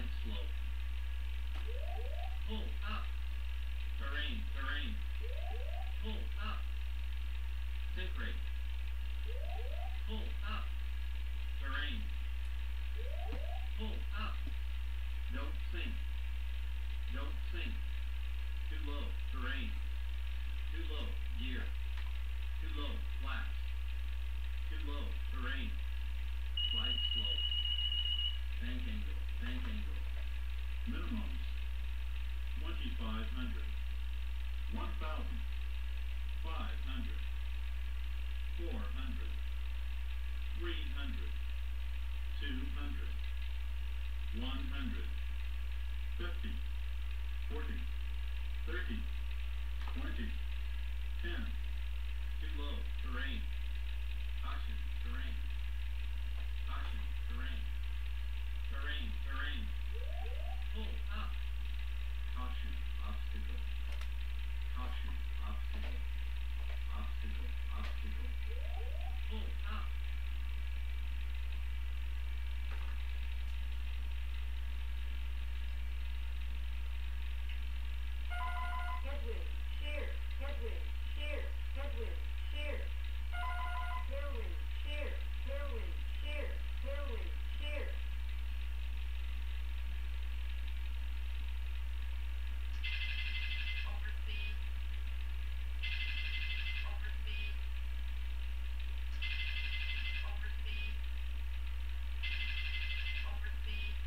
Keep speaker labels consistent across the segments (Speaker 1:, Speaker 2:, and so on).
Speaker 1: Slide slope. Pull up. Terrain, terrain. Pull up. Sink rate. Pull up. Terrain. Pull up. Don't sink. Don't sink. Too low. Terrain. Too low. Gear. Too low. Flat. Too low. Terrain. Slide slope. Bank angle. Bank angle.
Speaker 2: Minimums 2,500, 1,000, 500, 400, 300, 200, 100, 50, 40, 30, 20, 10.
Speaker 1: Too low. Terrain. Caution. Terrain. Caution. Terrain. Terrain. Terrain. Pull up. Caution. Obstacle. Caution. Obstacle. Obstacle. Obstacle. Pull up.
Speaker 3: Headwind, shear, headwind, shear, headwind, shear. Tailwind, shear, tailwind, shear, tailwind, shear.
Speaker 4: Overspeed. Overspeed. Overspeed. Overspeed.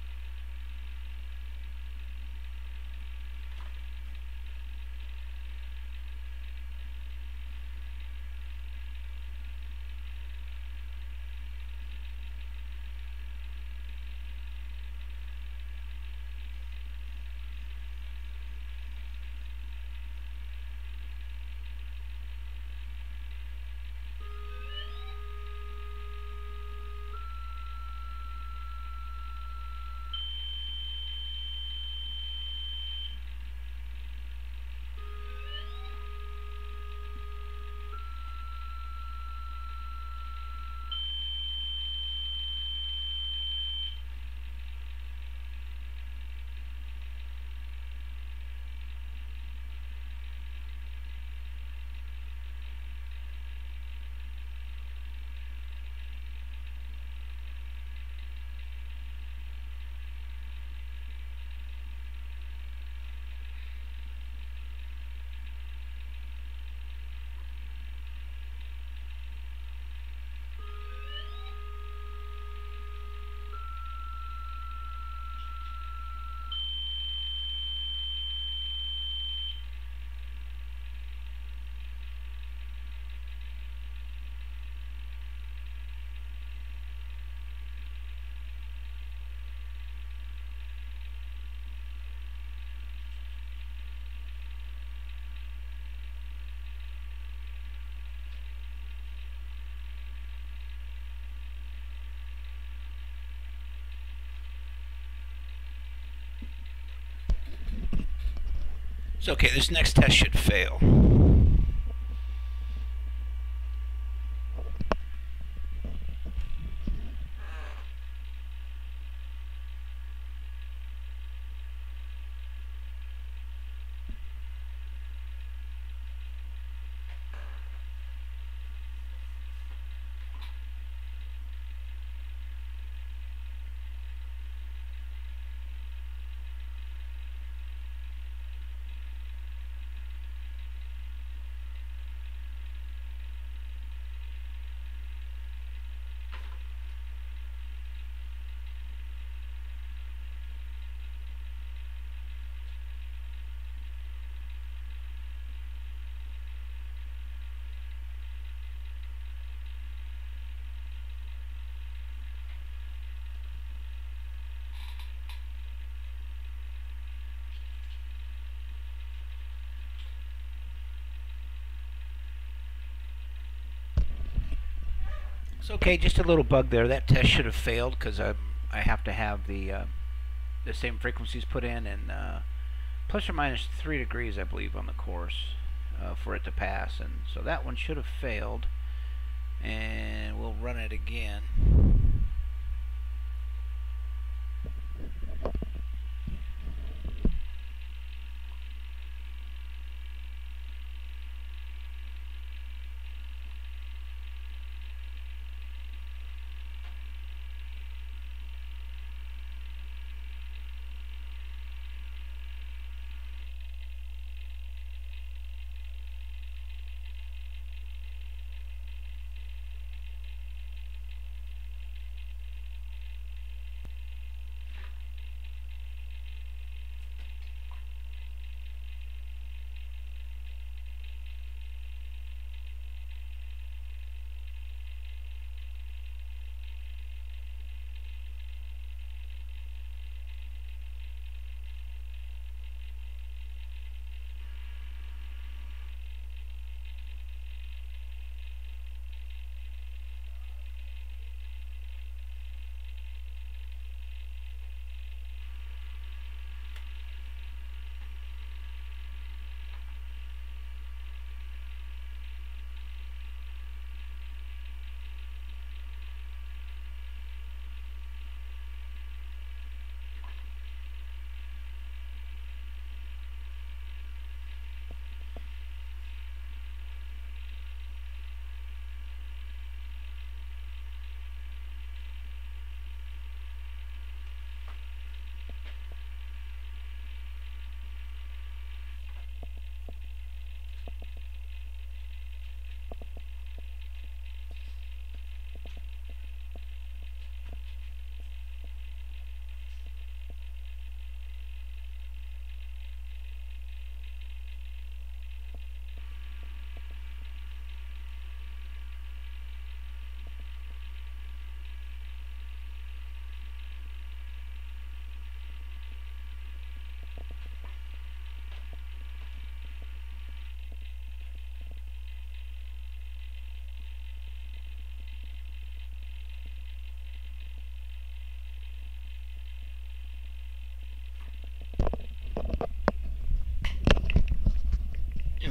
Speaker 5: It's okay, this next test should fail. It's okay, just a little bug there. That test should have failed because I have to have the same frequencies put in, and plus or minus 3 degrees, I believe, on the course for it to pass. And so that one should have failed, and we'll run it again.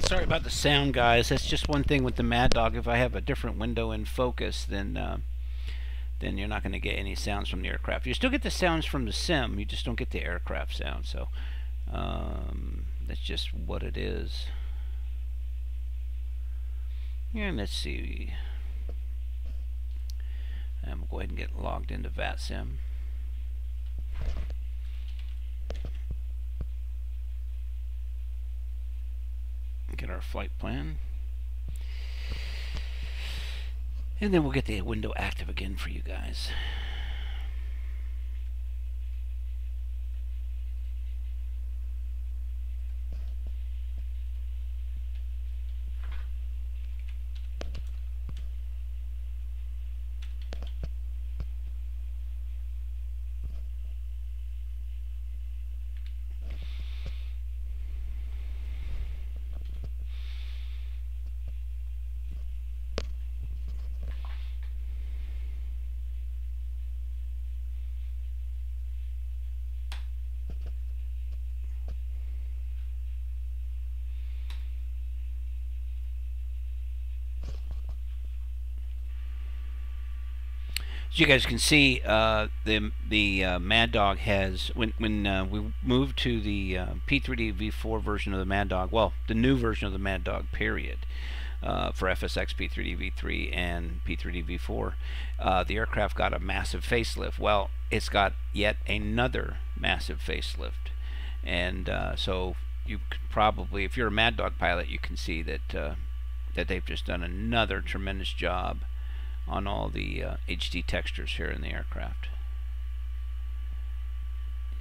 Speaker 5: Sorry about the sound, guys. That's just one thing with the Mad Dog. If I have a different window in focus, then you're not going to get any sounds from the aircraft. You still get the sounds from the sim, you just don't get the aircraft sound. So that's just what it is. And let's see. And we'll go ahead and get logged into VATSIM. Get our flight plan. And then we'll get the window active again for you guys. As you guys can see, the Mad Dog has, when we moved to the P3D V4 version of the Mad Dog, well, the new version of the Mad Dog, period, for FSX P3D V3 and P3D V4, the aircraft got a massive facelift. Well, it's got yet another massive facelift, and so you could probably, if you're a Mad Dog pilot, you can see that that they've just done another tremendous job on all the HD textures here in the aircraft.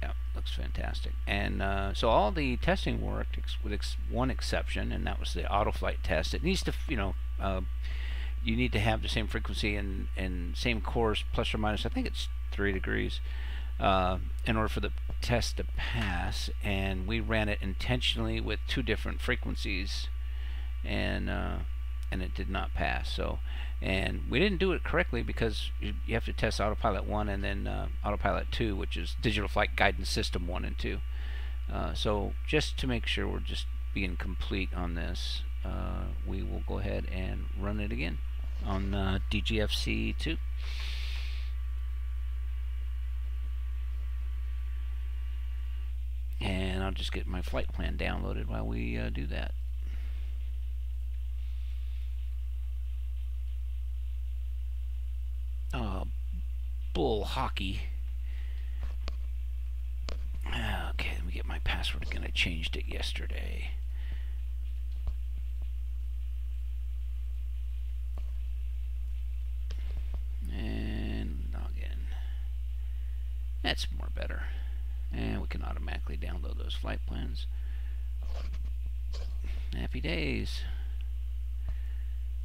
Speaker 5: Yeah, looks fantastic. And so all the testing worked with one exception, and that was the autoflight test. It needs to, you need to have the same frequency and same course, plus or minus, I think it's 3 degrees, in order for the test to pass. And we ran it intentionally with 2 different frequencies, and it did not pass. So, and we didn't do it correctly because you have to test Autopilot 1 and then Autopilot 2, which is Digital Flight Guidance System 1 and 2. So just to make sure we're just being complete on this, we will go ahead and run it again on DGFC 2. And I'll just get my flight plan downloaded while we do that. Bull hockey. Okay, let me get my password again. I changed it yesterday. And log in. That's more better. And we can automatically download those flight plans. Happy days.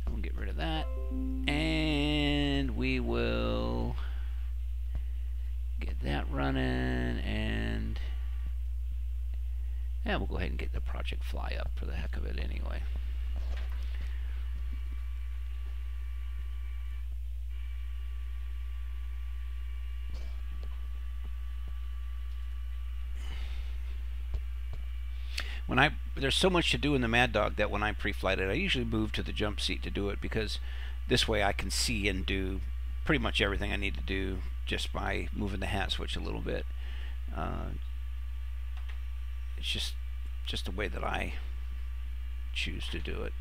Speaker 5: We'll get rid of that. And we will get that running, and we'll go ahead and get the project fly up for the heck of it anyway. There's so much to do in the Mad Dog that when I pre-flight it, I usually move to the jump seat to do it, because this way I can see and do pretty much everything I need to do just by moving the hat switch a little bit. It's just the way that I choose to do it.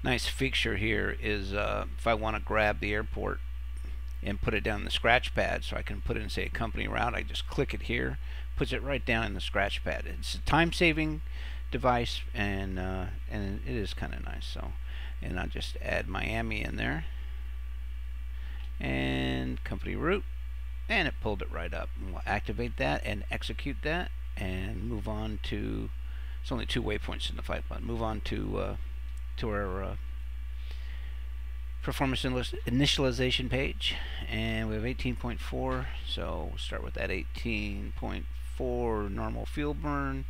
Speaker 5: Nice feature here is if I want to grab the airport and put it down in the scratch pad, so I can put in, say, a company route, I just click it here, puts it right down in the scratch pad. It's a time-saving device, and it is kind of nice. So, and I'll just add Miami in there and company route, and it pulled it right up. And we'll activate that and execute that and move on to, it's only 2 waypoints in the flight plan, move on to our performance initialization page, and we have 18.4, so we'll start with that 18.4 normal fuel burn,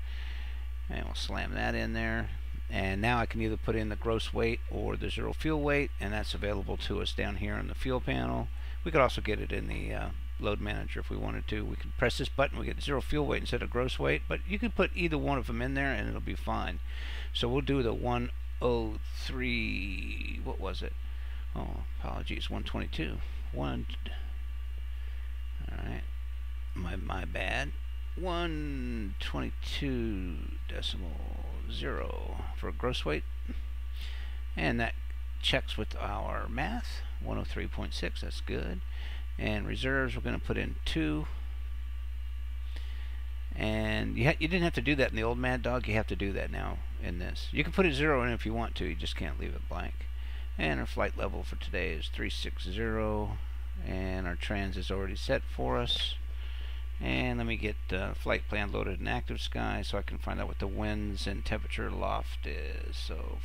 Speaker 5: and we'll slam that in there. And now I can either put in the gross weight or the zero fuel weight, and that's available to us down here on the fuel panel. We could also get it in the load manager if we wanted to. We could press this button, we get zero fuel weight instead of gross weight, but you can put either one of them in there and it'll be fine. So we'll do the 103, what was it? Oh, apologies, 122. Alright, my bad. 122.0 for gross weight, and that checks with our math. 103.6, that's good. And reserves, we're going to put in 2. And you didn't have to do that in the old Mad Dog. You have to do that now in this. You can put a 0 in if you want to. You just can't leave it blank. And our flight level for today is 360, and our trans is already set for us. And let me get flight plan loaded in Active Sky so I can find out what the winds and temperature loft is. So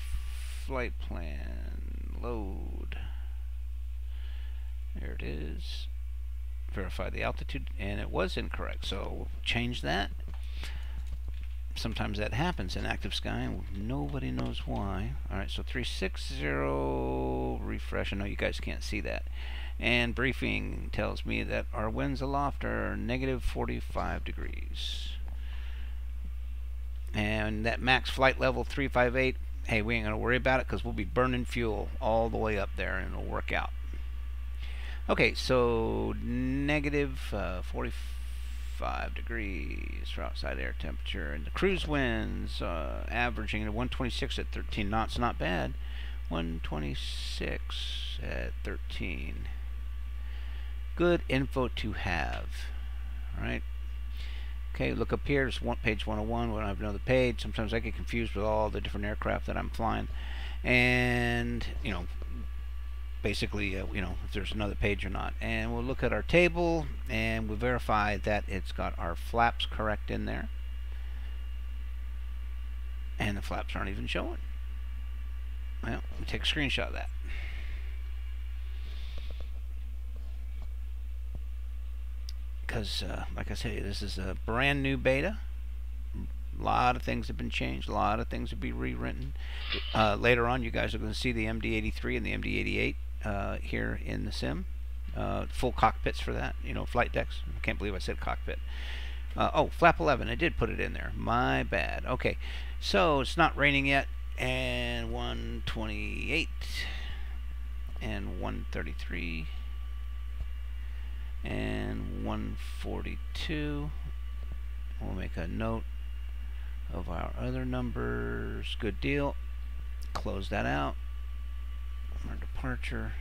Speaker 5: flight plan load. There it is. Verify the altitude, and it was incorrect, so we'll change that. Sometimes that happens in Active Sky and nobody knows why. Alright, so 360, refresh. I know you guys can't see that. And briefing tells me that our winds aloft are negative 45 degrees. And that max flight level 358, hey, we ain't going to worry about it because we'll be burning fuel all the way up there and it'll work out. Okay, so negative 45 degrees for outside air temperature. And the cruise winds averaging at 126 at 13 knots, not bad. 126 at 13. Good info to have. Alright. Okay, look up here. It's page 101. We don't have another page. Sometimes I get confused with all the different aircraft that I'm flying. And, you know, basically, you know, if there's another page or not. And we'll look at our table and we'll verify that it's got our flaps correct in there. And the flaps aren't even showing. Well, we'll take a screenshot of that. Because, like I say, this is a brand new beta. A lot of things have been changed. A lot of things will be rewritten. Later on, you guys are going to see the MD-83 and the MD-88 here in the sim. Full cockpits for that. You know, flight decks. I can't believe I said cockpit. Oh, flap 11. I did put it in there. My bad. Okay. So, it's not raining yet. And 128. And 133. And 142. We'll make a note of our other numbers. Good deal. Close that out. Our departure.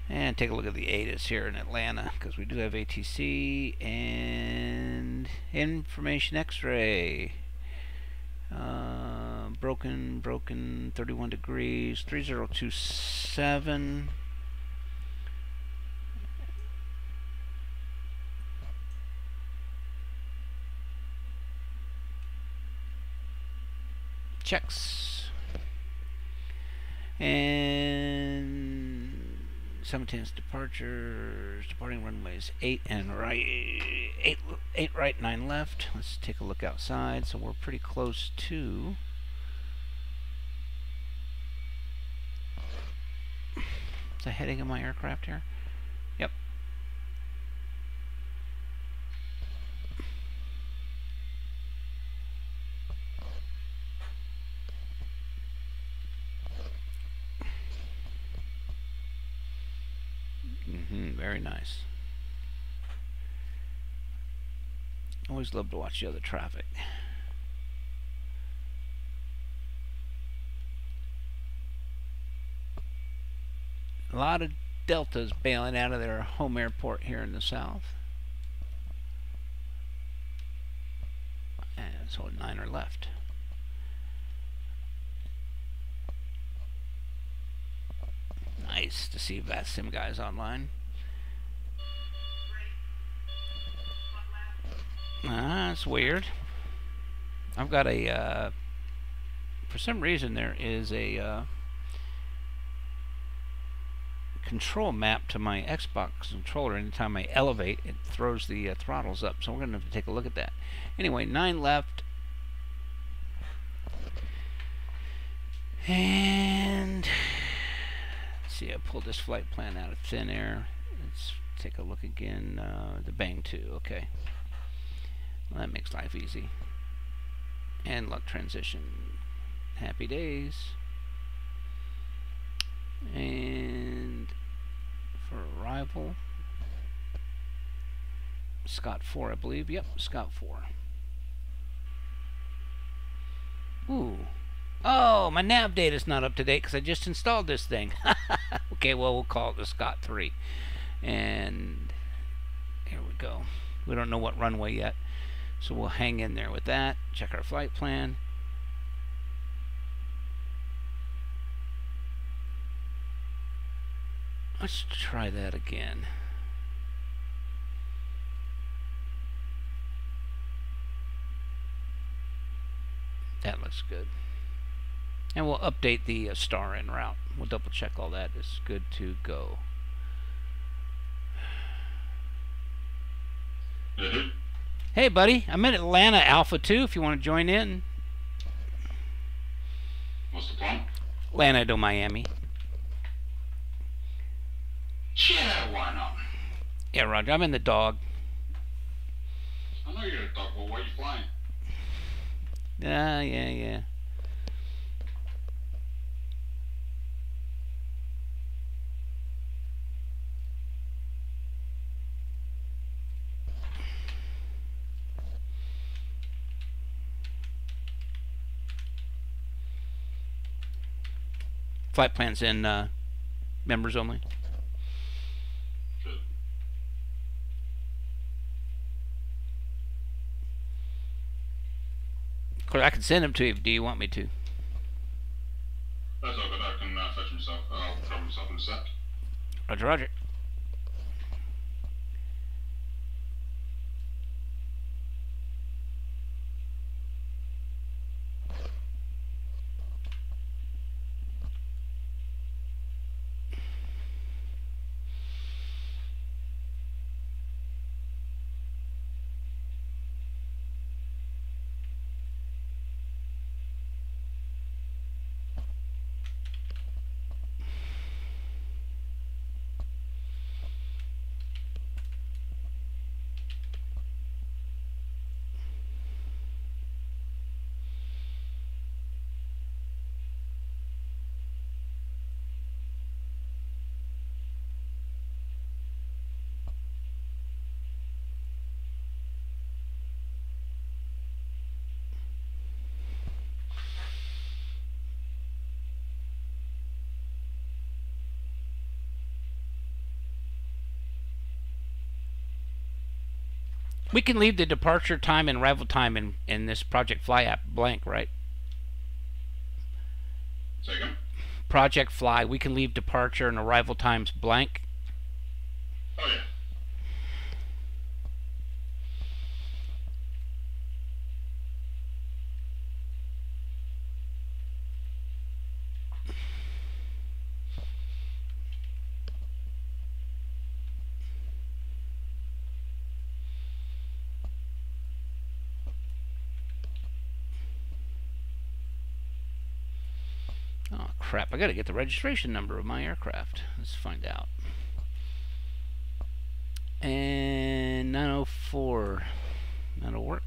Speaker 5: And take a look at the ATIS here in Atlanta, because we do have ATC and information X-ray. Broken 31 degrees, 3027. Checks. And 17's departures, departing runways 8 and right, 8 right, 9 left. Let's take a look outside. So we're pretty close to. Is the heading of my aircraft here? Yep. Very nice. Always love to watch the other traffic. A lot of Deltas bailing out of their home airport here in the south. And so 9 are left. Nice to see VATSIM guys online. That's weird. I've got a, for some reason there is a control map to my Xbox controller. Anytime I elevate, it throws the throttles up. So we're going to have to take a look at that. Anyway, 9 left. And let's see, I pulled this flight plan out of thin air. Let's take a look again. The bang 2, okay. Well, that makes life easy. And luck transition. Happy days. And for arrival, Scott 4, I believe. Yep, Scott 4. Ooh. Oh, my nav data's not up to date because I just installed this thing. Okay, well, we'll call it the Scott 3. And here we go. We don't know what runway yet, so we'll hang in there with that. Check our flight plan. Let's try that again. That looks good. And we'll update the star en route. We'll double check all that is good to go. Hey buddy, I'm in Atlanta Alpha 2 if you want to join in.
Speaker 2: What's the plan?
Speaker 5: Atlanta to Miami.
Speaker 2: Yeah, why not?
Speaker 5: Yeah, Roger, I'm in the dog.
Speaker 2: I know you're a dog, but why are you flying?
Speaker 5: Yeah. Flight plans in members only.
Speaker 2: Good.
Speaker 5: Of course, I can send them to you. Do you want me to?
Speaker 2: That's all good. I can fetch myself. I'll throw myself in a sec.
Speaker 5: Roger, Roger. We can leave the departure time and arrival time in this Project Fly app blank, right?
Speaker 2: Say again?
Speaker 5: Project Fly, we can leave departure and arrival times blank.
Speaker 2: Oh, yeah.
Speaker 5: Oh, crap. I gotta get the registration number of my aircraft. Let's find out. And 904. That'll work.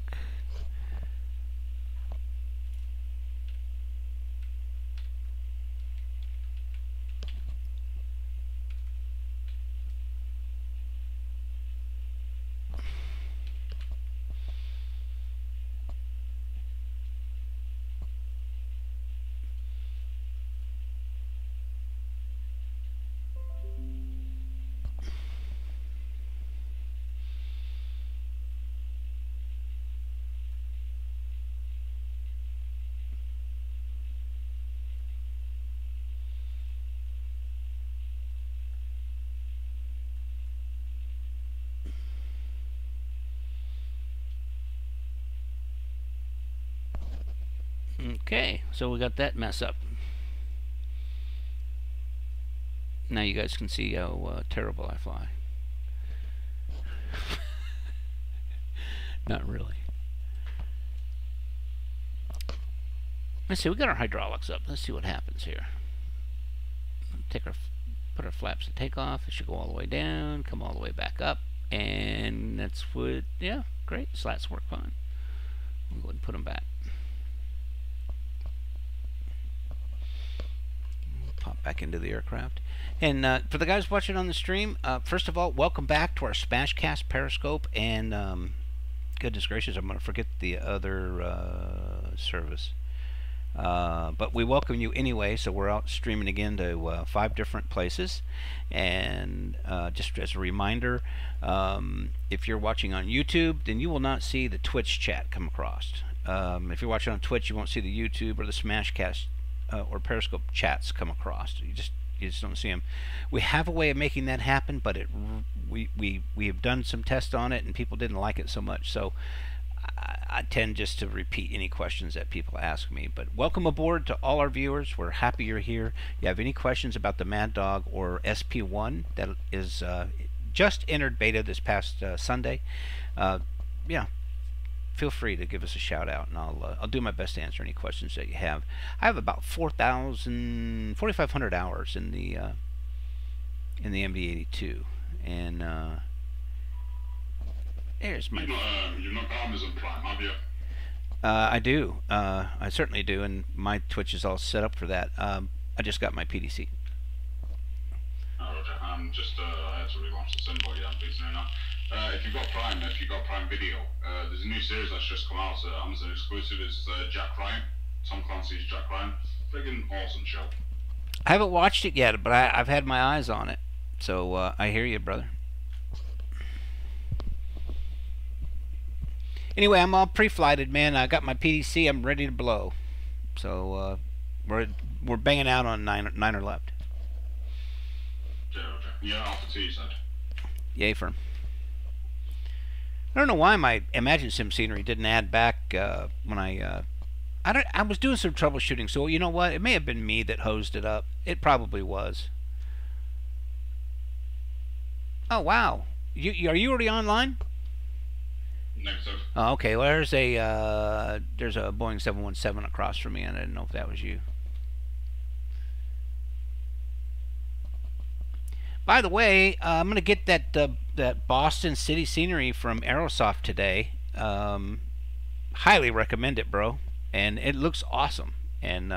Speaker 5: Okay, so we got that mess up. Now you guys can see how terrible I fly. Not really. Let's see, we got our hydraulics up. Let's see what happens here. Put our flaps to take off. It should go all the way down, come all the way back up, and that's what. Yeah, great. Slats work fine. We'll go ahead and put them back. Pop back into the aircraft. And for the guys watching on the stream, first of all, welcome back to our Smashcast Periscope. And goodness gracious, I'm going to forget the other service. But we welcome you anyway, so we're out streaming again to 5 different places. And just as a reminder, if you're watching on YouTube, then you will not see the Twitch chat come across. If you're watching on Twitch, you won't see the YouTube or the Smashcast or Periscope chats come across. You just don't see them. We have a way of making that happen, but we have done some tests on it, and people didn't like it so much. So I tend just to repeat any questions that people ask me. But welcome aboard to all our viewers. We're happy you're here. If you have any questions about the Mad Dog or SP1 that is just entered beta this past Sunday, yeah, feel free to give us a shout out, and I'll do my best to answer any questions that you have. I have about 4,500 hours in the MD-82, and there's my.
Speaker 2: You've not got Amazon Prime, have you?
Speaker 5: I do. I certainly do, and my Twitch is all set up for that. I just got my PDC.
Speaker 2: Oh, Roger. I'm just I had to relaunch the symbol. Yeah, I'm fixing it now. If you've got Prime Video, there's a new series that's just come out. Amazon exclusive. It's Jack Ryan, Tom Clancy's Jack Ryan. Friggin' awesome show.
Speaker 5: I haven't watched it yet, but I've had my eyes on it. So I hear you, brother. Anyway, I'm all pre-flighted, man. I got my PDC. I'm ready to blow. So we're banging out on niner left.
Speaker 2: Okay. Yeah, Alpha T, you said.
Speaker 5: Yay, firm. I don't know why my Imagine Sim scenery didn't add back when I was doing some troubleshooting. So you know what? It may have been me that hosed it up. It probably was. Oh wow! Are you already online?
Speaker 2: Negative.
Speaker 5: Oh, okay. Well, there's a Boeing 717 across from me, and I didn't know if that was you. By the way, I'm gonna get that Boston city scenery from Aerosoft today. Highly recommend it, bro. And it looks awesome. And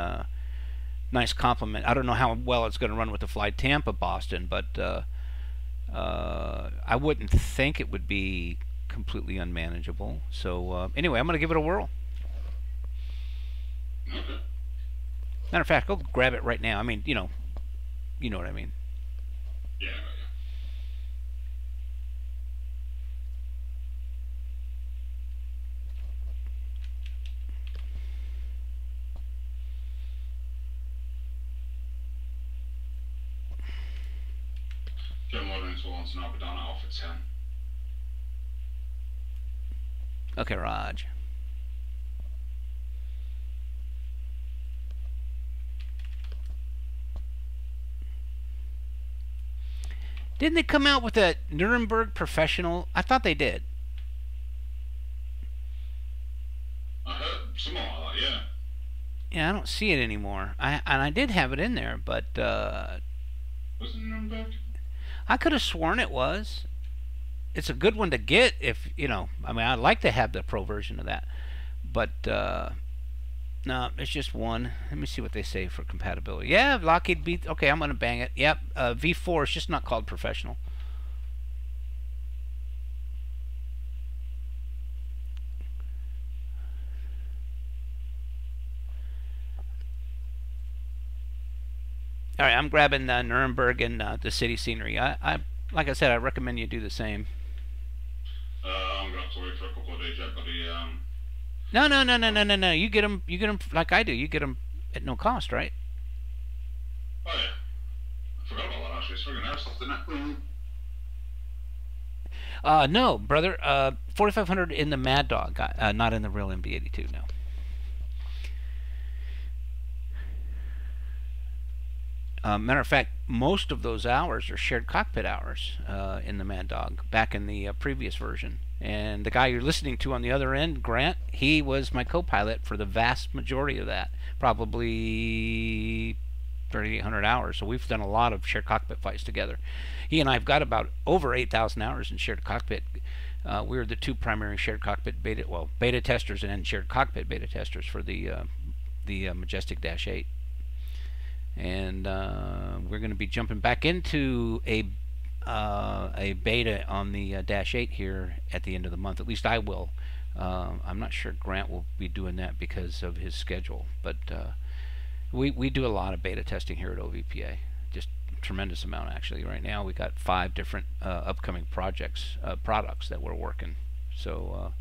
Speaker 5: nice compliment. I don't know how well it's gonna run with the Fly Tampa Boston, but I wouldn't think it would be completely unmanageable. So anyway, I'm gonna give it a whirl.
Speaker 2: Okay.
Speaker 5: Matter of fact, go grab it right now. I mean, you know what I mean.
Speaker 2: Yeah. Getting loaded into once now, but down at Alpha 10.
Speaker 5: Okay, Raj. Didn't they come out with a Nuremberg Professional? I thought they did.
Speaker 2: I heard something like that, yeah.
Speaker 5: Yeah, I don't see it anymore. I did have it in there, but
Speaker 2: Was it Nuremberg?
Speaker 5: I could have sworn it was. It's a good one to get if, I mean, I'd like to have the pro version of that. But, no, it's just one. Let me see what they say for compatibility. Yeah, Lockheed beat. Okay, I'm going to bang it. Yep, V4 is just not called Professional. All right, I'm grabbing Nuremberg and the city scenery. I like I said, I recommend you do the same.
Speaker 2: I'm gonna have to wait for a couple of days yet, buddy.
Speaker 5: No. You get them like I do. You get them at no cost, right?
Speaker 2: Oh yeah, I forgot about that actually. It's friggin' airsoft, isn't it?
Speaker 5: No, brother. 4,500 in the Mad Dog, not in the real MD-82. No. Matter of fact, most of those hours are shared cockpit hours in the Mad Dog back in the previous version. And the guy you're listening to on the other end, Grant, he was my co-pilot for the vast majority of that, probably 3,800 hours. So we've done a lot of shared cockpit flights together. He and I have got about over 8,000 hours in shared cockpit. We were the two primary shared cockpit beta testers and shared cockpit beta testers for the Majestic Dash 8. And we're going to be jumping back into a beta on the Dash 8 here at the end of the month. At least I will. I'm not sure Grant will be doing that because of his schedule, but we do a lot of beta testing here at OVPA. Just a tremendous amount, actually. Right now we got 5 different upcoming products that we're working. So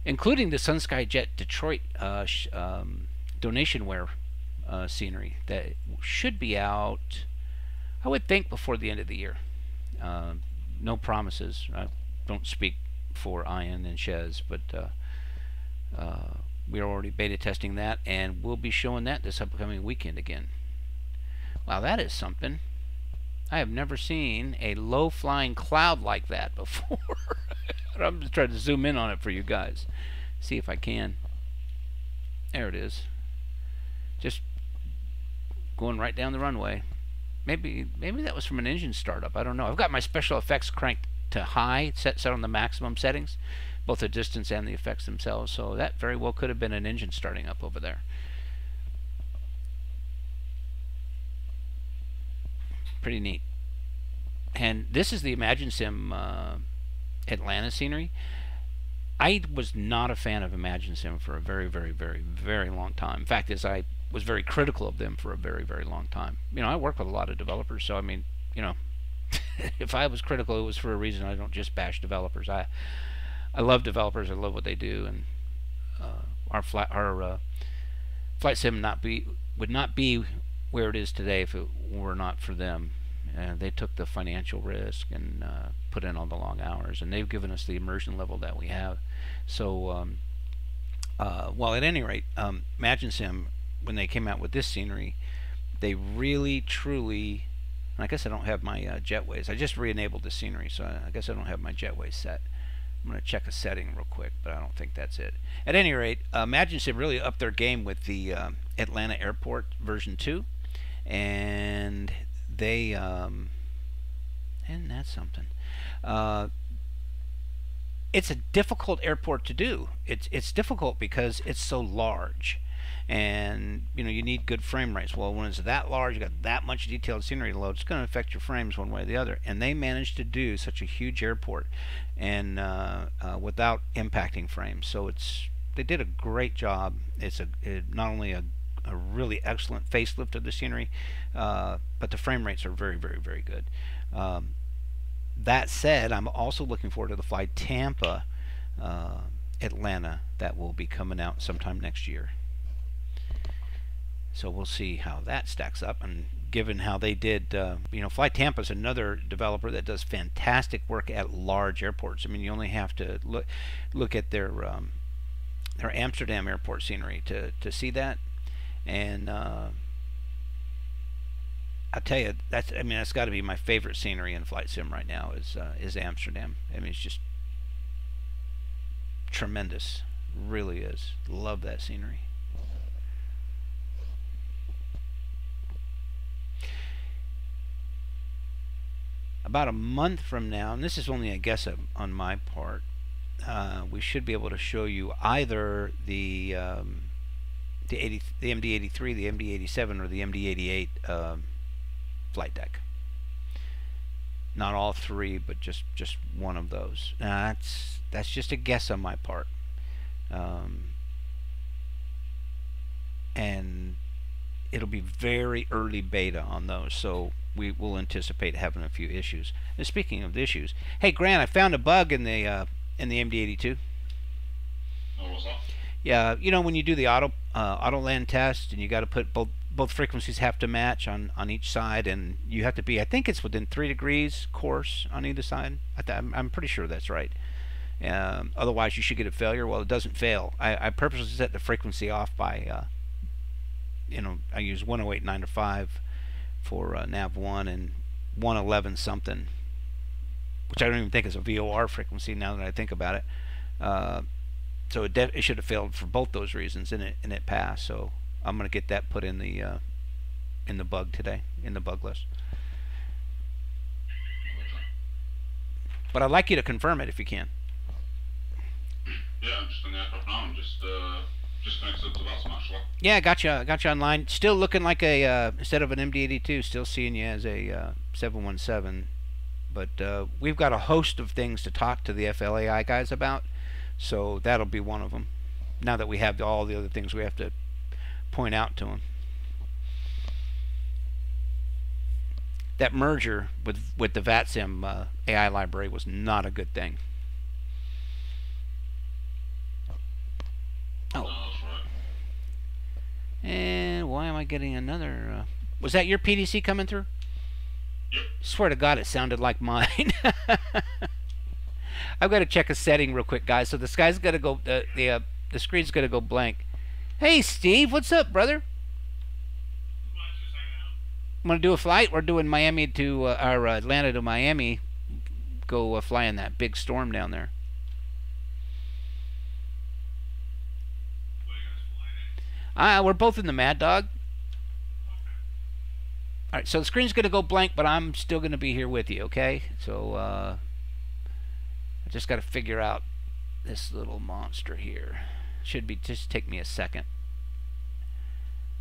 Speaker 5: including the Sunsky Jet Detroit donationware scenery that should be out, I would think, before the end of the year. No promises. I don't speak for Ian and Shez, but we're already beta testing that, and we'll be showing that this upcoming weekend again. Wow, that is something. I have never seen a low-flying cloud like that before. I'm just trying to zoom in on it for you guys. See if I can. There it is. Just going right down the runway. Maybe that was from an engine startup. I don't know. I've got my special effects cranked to high, set on the maximum settings, both the distance and the effects themselves. So that very well could have been an engine starting up over there. Pretty neat. And this is the Imagine Sim Atlanta scenery. I was not a fan of Imagine Sim for a very, very, very, very long time. In fact, I was very critical of them for a very, very long time. You know, I work with a lot of developers, so I mean, you know, if I was critical, it was for a reason. I don't just bash developers. I love developers. I love what they do, and our flight sim would not be where it is today if it were not for them. They took the financial risk and put in all the long hours, and they've given us the immersion level that we have. So, well, at any rate, Imagine Sim, when they came out with this scenery, they really, truly, and I guess I don't have my jetways. I just re-enabled the scenery, so I guess I don't have my jetways set. I'm going to check a setting real quick, but I don't think that's it. At any rate, Imagine Sim really upped their game with the Atlanta Airport version 2, and they, and that's something. It's a difficult airport to do. It's difficult because it's so large, and you know, you need good frame rates. Well, when it's that large, you got that much detailed scenery to load, it's going to affect your frames one way or the other. And they managed to do such a huge airport and without impacting frames. So they did a great job. It's not only a really excellent facelift of the scenery, but the frame rates are very, very, very good. That said, I'm also looking forward to the Fly Tampa Atlanta that will be coming out sometime next year. So we'll see how that stacks up. And given how they did, you know, Fly Tampa is another developer that does fantastic work at large airports. I mean, you only have to look at their Amsterdam airport scenery to see that. And I'll tell you, that's got to be my favorite scenery in Flight Sim right now is Amsterdam. I mean, it's just tremendous, really is. Love that scenery. About a month from now, and this is only a guess on my part, we should be able to show you either the MD-83, the MD-87, or the MD-88 flight deck. Not all three, but just one of those. Now, that's just a guess on my part, and it'll be very early beta on those, so we will anticipate having a few issues. And speaking of issues, hey Grant, I found a bug in the MD-82.
Speaker 2: Oh, what's that?
Speaker 5: Yeah, you know, when you do the auto land test, and you got to put both frequencies have to match on each side, and you have to be, I think it's within 3 degrees course on either side. I'm pretty sure that's right. Otherwise, you should get a failure. Well, it doesn't fail. I purposely set the frequency off by, you know, I use 108.9 to 5 for nav 1 and 111 something, which I don't even think is a VOR frequency now that I think about it. So it should have failed for both those reasons, and it passed. So I'm going to get that put in the bug today, in the bug list. But I'd like you to confirm it if you can.
Speaker 2: Yeah, I'm just on the aircraft now. I'm just connected to that actually.
Speaker 5: Yeah, I got you online. Still looking like a instead of an MD-82, still seeing you as a 717. But we've got a host of things to talk to the FLAI guys about, so that'll be one of them. Now that we have all the other things we have to point out to them. That merger with the VATSIM AI library was not a good thing. Oh.
Speaker 2: No, that's right.
Speaker 5: And why am I getting another? Was that your PDC coming through?
Speaker 2: Yep.
Speaker 5: Swear to God, it sounded like mine. I've got to check a setting real quick, guys. So the sky's got to go. The screen's got to go blank. Hey, Steve, what's up, brother? I'm gonna do a flight. We're doing Miami to or Atlanta to Miami. Go fly in that big storm down there. We're both in the Mad Dog. All right, so the screen's gonna go blank, but I'm still gonna be here with you. Okay, so I just got to figure out this little monster here. Should be just take me a second.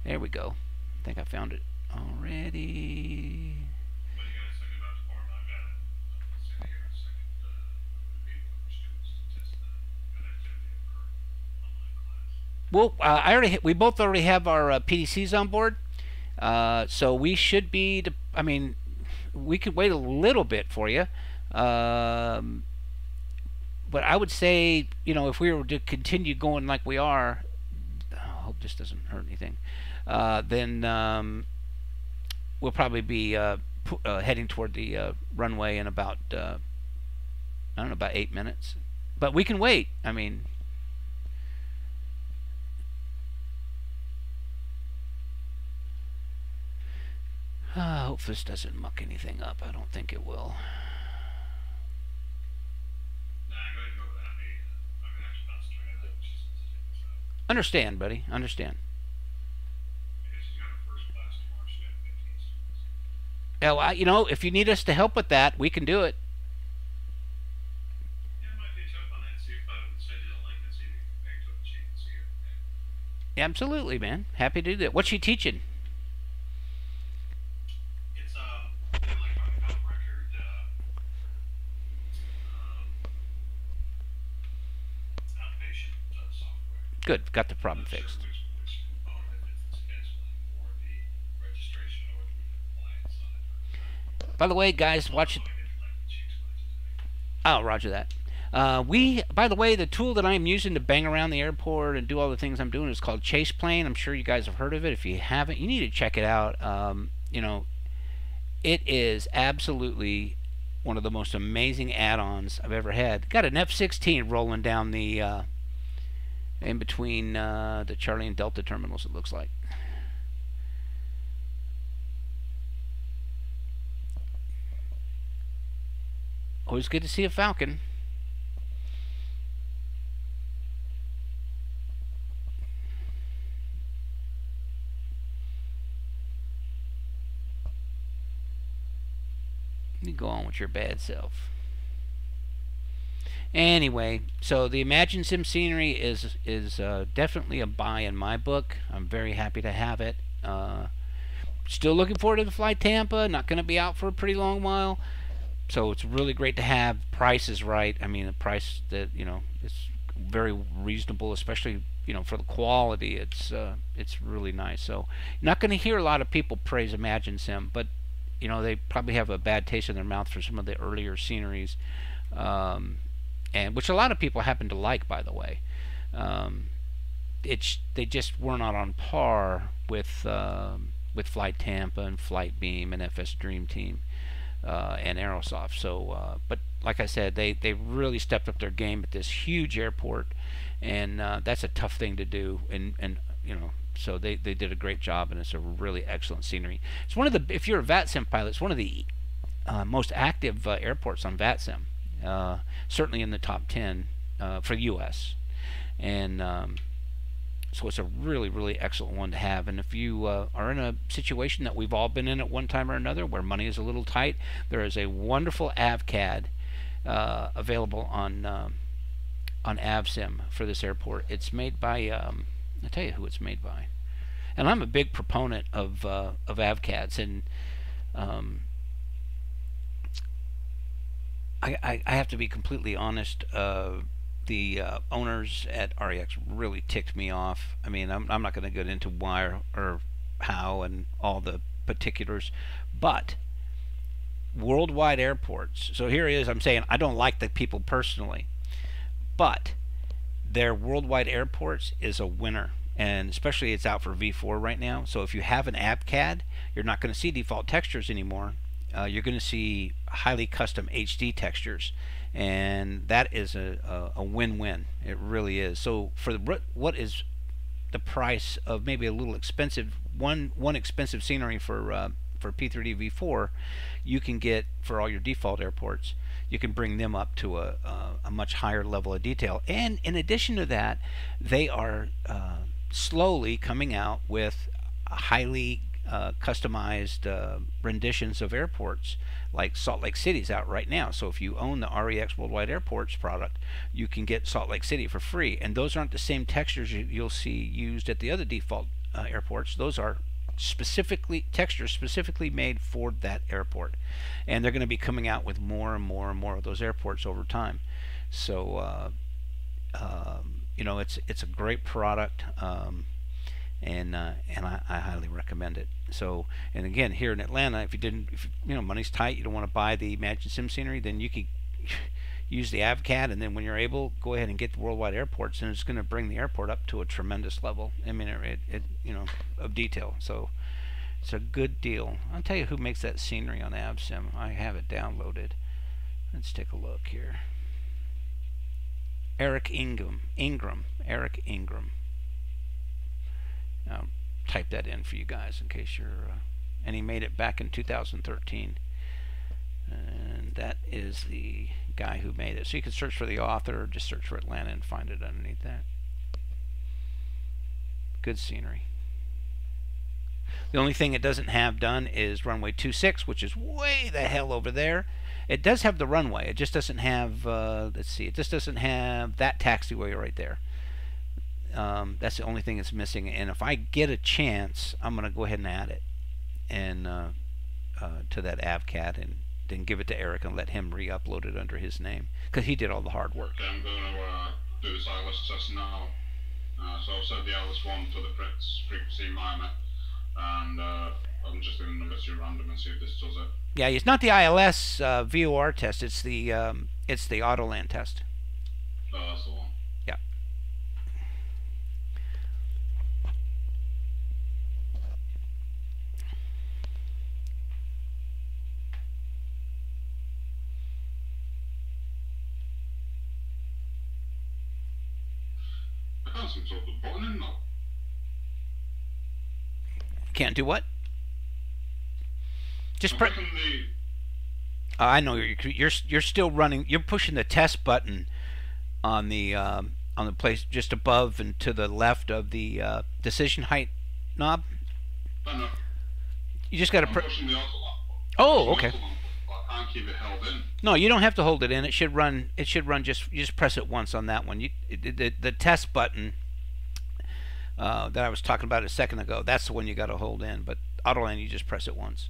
Speaker 5: There we go. I think I found it already. Well, we both already have our PDCs on board, so we should be. I mean, we could wait a little bit for you, but I would say, you know, if we were to continue going like we are, I hope this doesn't hurt anything. Then we'll probably be heading toward the runway in about I don't know, about 8 minutes. But we can wait. I mean, I hope this doesn't muck anything up. I don't think it will. Understand, buddy. Understand. Yeah, well, you know, if you need us to help with that, we can do it. Yeah, absolutely, man. Happy to do that. What's she teaching?
Speaker 6: It's electronic health record outpatient software.
Speaker 5: Good. Got the problem fixed.
Speaker 6: Which component it's scheduling for the registration or the compliance side.
Speaker 5: By the way, guys, watch it. Oh, roger that. By the way, the tool that I'm using to bang around the airport and do all the things I'm doing is called Chase Plane. I'm sure you guys have heard of it. If you haven't, you need to check it out. You know, it is absolutely one of the most amazing add-ons I've ever had. Got an F-16 rolling down the in between the Charlie and Delta terminals, it looks like. Always good to see a Falcon. You go on with your bad self. Anyway, so the Imagine Sim scenery is definitely a buy in my book. I'm very happy to have it. Still looking forward to the Fly Tampa. Not going to be out for a pretty long while. So it's really great to have. Price is right. I mean, the price that, you know, it's very reasonable, especially, you know, for the quality. It's really nice. So not going to hear a lot of people praise Imagine Sim, but you know, they probably have a bad taste in their mouth for some of the earlier sceneries, and which a lot of people happen to like, by the way. They just were not on par with Flight Tampa and Flight Beam and FS Dream Team and Aerosoft. So, but like I said, they really stepped up their game at this huge airport, and that's a tough thing to do. And you know, So they did a great job, and it's a really excellent scenery. It's one of the, if you're a VATSIM pilot, it's one of the most active airports on VATSIM. Certainly in the top 10 for the U.S. And so it's a really, really excellent one to have. And if you are in a situation that we've all been in at one time or another, where money is a little tight, there is a wonderful AVCAD available on AvSim for this airport. It's made by, I'll tell you who it's made by. And I'm a big proponent of AVCADs, and I have to be completely honest. The owners at REX really ticked me off. I mean, I'm not going to get into why or how and all the particulars, but worldwide airports. So here it is. I'm saying I don't like the people personally, but their worldwide airports is a winner, and especially it's out for V4 right now. So if you have an AVCAD, you're not going to see default textures anymore. You're going to see highly custom HD textures, and that is a win-win. It really is. So for what is the price of maybe a little expensive one expensive scenery for P3D V4, you can get for all your default airports. You can bring them up to a much higher level of detail. And in addition to that, they are slowly coming out with highly customized renditions of airports, like Salt Lake City's out right now. So if you own the REX Worldwide Airports product, you can get Salt Lake City for free. And those aren't the same textures you'll see used at the other default airports. Those are textures specifically made for that airport, and they're going to be coming out with more and more and more of those airports over time. So you know, it's a great product, and I highly recommend it. So, and again, here in Atlanta, if you know, money's tight, you don't want to buy the Imagine Sim scenery, then you could use the AVCAD, and then when you're able, go ahead and get the worldwide airports, and it's going to bring the airport up to a tremendous level. I mean, it you know, of detail. So it's a good deal. I'll tell you who makes that scenery on AvSim. I have it downloaded. Let's take a look here. Eric Ingram. Eric Ingram. I'll type that in for you guys in case you're. And he made it back in 2013. And that is the guy who made it. So you can search for the author, or just search for Atlanta and find it underneath that. Good scenery. The only thing it doesn't have done is runway 26, which is way the hell over there. It does have the runway. It just doesn't have, let's see, it just doesn't have that taxiway right there. That's the only thing it's missing. And if I get a chance, I'm going to go ahead and add it and to that AVCAD, and then give it to Eric and let him re-upload it under his name, because he did all the hard work.
Speaker 2: Okay, I'm going to do this ILS test now. So I've set the ILS 1 for the frequency minor, and I'm just doing number 2 random and see if this does it.
Speaker 5: Yeah, it's not the ILS VOR test. It's the Autoland test.
Speaker 2: Oh, that's the one.
Speaker 5: Yeah.
Speaker 2: I can't seem to put the button in now.
Speaker 5: Can't do what? Just
Speaker 2: I'm
Speaker 5: press.
Speaker 2: clicking the.
Speaker 5: I know you're still running. You're pushing the test button on the place just above and to the left of the decision height knob.
Speaker 2: No.
Speaker 5: You just got to
Speaker 2: I'm
Speaker 5: press.
Speaker 2: pushing the auto lamp.
Speaker 5: Oh, okay.
Speaker 2: I can't keep it held in.
Speaker 5: No, you don't have to hold it in. It should run. It should run. You just press it once on that one. The test button that I was talking about a second ago. That's the one you got to hold in. But Autoland, you just press it once.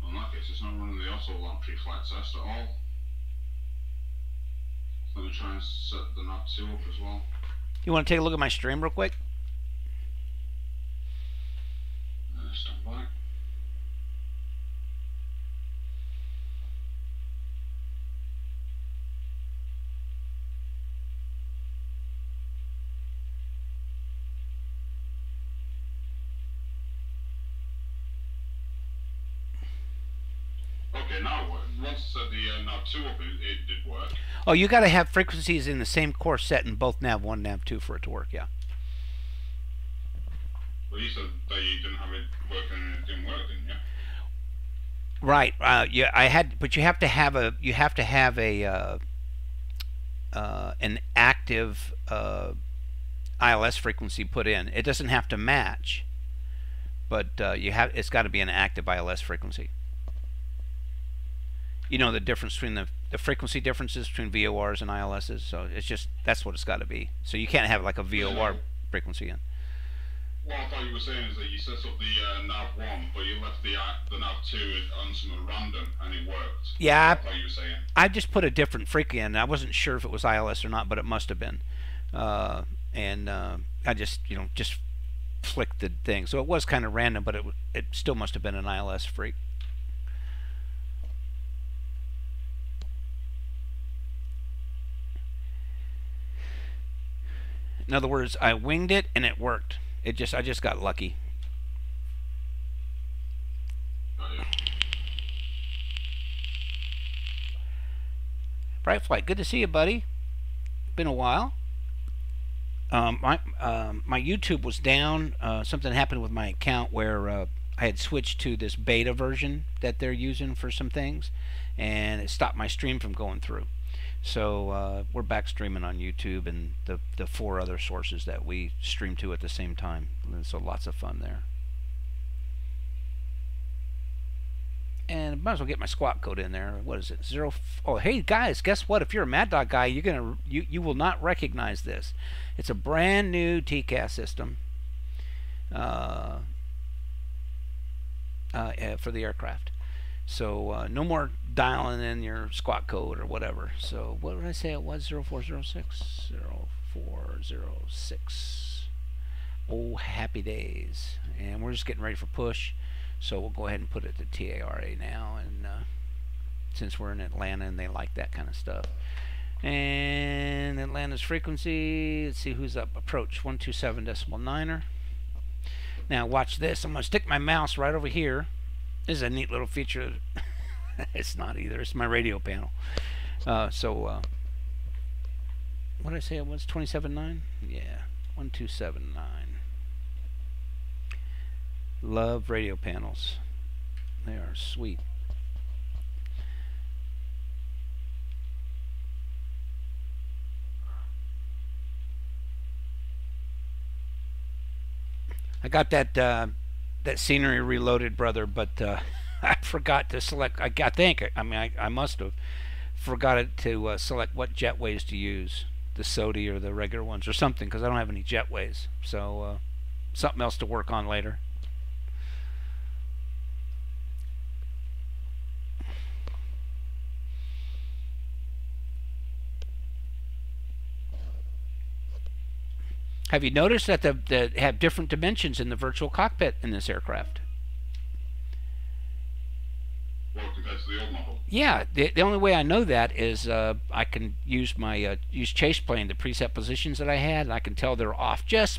Speaker 2: Well, in that case, it's not running the auto lamp pre-flight test at all. Let me try and set the nav 2 up as well.
Speaker 5: You want to take a look at my stream real quick?
Speaker 2: Stand by. Okay, now once I set the nav 2 up, it did work.
Speaker 5: Oh, you got to have frequencies in the same course set in both nav 1 and nav 2 for it to work, yeah.
Speaker 2: Well, you said that you didn't have it working and it didn't work, didn't you?
Speaker 5: Right. Yeah, I had, but you have to have a an active ILS frequency put in. It doesn't have to match, but it's got to be an active ILS frequency. You know the difference between the frequency differences between VORs and ILSs. So it's just, that's what it's got to be. So you can't have like a VOR frequency in.
Speaker 2: What I thought you were saying is that you set up the nav 1, but you left the nav 2 on some random, and it worked.
Speaker 5: Yeah,
Speaker 2: I thought you were saying.
Speaker 5: I just put a different freak in. I wasn't sure if it was ILS or not, but it must have been. I just just flicked the thing, so it was kind of random, but it still must have been an ILS freak. In other words, I winged it and it worked. I just got lucky.
Speaker 2: Oh, yeah.
Speaker 5: Bright Flight, good to see you, buddy. Been a while. My YouTube was down. Something happened with my account where I had switched to this beta version that they're using for some things, and it stopped my stream from going through. So we're back streaming on YouTube and the 4 other sources that we stream to at the same time. So lots of fun there. And I might as well get my squawk code in there. What is it? Oh, hey guys, guess what? If you're a Mad Dog guy, you will not recognize this. It's a brand new TCAS system for the aircraft. So no more dialing in your squawk code or whatever. So what did I say it was? 0406? 0406. Oh, happy days. And we're just getting ready for push. So we'll go ahead and put it to TARA now. And since we're in Atlanta and they like that kind of stuff. And Atlanta's frequency, let's see who's up. Approach 127.9er. Now watch this. I'm going to stick my mouse right over here. This is a neat little feature. It's not either. It's my radio panel. What did I say it was? 27.9? Yeah, 127.9. Love radio panels. They are sweet. I got that scenery reloaded, brother, but I forgot to select. I must have forgot to select what jetways to use, the SODI or the regular ones or something, because I don't have any jetways. So something else to work on later. Have you noticed that they have different dimensions in the virtual cockpit in this aircraft?
Speaker 2: Well, compared to the old model.
Speaker 5: Yeah, the only way I know that is I can use my use Chase Plane, the preset positions that I had, and I can tell they're off just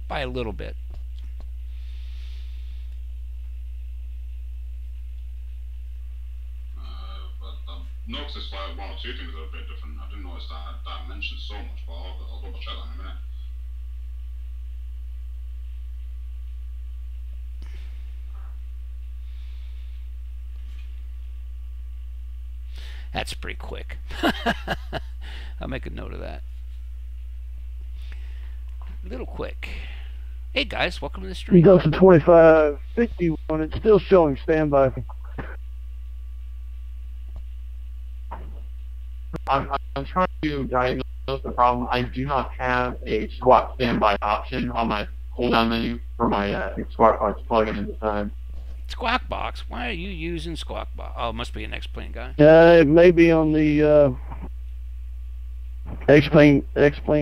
Speaker 5: by a little bit.
Speaker 2: But I've noticed like 1 or 2 things that are a bit different. I didn't notice that dimension so much, but I'll double check that in a minute.
Speaker 5: That's pretty quick. I'll make a note of that. A little quick. Hey guys, welcome to the stream.
Speaker 7: You go to 2551. It's still showing standby.
Speaker 8: I'm trying to diagnose the problem. I do not have a squawk standby option on my pull-down menu for my squawk box plugin at the time.
Speaker 5: Squawk Box? Why are you using Squawk Box? Oh, it must be an X-Plane guy.
Speaker 7: It may be on the X-Plane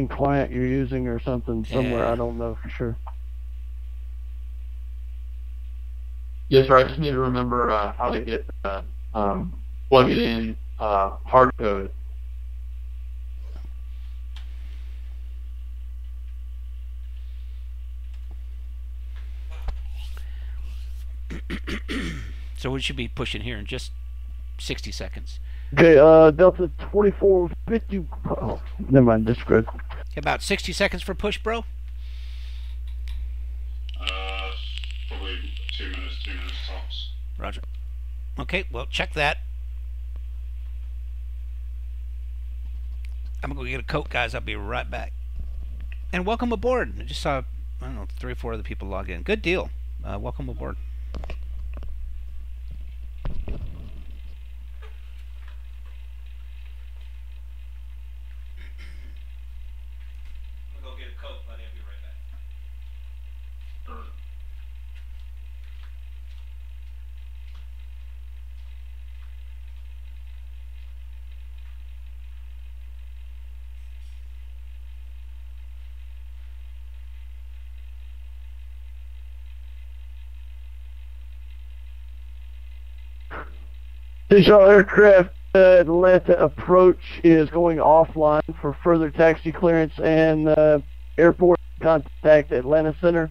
Speaker 7: client you're using or something somewhere.
Speaker 5: Yeah.
Speaker 7: I don't know for sure.
Speaker 8: Yes, sir. I just need to remember how to get plug it in hard code.
Speaker 5: So we should be pushing here in just 60 seconds.
Speaker 7: Okay, Delta 2450. Oh, never mind, that's good.
Speaker 5: About 60 seconds for push, bro.
Speaker 2: Probably 2 minutes, 3 minutes tops.
Speaker 5: Roger. Okay, well, check that. I'm going to go get a coat, guys. I'll be right back. And welcome aboard. I just saw, I don't know, 3 or 4 other people log in. Good deal. Welcome aboard. I'm going to go get a coat, buddy. I'll be right back.
Speaker 7: Visual aircraft Atlanta approach is going offline for further taxi clearance and airport contact Atlanta Center.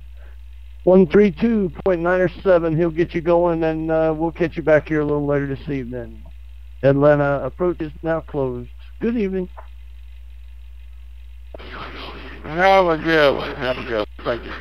Speaker 7: 132.907. He'll get you going, and we'll catch you back here a little later this evening. Atlanta approach is now closed. Good evening.
Speaker 8: Have a good one. Have a good one. Thank you.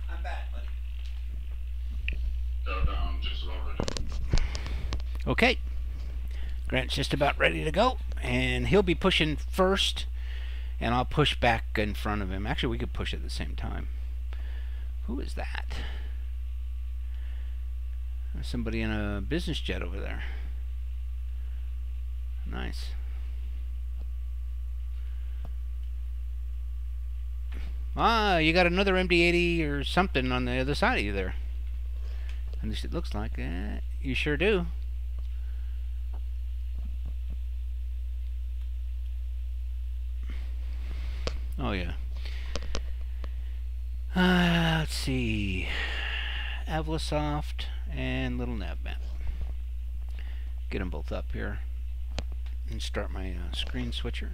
Speaker 5: I'm back, buddy.
Speaker 2: I'm just about ready.
Speaker 5: Okay. Grant's just about ready to go, and he'll be pushing first, and I'll push back in front of him. Actually, we could push at the same time. Who is that? There's somebody in a business jet over there. Nice. Ah, you got another MD-80 or something on the other side of you there. At least it looks like it. You sure do. Oh, yeah. Let's see. Avlasoft and Little Navmap. Get them both up here. And start my screen switcher.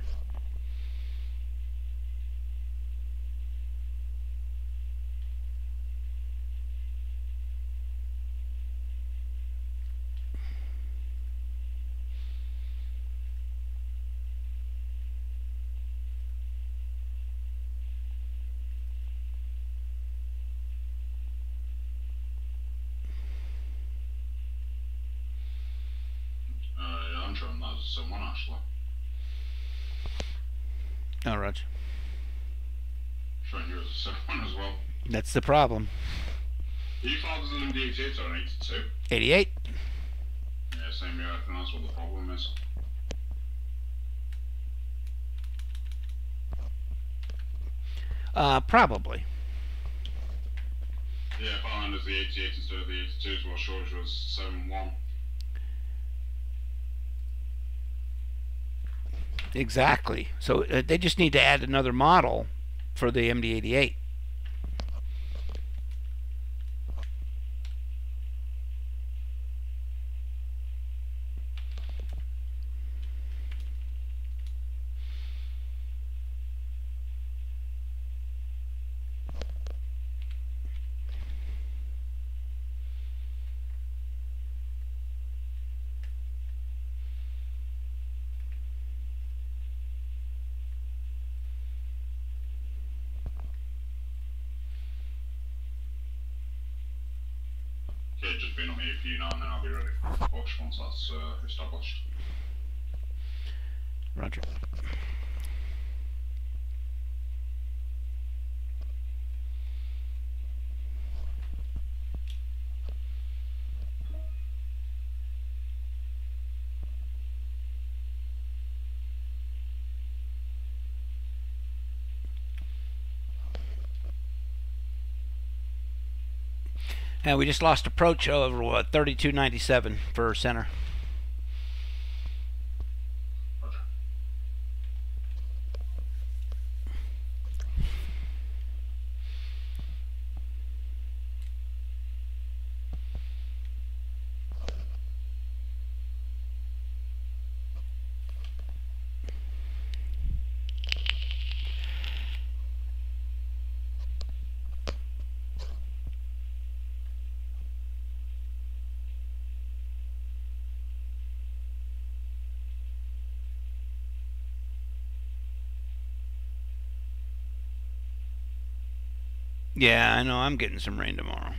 Speaker 2: Yeah, I'm showing that as someone actually.
Speaker 5: Oh, Roger.
Speaker 2: Showing you as a 7-1 as well.
Speaker 5: That's the problem.
Speaker 2: Are you filed as an MD88 or an 82?
Speaker 5: 88.
Speaker 2: Yeah, same here. I think that's what the problem is.
Speaker 5: Probably.
Speaker 2: Yeah, filing as the 88 instead of the 82 is what shows you as 7-1.
Speaker 5: Exactly. So they just need to add another model for the MD88.
Speaker 2: Okay, just being on the APU now and then I'll be ready for push once that's established.
Speaker 5: Roger. And we just lost approach over what 3297 for center. Yeah, I know. I'm getting some rain tomorrow.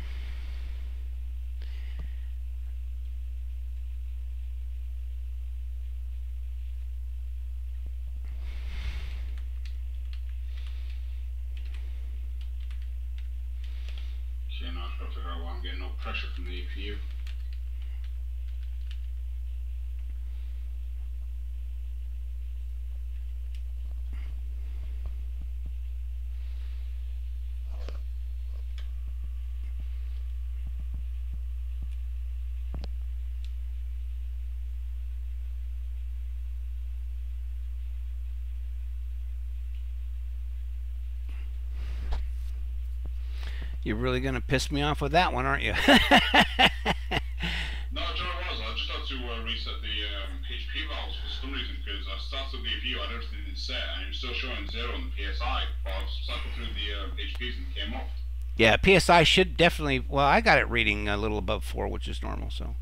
Speaker 2: Okay, now I've got to figure out why I'm getting no pressure from the APU.
Speaker 5: You're really going to piss me off with that one, aren't you?
Speaker 2: No, Joe, I was. I just had to reset the HP valves for some reason because I started the APU, I had everything set, and it was still showing 0 on the PSI, but I cycled through the HPs and it came off.
Speaker 5: Yeah, PSI should definitely. Well, I got it reading a little above 4, which is normal. So.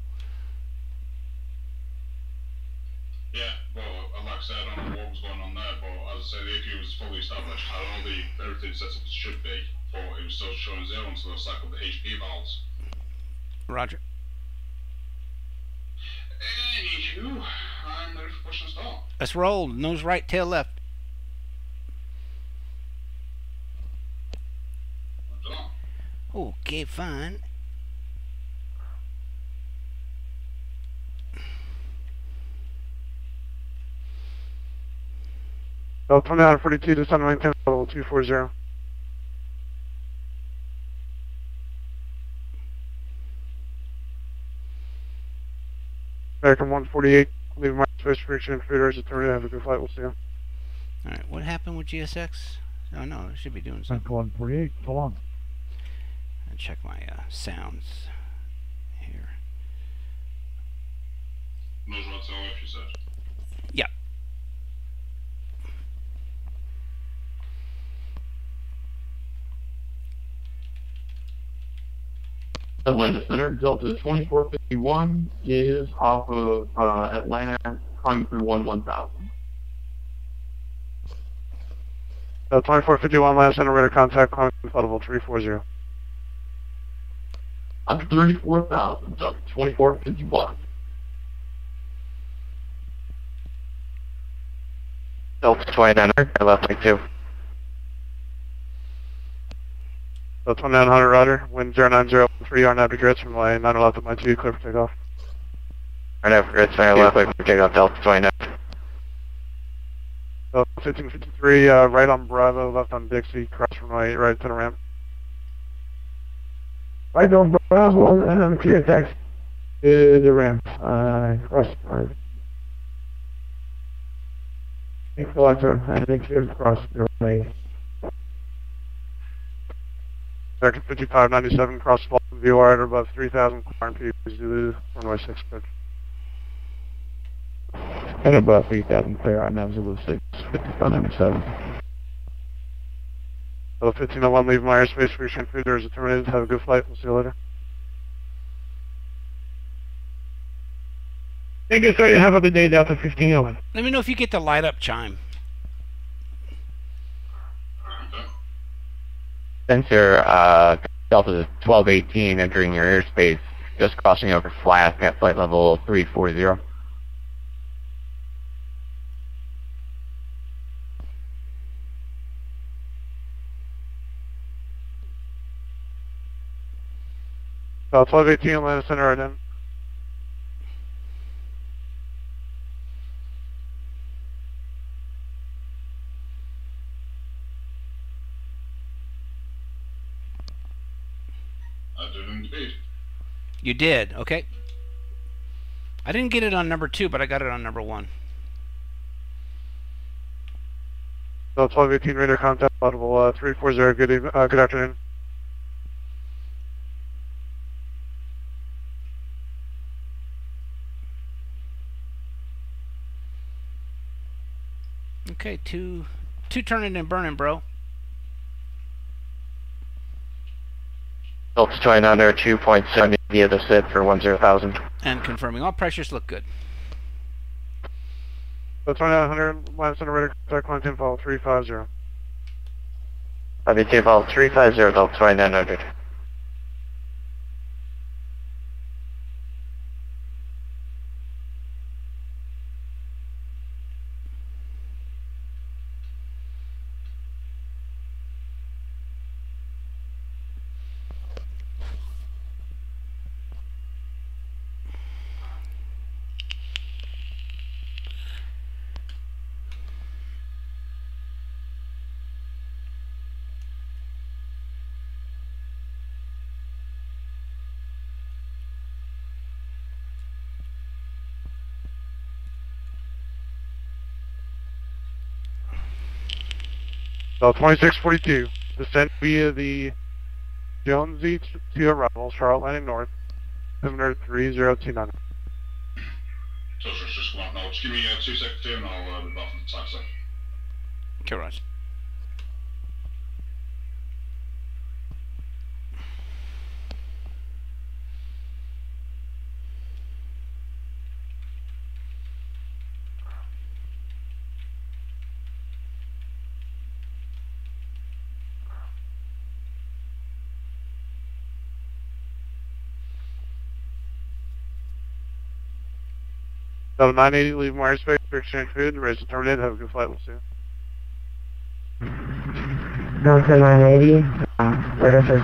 Speaker 2: Yeah, well, like I said, I don't know what was going on there, but as I say, the APU was fully established, had all the everything set up as it should be, but it was still showing 0 until I cycled the HP valves.
Speaker 5: Roger.
Speaker 2: Anywho, I'm ready for push and start.
Speaker 5: Let's roll. Nose right, tail left. Okay, fine.
Speaker 7: I'll come down 42 to Sun maintain level 240. Back on 148, leave my space friction and feeders to turn. Have a good flight, we'll see you.
Speaker 5: Alright, what happened with GSX? Oh no, it should be doing something.
Speaker 7: 148, so long.
Speaker 5: I'll check my sounds here.
Speaker 2: Nose right tail left, you said?
Speaker 5: Yeah.
Speaker 8: Atlanta Center, Delta 2451 is off of Atlanta, coming through 1000.
Speaker 7: 2451 last center radar contact, calling level 340.
Speaker 8: I'm 34,000, Delta 2451. Delta 2900, I left like 2.
Speaker 7: So 2900 rudder, wind 090 R navigate from my 911 at my 2, clear for takeoff.
Speaker 8: I never grid center left, like for takeoff Delta 29.
Speaker 7: So 1553, right on Bravo, left on Dixie, cross from right to the ramp. Right on Bravo, and clear taxi. To the ramp, cross. Collector, I think clear cross the way. Second 5597, cross Fulton view wire above 3000, climb P, Zulu, runway 6 pitch.
Speaker 8: And above 3000, clear on now Zulu 6, 5597.
Speaker 7: So 1501, leave my airspace for your transmitter is terminated. Have a good flight. We'll see you later.
Speaker 8: Thank you, sir. Have a good day, Delta 1501.
Speaker 5: Let me know if you get the light up chime.
Speaker 8: Sensor, Delta 1218 entering your airspace, just crossing over flat at flight level 340.
Speaker 7: So 1218, Atlanta Center, right in.
Speaker 2: I did indeed.
Speaker 5: You did, okay. I didn't get it on number 2, but I got it on number 1.
Speaker 7: So 1218, radar contact, audible 340, good afternoon.
Speaker 5: Okay, two turning and burning, bro.
Speaker 8: Delta 2900, 2.7 via the SID for 10,000.
Speaker 5: And confirming all pressures look good.
Speaker 7: So 2900, Atlanta Center, radar contact, climb 10 follow 350.
Speaker 8: IBT follow 350, Delta 2900.
Speaker 7: So 2642, descend via the Jonesy to arrival, Charlotte Landing North, 73029.
Speaker 2: So just come out now. Just give me 2 seconds here and I'll be back from the taxi.
Speaker 5: Okay, right.
Speaker 7: So 980, leave my airspace for exchange food, raise the terminated, have a good flight, we'll see you.
Speaker 3: Delta 980, radar says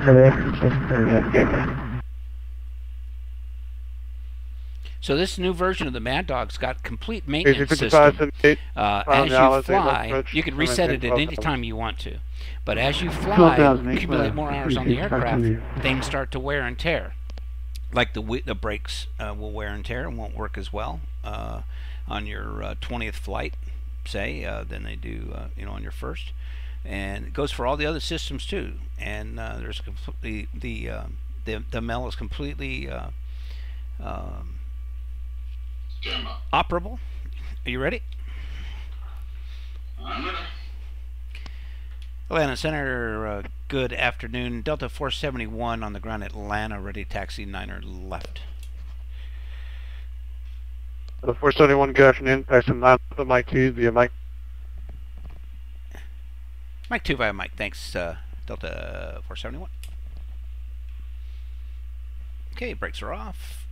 Speaker 3: terminated.
Speaker 5: So this new version of the Mad Dog's got complete maintenance
Speaker 7: AC
Speaker 5: system.
Speaker 7: 5578,
Speaker 5: As you fly, you can reset it at any time you want to. But as you fly, accumulate more hours on the aircraft, things start to wear and tear. Like the brakes will wear and tear and won't work as well on your 20th flight, say, than they do on your first. And it goes for all the other systems too. And there's completely the MEL is completely operable. Are you ready?
Speaker 2: I'm ready.
Speaker 5: Atlanta Center, good afternoon. Delta 471 on the ground at Atlanta, ready taxi 9er left.
Speaker 7: The 471, good afternoon, passing 9 the Mike 2 via Mike.
Speaker 5: Mike 2 via Mike, thanks, Delta 471. Okay, brakes are off.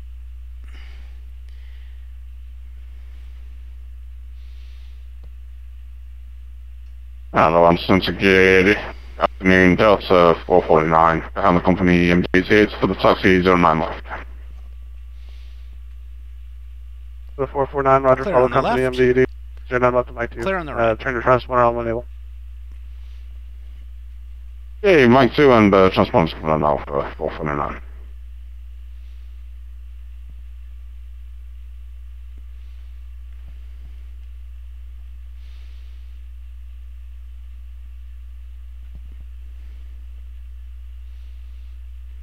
Speaker 8: Hello, good afternoon, Delta 449. The company MJ's here for the taxi 09 left.
Speaker 7: The 449, Roger,
Speaker 5: Clear
Speaker 7: follow
Speaker 5: on the
Speaker 7: company
Speaker 5: left.
Speaker 7: MDD. 09 left to Mike 2.
Speaker 5: Clear on the right.
Speaker 7: Turn your transponder on when able.
Speaker 8: Hey, Mike 2 and transponders coming on now for 449.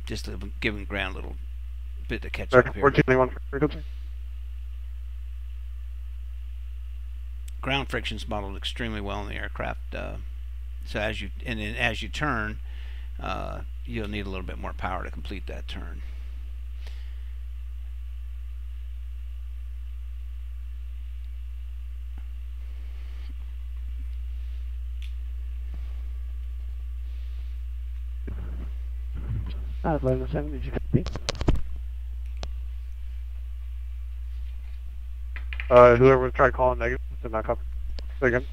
Speaker 5: Just giving ground a little bit to catch
Speaker 7: Back
Speaker 5: up here.
Speaker 7: 1421 frequency.
Speaker 5: Ground friction's modeled extremely well in the aircraft. So as you turn, you'll need a little bit more power to complete that turn.
Speaker 7: Atlanta 7, did you copy? Whoever tried calling negative did not copy. Say again.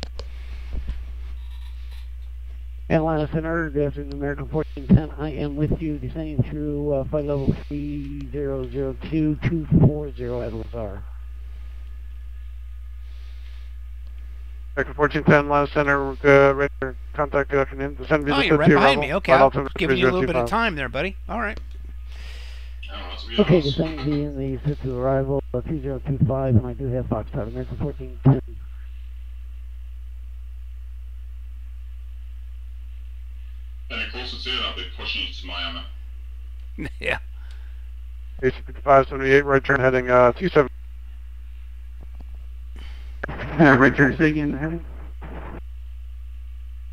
Speaker 3: Atlanta Center, good afternoon, American 1410. I am with you, descending through flight level 3002-240 at Lazar.
Speaker 7: American 1410, Atlanta Center, radar contact, good afternoon. Descend via
Speaker 5: Oh, you're right behind me. Okay, I was giving you a little bit of time there, buddy. All right.
Speaker 3: Okay, descending via the set to arrival 3025, and I do have Foxtrot, American 1410.
Speaker 2: Any closer to it, I'll be pushing you to Miami.
Speaker 5: Yeah.
Speaker 7: AC-5578, right turn heading 27.
Speaker 8: Right turn, say again, heading?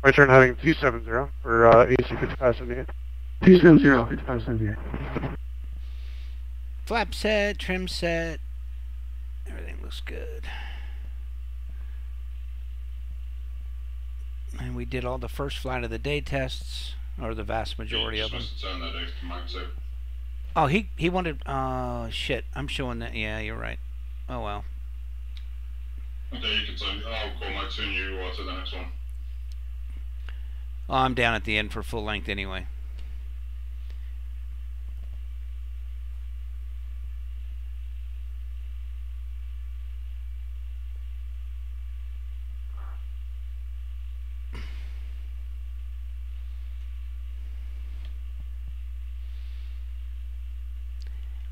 Speaker 7: Right turn heading 270 for AC-5578.
Speaker 8: 270, 5578.
Speaker 5: Flap set, trim set. Everything looks good. And we did all the first flight of the day tests, or the vast majority of them.
Speaker 2: Turn that Dave to Mike 2.
Speaker 5: Oh, he wanted. Shit. I'm showing that. Yeah, you're right. Oh well.
Speaker 2: Okay, you can turn. I'll call Mike 2 and you to the next one.
Speaker 5: Oh, I'm down at the end for full length anyway.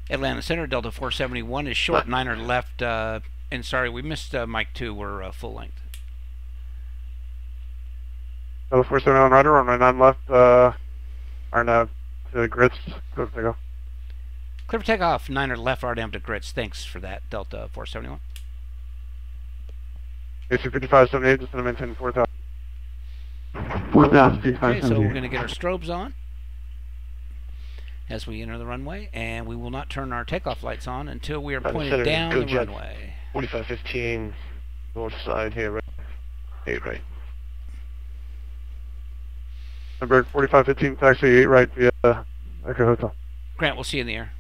Speaker 5: Atlanta Center, Delta 471 is short, 9er left, and sorry, we missed Mike 2, we're full length.
Speaker 7: Delta 471 rudder, on my 9 left, RNAV to grits, go to go.
Speaker 5: Clear for takeoff, 9er left, RDM to grits, thanks for that, Delta 471.
Speaker 7: AC-5578, just going to maintain 4,000.
Speaker 8: 4,000,
Speaker 5: Okay, so we're going to get our strobes on as we enter the runway, and we will not turn our takeoff lights on until we are pointed down the runway.
Speaker 7: 4515, north side here, right? 8 right. Number 4515, taxi 8 right via Echo Hotel.
Speaker 5: Grant, we'll see you in the air.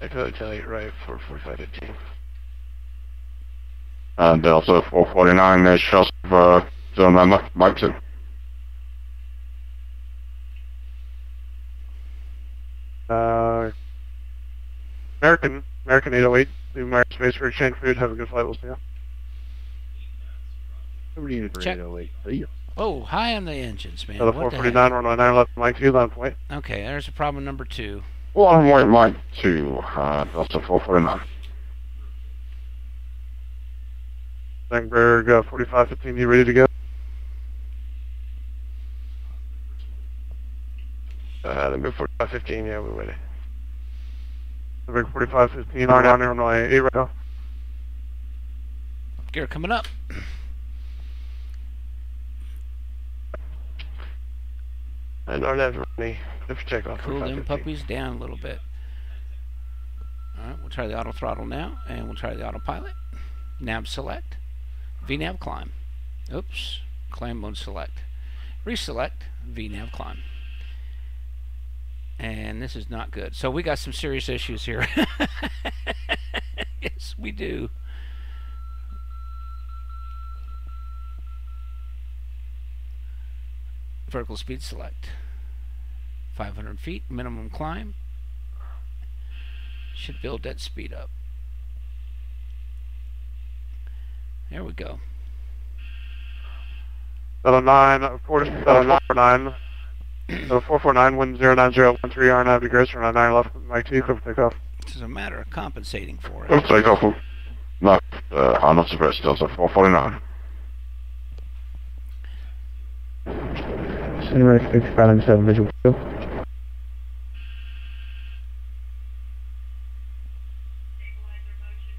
Speaker 7: Echo Hotel 8 right for 4515.
Speaker 8: Delta 449, there's shots of zone number, Mike 2.
Speaker 7: American 808, the American Space for exchange food. Have a good flight. We'll see you.
Speaker 5: Check. Oh, high on the engines, man.
Speaker 7: Delta
Speaker 5: What the
Speaker 7: 449,
Speaker 5: heck?
Speaker 7: 119 left, Mike 2, land point.
Speaker 5: Okay, there's a problem number 2.
Speaker 8: One white Mike 2, Delta 449.
Speaker 7: Langberg 4515, you ready to go? Number 4515, yeah, we're ready. Number 4515, on runway 8 right now.
Speaker 5: Gear coming up.
Speaker 7: And RNAV running, if you check off.
Speaker 5: Cool them puppies down a little bit. Alright, we'll try the auto throttle now, and we'll try the autopilot. Nav select. VNAV climb. Oops. Climb mode select. Reselect. VNAV climb. And this is not good. So we got some serious issues here. Yes, we do. Vertical speed select. 500 feet, minimum climb. Should build that speed up. There we go.
Speaker 7: 9, 449, 449, wind 09013, RNAV degrees, for 99 left, Mike 2, clear for takeoff.
Speaker 5: This is a matter of compensating for
Speaker 8: Clear
Speaker 5: it.
Speaker 8: for takeoff. Left, Arnold Suppress, Delta 449.
Speaker 7: Center 6, 597, visual field.
Speaker 4: Stabilizer motion.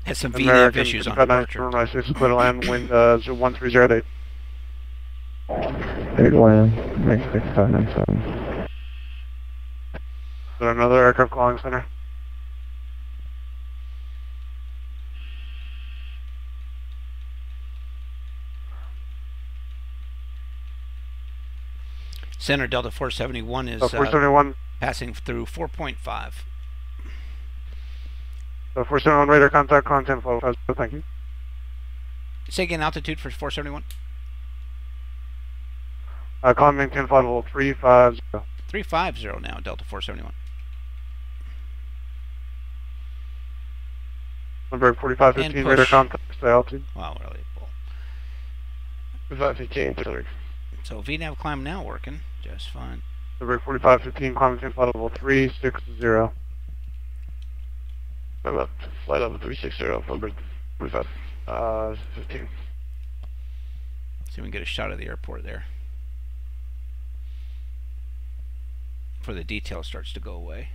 Speaker 5: Has some VNAV
Speaker 7: American
Speaker 5: issues on
Speaker 7: 597,
Speaker 5: departure.
Speaker 7: runway 6, clear to land, wind 01308. Clear to land, Mike 6, 597. Is there another aircraft calling center?
Speaker 5: Center Delta 471 is
Speaker 7: 471,
Speaker 5: passing through 4.5.
Speaker 7: 471 radar contact, content flow, thank you.
Speaker 5: Say again, altitude for 471?
Speaker 7: Climb maintain flight level 350.
Speaker 5: 350 now, Delta 471.
Speaker 7: Number 4515,
Speaker 5: And
Speaker 7: radar
Speaker 5: push.
Speaker 7: contact, stay altitude.
Speaker 5: Wow, really full.
Speaker 7: 4515,
Speaker 5: So VNAV climb now working just fine.
Speaker 7: Number 4515, climb maintain flight level 360.
Speaker 8: Left, flight level 360, number 45.
Speaker 7: 15.
Speaker 5: See if we can get a shot of the airport there. Before the detail starts to go away.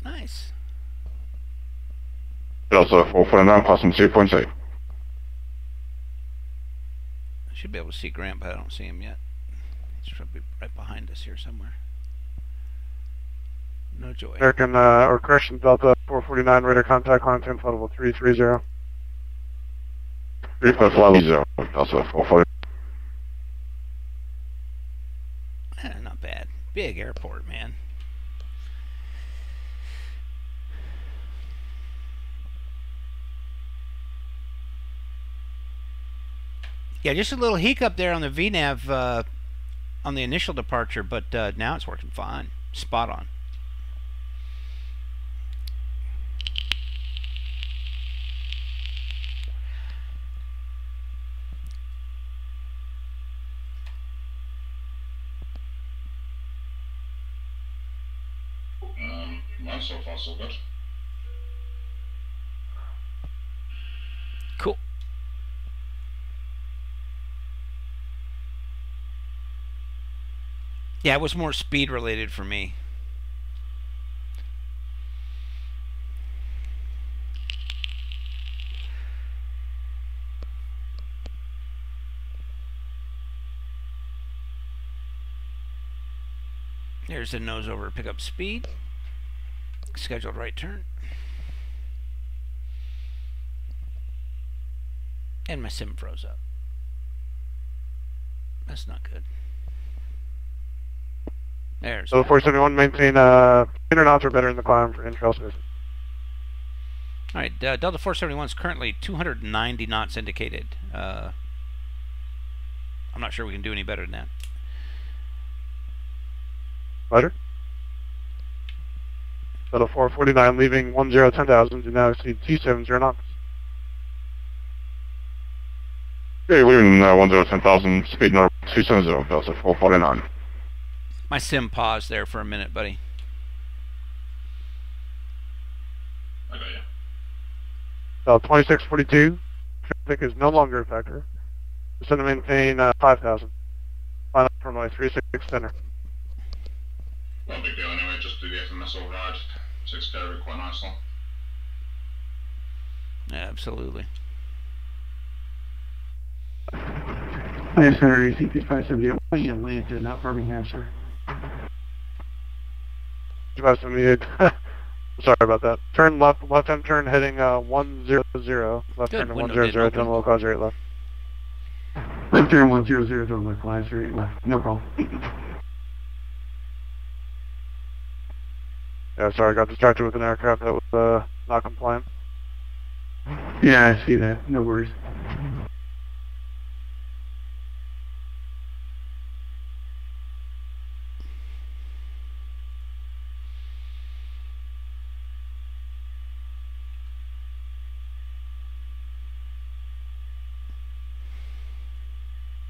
Speaker 5: Nice.
Speaker 8: Delta 449, passing 3.8.
Speaker 5: Should be able to see Grant, but I don't see him yet. He's probably right behind us here somewhere. No joy.
Speaker 7: American, or correction, Delta 449, radar contact, climb maintain flight level 330.
Speaker 8: 35 level 0, Delta 440.
Speaker 5: Not bad. Big airport, man. Yeah, just a little hiccup there on the VNAV on the initial departure, but now it's working fine. Spot on.
Speaker 2: Mine so far so good.
Speaker 5: Cool. Yeah, it was more speed related for me. There's the nose over pickup speed. Scheduled right turn. And my sim froze up. That's not good. There's
Speaker 7: So 471, maintain, inner knots are better in the climb for intrail service.
Speaker 5: Alright, Delta 471 is currently 290 knots indicated. I'm not sure we can do any better than that.
Speaker 7: Roger. Delta 449, leaving 1010,000, do now exceed 270 knots.
Speaker 8: Okay, we're in 1010,000, speed number 270, Delta 449.
Speaker 5: My sim paused there for a minute, buddy.
Speaker 2: I got you.
Speaker 7: Delta 2642, traffic is no longer a factor. Descend to maintain 5,000. Final from my 36 center.
Speaker 2: Not a big deal anyway, just do the FMS override. Takes care of it quite nicely.
Speaker 5: Absolutely.
Speaker 7: Hi, Center, CP 578, Atlanta, not Birmingham, sir. 578. Sorry about that. Turn left, left-hand turn heading 100. Left
Speaker 5: Good,
Speaker 7: turn to
Speaker 5: window
Speaker 7: 100,
Speaker 5: didn't open.
Speaker 7: turn low cause rate left.
Speaker 9: Left turn 100, turn left, line straight left. No problem.
Speaker 7: Yeah, sorry, got distracted with an aircraft that was
Speaker 9: not compliant.
Speaker 8: Yeah, I see that. No worries.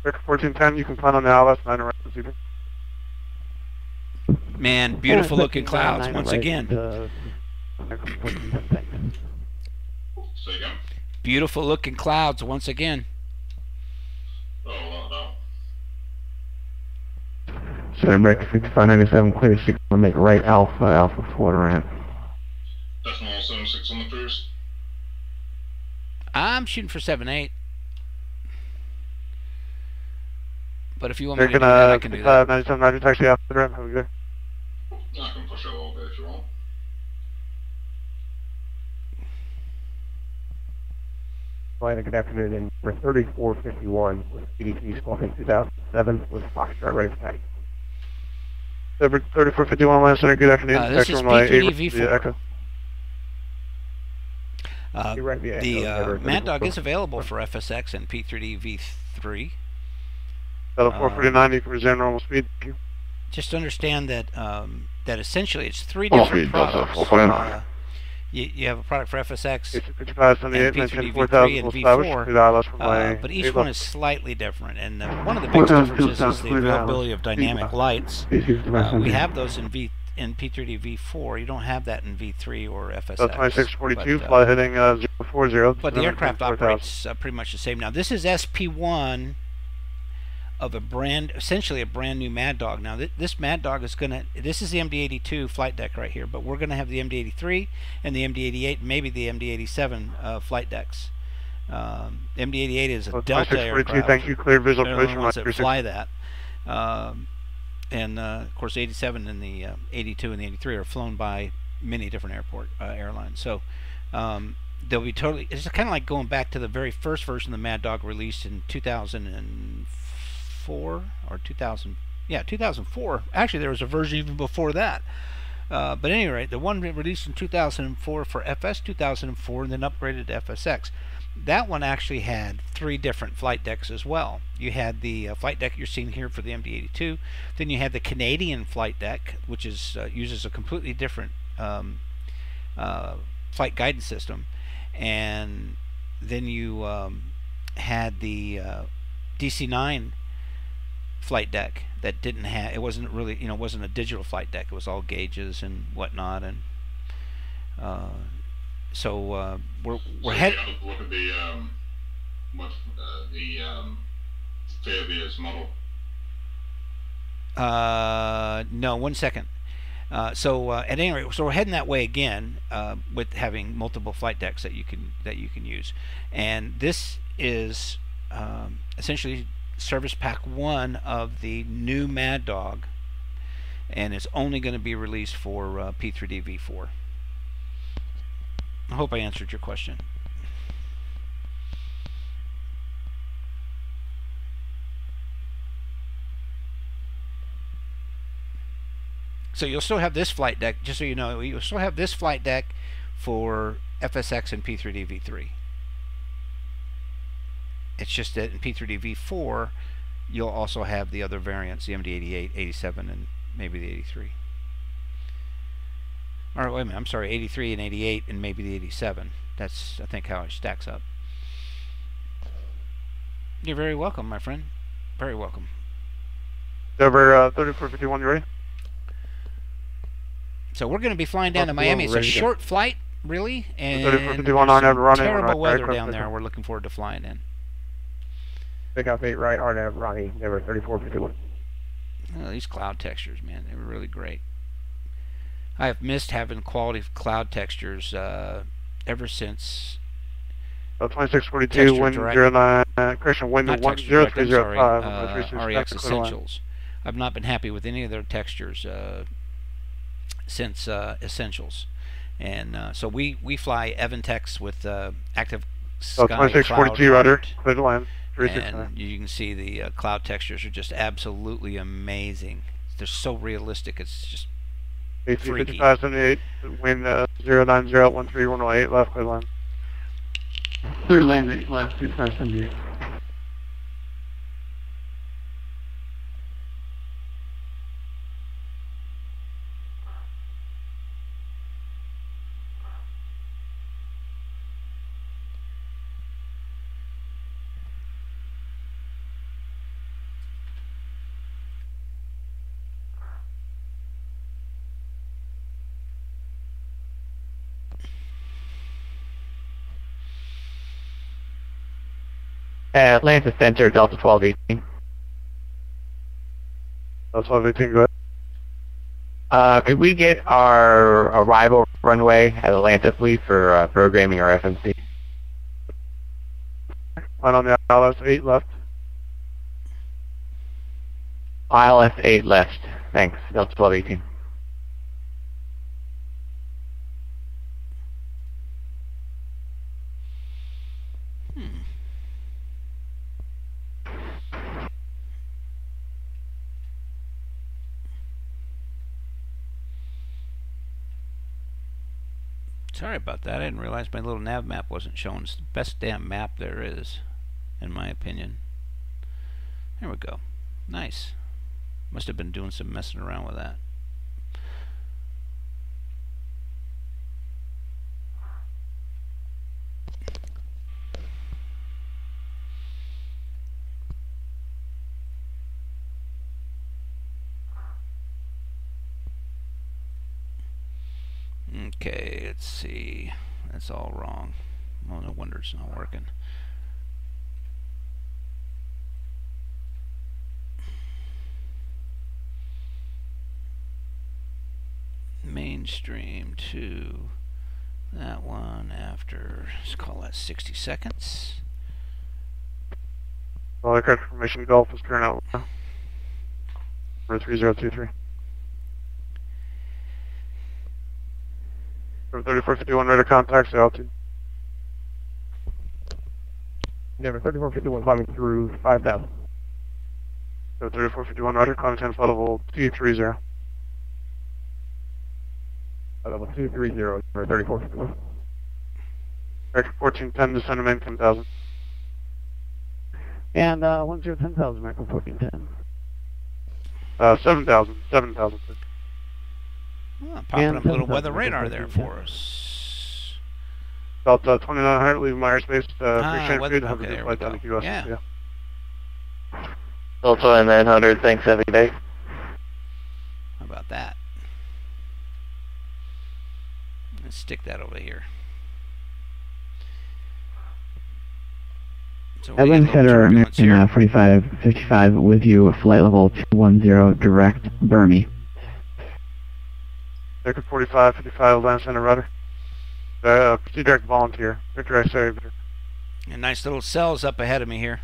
Speaker 9: Vector 1410, you can plan on the ILS 9 right this evening.
Speaker 5: Man, beautiful looking clouds once again.
Speaker 2: Say again?
Speaker 5: Beautiful looking clouds once again.
Speaker 2: Oh, no.
Speaker 8: So America 5597, clear 6, I'll make right Alpha 4 ramp.
Speaker 2: Decimal 76 on the cruise.
Speaker 5: I'm shooting for 7-8. But if you want me to
Speaker 9: Taking
Speaker 5: do that, I can do that.
Speaker 9: 97, 90 taxi after the ramp, have a good day.
Speaker 2: I can push it a little bit if you want.
Speaker 10: Flight, good afternoon, and for 3451 with PDT squawking 2007 with Foxtrot ready for taxi.
Speaker 9: 3451 Land Center, good afternoon.
Speaker 5: This is P3DV4. The Mad Dog is available for FSX and P3DV3.
Speaker 9: Level 449, you can resume normal speed. Thank you.
Speaker 5: Just understand that that essentially it's three different products. You have a product for FSX, and P3DV3 and V4, but each one is slightly different. And one of the biggest differences is the availability of dynamic lights. We have those in P3DV4. You don't have that in V3 or FSX.
Speaker 9: 2642, fly heading 040.
Speaker 5: But the aircraft operates pretty much the same. Now this is SP1 of essentially a brand new Mad Dog. Now this Mad Dog is this is the MD-82 flight deck right here, but we're gonna have the MD-83 and the MD-88, and maybe the MD-87 flight decks. The MD-88 is a Delta aircraft.
Speaker 9: Thank you. Clear visual
Speaker 5: They're the ones that fly that. And of course, the 87 and the 82 and the 83 are flown by many different airlines. So they'll be totally. It's kind of like going back to the very first version of the Mad Dog released in 2004 or 2000. Yeah, 2004. Actually, there was a version even before that. But at any rate, the one released in 2004 for FS 2004 and then upgraded to FSX. That one actually had three different flight decks as well. You had the flight deck you're seeing here for the MD-82. Then you had the Canadian flight deck, which is uses a completely different flight guidance system. And then you had the DC-9 flight deck that didn't have. It wasn't really, wasn't a digital flight deck. It was all gauges and whatnot. And so we're heading.
Speaker 2: Look at the Fairview's model.
Speaker 5: No, 1 second. So at any rate, so we're heading that way again with having multiple flight decks that you can use, and this is essentially service pack 1 of the new Mad Dog, and it's only going to be released for P3DV4. I hope I answered your question. So you'll still have this flight deck, just so you know, you'll still have this flight deck for FSX and P3DV3. It's just that in P3DV4, you'll also have the other variants, the MD-88, 87, and maybe the 83. Or wait a minute, I'm sorry, 83 and 88 and maybe the 87. That's, I think, how it stacks up. You're very welcome, my friend. Very welcome.
Speaker 9: Over 3451, you ready?
Speaker 5: So we're going to be flying down to Miami. It's a short flight, really, and terrible weather down there. We're looking forward to flying in.
Speaker 10: Pick up 8 right, RNAV, Ronnie, number 3451.
Speaker 5: Oh, these cloud textures, man, they were really great. I have missed having quality cloud textures ever since.
Speaker 9: 2642, wind 09, correction, wind 10305.
Speaker 5: REX Essentials. I've not been happy with any of their textures since Essentials. And so we fly Eventex with active sky
Speaker 9: 2642, rudder, clear to land.
Speaker 5: And you can see the cloud textures are just absolutely amazing. They're so realistic. It's just
Speaker 11: AC
Speaker 5: freaky.
Speaker 11: 5578, wind 09013 left, clear line.
Speaker 9: Third lane, 8 left, 2578.
Speaker 8: Atlanta Center, Delta 1218.
Speaker 11: That's 1218, go ahead.
Speaker 8: Could we get our arrival runway at Atlanta, please, for programming our FMC?
Speaker 11: Line on the ILS, 8 left.
Speaker 8: ILS 8 left. Thanks. Delta 1218.
Speaker 5: Sorry about that. I didn't realize my little nav map wasn't showing. It's the best damn map there is, in my opinion. There we go. Nice. Must have been doing some messing around with that. Okay, let's see. That's all wrong. Well, no wonder it's not working. Mainstream to that one after, let's call that 60 seconds.
Speaker 11: All aircraft formation Gulf is clearing out. For 3023. For 3451, radar contacts, altitude.
Speaker 10: Never 3451 climbing through 5,000.
Speaker 11: So 3451, radar content flight level 230.
Speaker 10: Level 230 for 3451.
Speaker 11: Vector 1410, descend to main 10,000.
Speaker 3: And 10,000, Michael 1410.
Speaker 11: 7,000, 7,000.
Speaker 5: Oh, popping
Speaker 3: And
Speaker 5: up a little
Speaker 3: 7,000,
Speaker 5: weather
Speaker 3: Michael
Speaker 5: radar there
Speaker 3: 1410.
Speaker 5: for us.
Speaker 11: Delta 2900, leaving my airspace. Appreciate
Speaker 5: weather-
Speaker 11: it. Have
Speaker 5: okay,
Speaker 11: a
Speaker 5: there
Speaker 11: good
Speaker 5: we
Speaker 11: flight down
Speaker 5: go.
Speaker 11: to QS.
Speaker 5: Yeah.
Speaker 8: Delta 2900, thanks, have a good day.
Speaker 5: How about that? Let's stick that over here. So we get a
Speaker 12: Atlanta
Speaker 5: little
Speaker 12: Center,
Speaker 5: turbulence
Speaker 12: American
Speaker 5: here.
Speaker 12: 4555 with you, flight level 210, direct, Burmy.
Speaker 11: Vector 4555, Atlanta Center rudder. Proceed direct volunteer. Victor X-ray, Victor.
Speaker 5: And nice little cells up ahead of me here.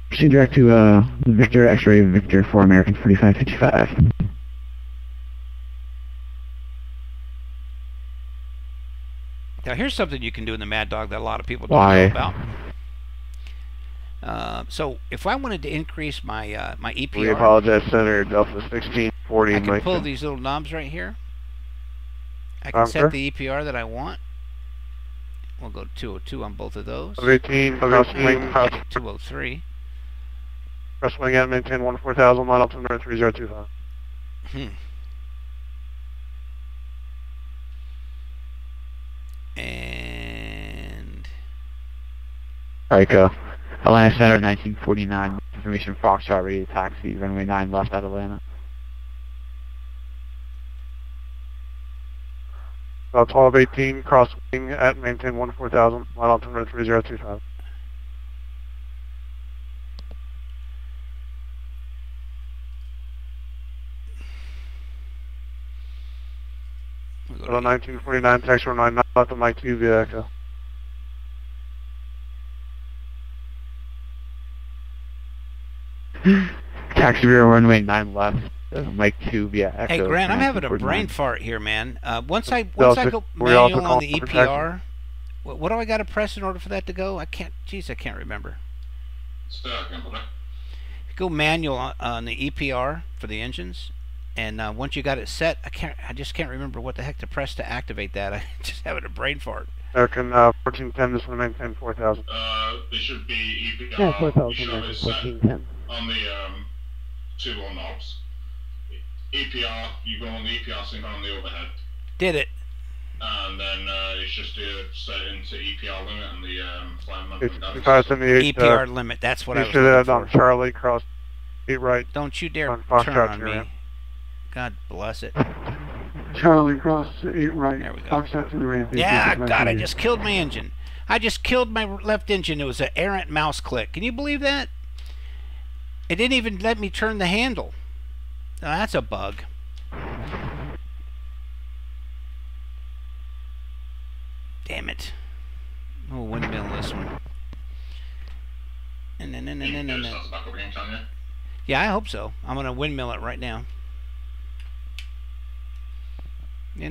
Speaker 12: Proceed direct to Victor X-ray Victor for American 4555.
Speaker 5: Now here's something you can do in the Mad Dog that a lot of people don't
Speaker 8: Why?
Speaker 5: know about. So if I wanted to increase my my
Speaker 11: We
Speaker 5: EPR,
Speaker 11: apologize, Center Delta 1640.
Speaker 5: I can
Speaker 11: Mike.
Speaker 5: pull these little knobs right here. I can set
Speaker 11: sir?
Speaker 5: the EPR that I want. We'll go to 202 on both of those.
Speaker 11: Of 18, cross wing,
Speaker 5: Make it 203.
Speaker 11: cross wing at maintain 14,000, line altimeter 3025.
Speaker 5: And
Speaker 8: Alright, go. Atlanta Center, 1949. Information Foxtrot ready to taxi. Runway 9 left at Atlanta.
Speaker 11: About 1218, cross wing at maintain 14,000, line altimeter 3025.
Speaker 5: we'll go
Speaker 11: About
Speaker 5: to
Speaker 11: 1949, taxi 9 left of Mike 2 via Echo.
Speaker 8: Taxi rear runway 9 left. Mike 2 via Echo.
Speaker 5: Hey Grant, I'm having a
Speaker 8: 1949.
Speaker 5: brain fart here, man. Once I
Speaker 11: Delta,
Speaker 5: go
Speaker 11: we also
Speaker 5: manual on the
Speaker 11: call for
Speaker 5: EPR, what do I got to press in order for that to go? I can't. Jeez, I can't remember.
Speaker 2: Stay again, buddy.
Speaker 5: Go manual on the EPR for the engines, And once you got it set, I just can't remember what the heck to press to activate that. I just having a brain fart.
Speaker 11: American 1410, this one maintain 4000.
Speaker 2: It should be EPR.
Speaker 3: Yeah, 4000,
Speaker 2: You should have it set
Speaker 3: 1410.
Speaker 2: on the two little knobs. EPR, you go on the EPR sync on the overhead.
Speaker 5: Did it.
Speaker 2: And then it's just set into EPR limit and the flying member.
Speaker 11: 578.
Speaker 5: EPR limit, that's what I was
Speaker 11: looking for. You should
Speaker 5: looking
Speaker 11: add on Charlie, cross 8 right.
Speaker 5: Don't you dare
Speaker 11: on
Speaker 5: turn on me.
Speaker 11: Ramp.
Speaker 5: God bless it.
Speaker 9: Charlie cross 8 right.
Speaker 5: There we go.
Speaker 9: Foxtrot to the ramp.
Speaker 5: Yeah, God, I just killed my engine. I just killed my left engine. It was an errant mouse click. Can you believe that? It didn't even let me turn the handle. Now, that's a bug. Damn it. Oh, windmill this one. Yeah, I hope so. I'm going to windmill it right now. Okay,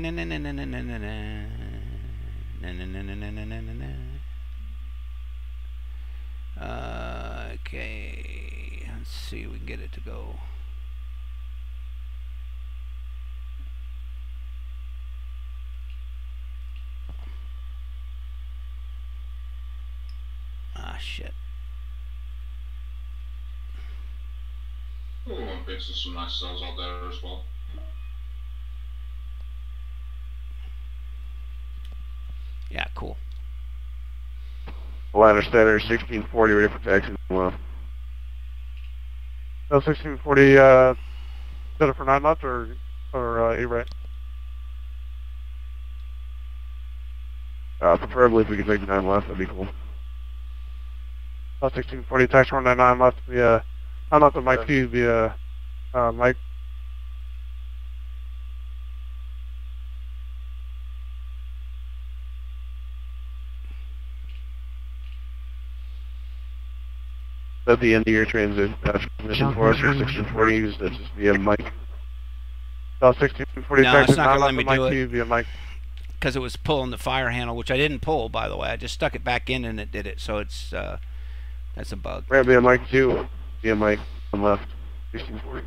Speaker 5: let's see if we can get it to go. Ah, shit.
Speaker 2: Oh, I'm fixing some nice cells out there as well.
Speaker 5: Yeah, cool.
Speaker 10: Atlanta Standard 1640 ready for taxi. Well,
Speaker 11: 1640 set it for 9 left or 8 right?
Speaker 10: preferably if we could take 9 left, that'd be cool.
Speaker 11: 1640 tax 199 left to be I'm not the Mike T, be Mike.
Speaker 10: At the end of your transition for us, or 1640, use this via Mike.
Speaker 11: 1640
Speaker 5: no,
Speaker 11: tax
Speaker 5: it's not
Speaker 11: going
Speaker 5: to
Speaker 11: to
Speaker 5: let me do
Speaker 11: Mike T
Speaker 5: it.
Speaker 11: via Mike.
Speaker 5: Because it was pulling the fire handle, which I didn't pull, by the way. I just stuck it back in and it did it. So it's that's a bug.
Speaker 10: Right, via Mike 2, via Mike on left, 1640.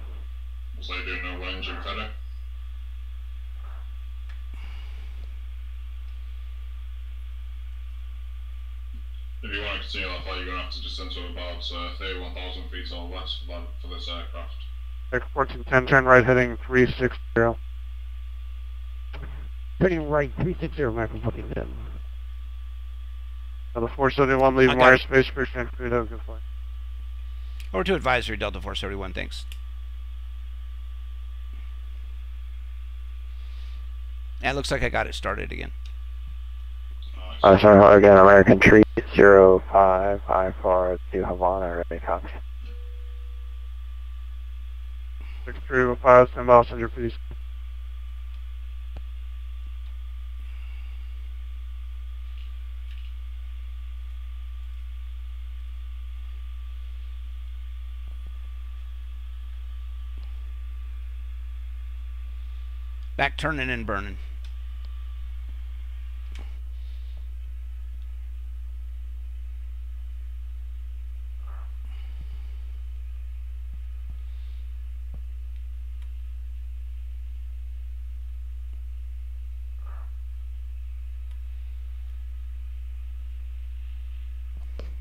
Speaker 2: So you do no engine feder? If you want to continue that flight, you're going to have to descend to about 31,000 feet or less for this aircraft.
Speaker 11: 1410, turn right heading 360.
Speaker 3: Turning right, 360, American 1410.
Speaker 11: The 471 leaving wire space for San Frito, good flight.
Speaker 5: Over to advisory, Delta 471, thanks. That looks like I got it started again.
Speaker 10: Sorry, again, American Tree 0554 to Havana, ready, copy.
Speaker 11: 6305, stand by, send your piece.
Speaker 5: Back turning and burning.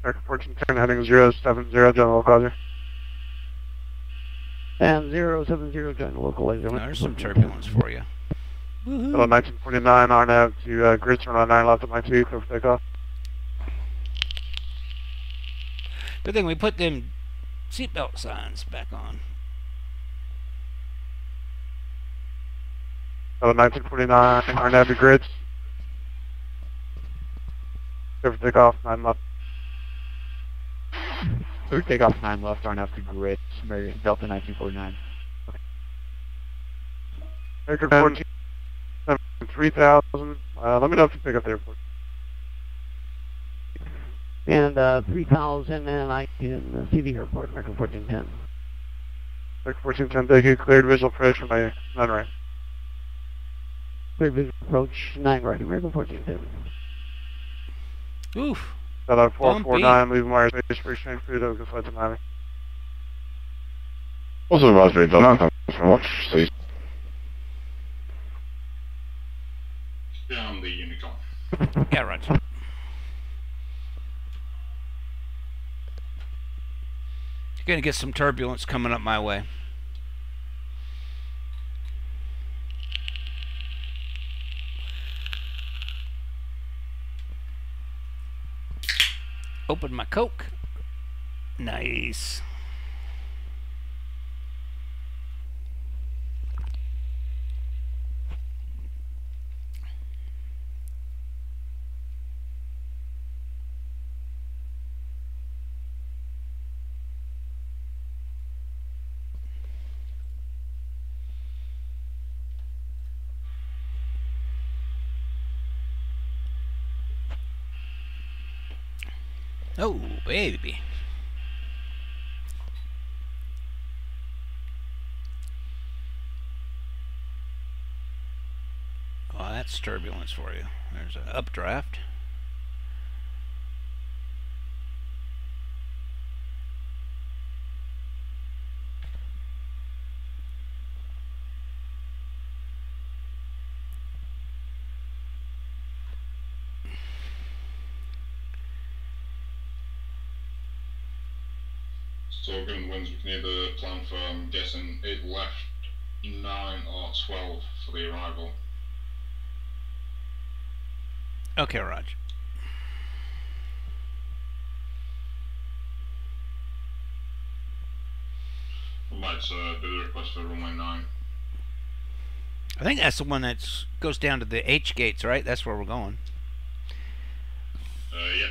Speaker 11: American 1410 heading 070, general localizer.
Speaker 3: And 070, general localizer.
Speaker 5: There's some turbulence for you.
Speaker 11: Hello, 1949, RNAV to grids from 9 left at my 2, clear for takeoff.
Speaker 5: Good thing we put them seatbelt signs back on.
Speaker 11: Hello, 1949, RNAV to grids. Clear for takeoff, 9 left.
Speaker 12: Clear takeoff 9 left, RNAV to grids, Delta 1949.
Speaker 11: American 14, 3000, let me know if you pick up the airport.
Speaker 3: And 3000, and I can see the airport, American 1410.
Speaker 11: American 1410, thank you, cleared visual approach from my 9 right.
Speaker 3: Clear visual approach, 9 right, American 1410.
Speaker 5: Oof.
Speaker 11: 449, leaving wire space for exchange for good flight to Miami.
Speaker 10: Also, advisory, Delta, from watch, please.
Speaker 5: Yeah, roger. You're going to get some turbulence coming up my way. Open my Coke. Nice. Oh, baby. Oh, that's turbulence for you. There's an updraft.
Speaker 2: So given wins, we can either plan for, I'm guessing, 8 left, 9 or 12 for the arrival.
Speaker 5: Okay, Raj.
Speaker 2: I might do the request for runway 9.
Speaker 5: I think that's the one that goes down to the H gates, right? That's where we're going.
Speaker 2: Yep.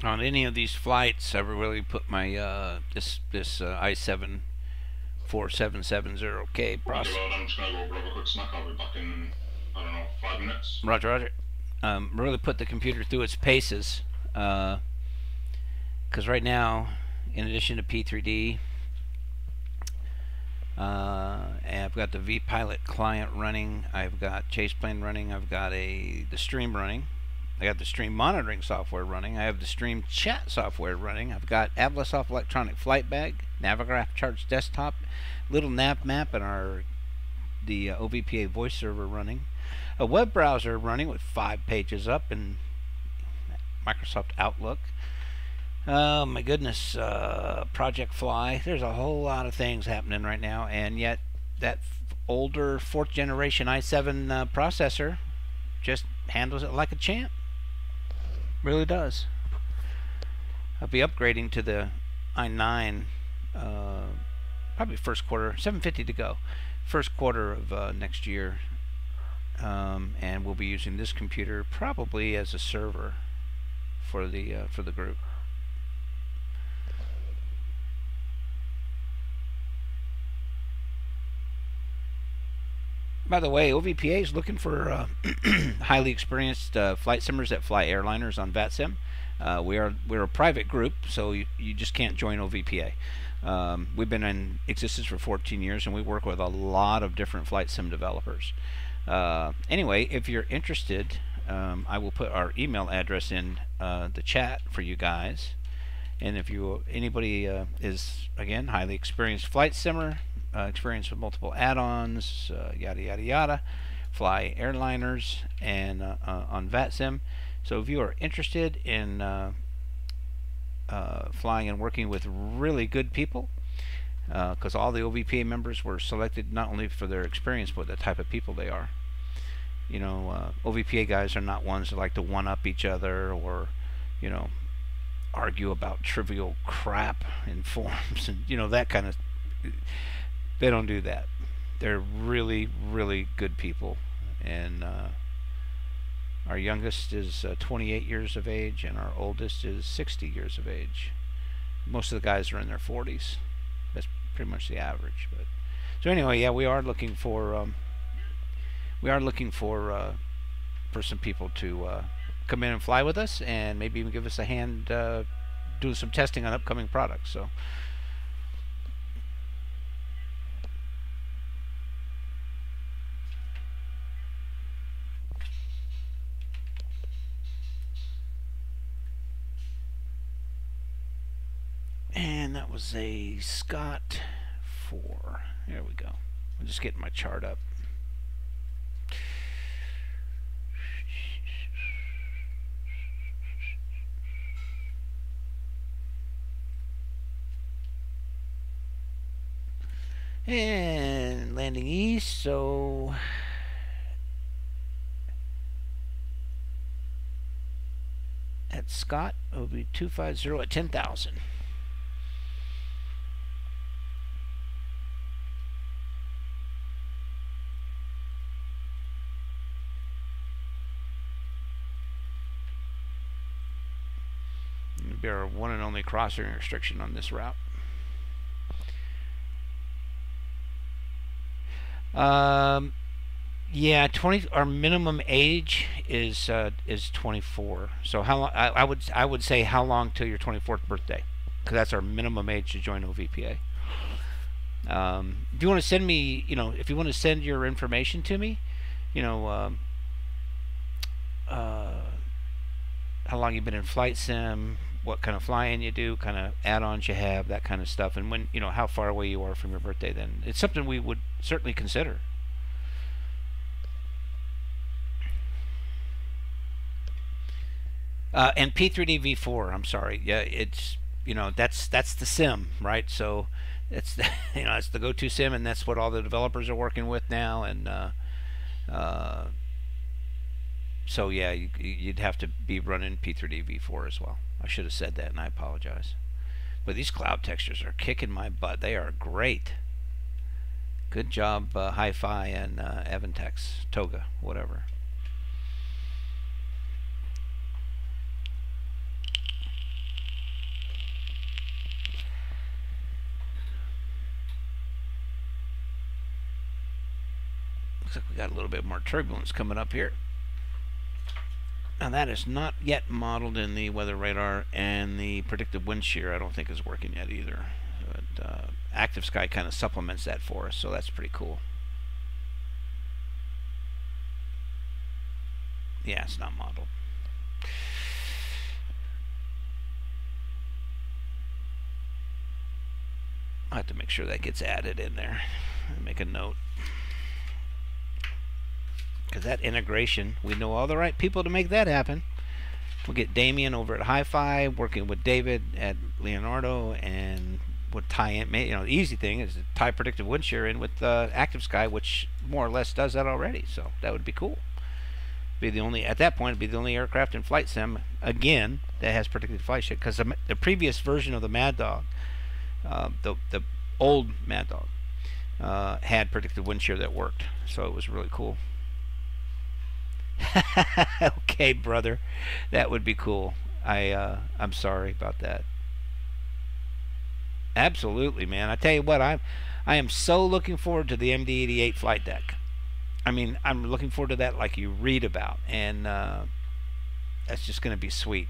Speaker 5: On any of these flights, I really put my this I-7 4770K process.
Speaker 2: I'm just gonna go grab a quick snack. I'll be back in, I don't know, 5 minutes.
Speaker 5: Roger, roger. Really put the computer through its paces, because right now, in addition to P3D, and I've got the vPilot client running, I've got Chaseplane running, I've got the Stream running, I got the Stream monitoring software running, I have the Stream chat software running, I've got Avlasoft electronic flight bag, Navigraph charts desktop, little nav map, and the OVPA voice server running, a web browser running with 5 pages up in Microsoft Outlook. Oh my goodness, Project Fly. There's a whole lot of things happening right now, and yet that older 4th generation i7 processor just handles it like a champ. Really does. I'll be upgrading to the i9 probably first quarter, 750 to go, first quarter of next year, and we'll be using this computer probably as a server for the group. By the way, OVPA is looking for highly experienced flight simmers that fly airliners on VATSIM. We're a private group, so you just can't join OVPA. We've been in existence for 14 years, and we work with a lot of different flight sim developers. Anyway, if you're interested, I will put our email address in the chat for you guys. And if anybody is, again, highly experienced flight simmer, experience with multiple add-ons, yada yada yada, fly airliners and on VATSIM. So if you are interested in flying and working with really good people, because all the OVPA members were selected not only for their experience but the type of people they are. You know, OVPA guys are not ones that like to one-up each other or, you know, argue about trivial crap in forums and, you know, that kind of. They don't do that. They're really, really good people. And our youngest is 28 years of age, and our oldest is 60 years of age. Most of the guys are in their 40s. That's pretty much the average. But so anyway, yeah, we are looking for some people to come in and fly with us, and maybe even give us a hand doing some testing on upcoming products. So. And that was a Scott 4. There we go. I'm just getting my chart up. And landing east, so at Scott, it will be 250 at 10,000. It'll be our one and only crossing restriction on this route. Yeah, 20. Our minimum age is 24. So how long? I would say how long till your 24th birthday, because that's our minimum age to join OVPA. If you want to send me, if you want to send your information to me, how long you've been in flight sim, what kind of flying you do, kind of add-ons you have, that kind of stuff, and when how far away you are from your birthday, then it's something we would certainly consider. And P3D V4, I'm sorry, yeah, it's that's the sim, right? So it's it's the go-to sim, and that's what all the developers are working with now, and so yeah, you'd have to be running P3D V4 as well. I should have said that, and I apologize. But these cloud textures are kicking my butt. They are great. Good job, Hi-Fi and Aventex, Toga, whatever. Looks like we got a little bit more turbulence coming up here. Now that is not yet modeled in the weather radar, and the predictive wind shear I don't think is working yet either. But Active Sky kind of supplements that for us, so that's pretty cool. Yeah, it's not modeled. I'll have to make sure that gets added in there. I'll make a note. Because that integration, we know all the right people to make that happen. We'll get Damien over at Hi-Fi, working with David at Leonardo, and we'll tie in. The easy thing is to tie predictive wind shear in with Active Sky, which more or less does that already. So that would be cool. Be the only at that point, it'd be the only aircraft in flight sim again that has predicted flight shear. Because the previous version of the Mad Dog, the old Mad Dog, had predictive wind shear that worked. So it was really cool. Okay, brother, that would be cool. I'm sorry about that. Absolutely, man. I tell you what, I am so looking forward to the MD-88 flight deck. I mean, I'm looking forward to that like you read about, and that's just going to be sweet.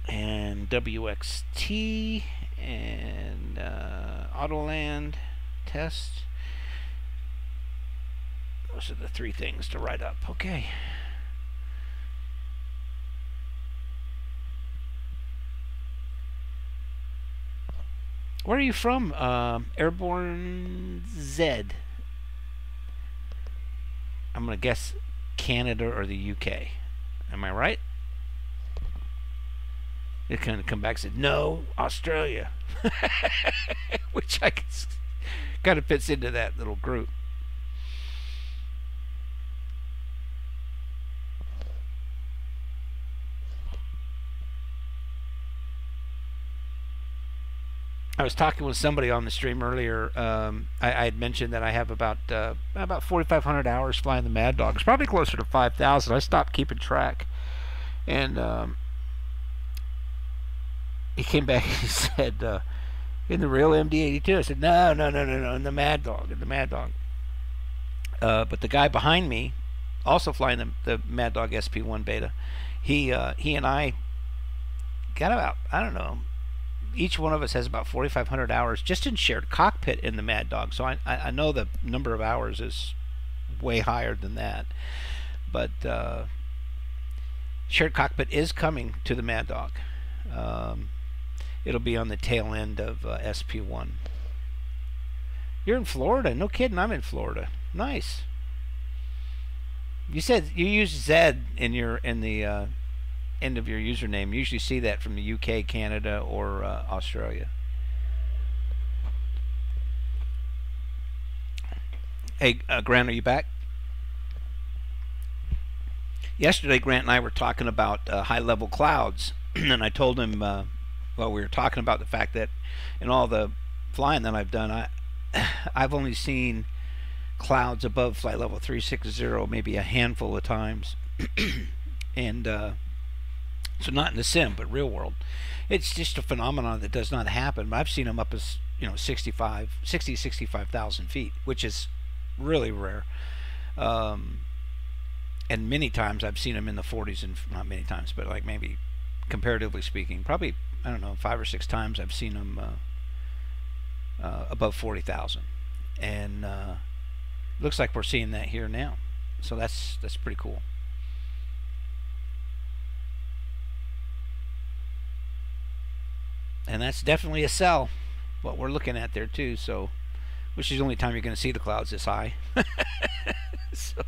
Speaker 5: And WXT and Autoland test. Those are the three things to write up. Okay. Where are you from? Airborne Z. I'm going to guess Canada or the UK. Am I right? It kind of come back and said, no, Australia. Which I guess kind of fits into that little group. I was talking with somebody on the stream earlier. I had mentioned that I have about 4,500 hours flying the Mad Dog. It's probably closer to 5,000. I stopped keeping track, and he came back and he said, "In the real MD-82." I said, "No, no, no, no, no, in the Mad Dog, in the Mad Dog." But the guy behind me, also flying the Mad Dog SP1 Beta, he and I got about, I don't know, each one of us has about 4,500 hours just in shared cockpit in the Mad Dog. So I know the number of hours is way higher than that. But shared cockpit is coming to the Mad Dog. It'll be on the tail end of SP1. You're in Florida? No kidding, I'm in Florida. Nice. You said you used Z in the end of your username. You usually see that from the UK, Canada, or Australia. Hey, Grant, are you back? Yesterday, Grant and I were talking about high-level clouds, and I told him, well, we were talking about the fact that in all the flying that I've done, I've only seen clouds above flight level 360 maybe a handful of times, and so not in the sim, but real world. It's just a phenomenon that does not happen. I've seen them up as 65,000 feet, which is really rare. And many times I've seen them in the 40s, and not many times, but like maybe comparatively speaking, probably, I don't know, 5 or 6 times I've seen them above 40,000. And looks like we're seeing that here now. So that's pretty cool. And that's definitely a cell, what we're looking at there too. So, which is the only time you're going to see the clouds this high. So,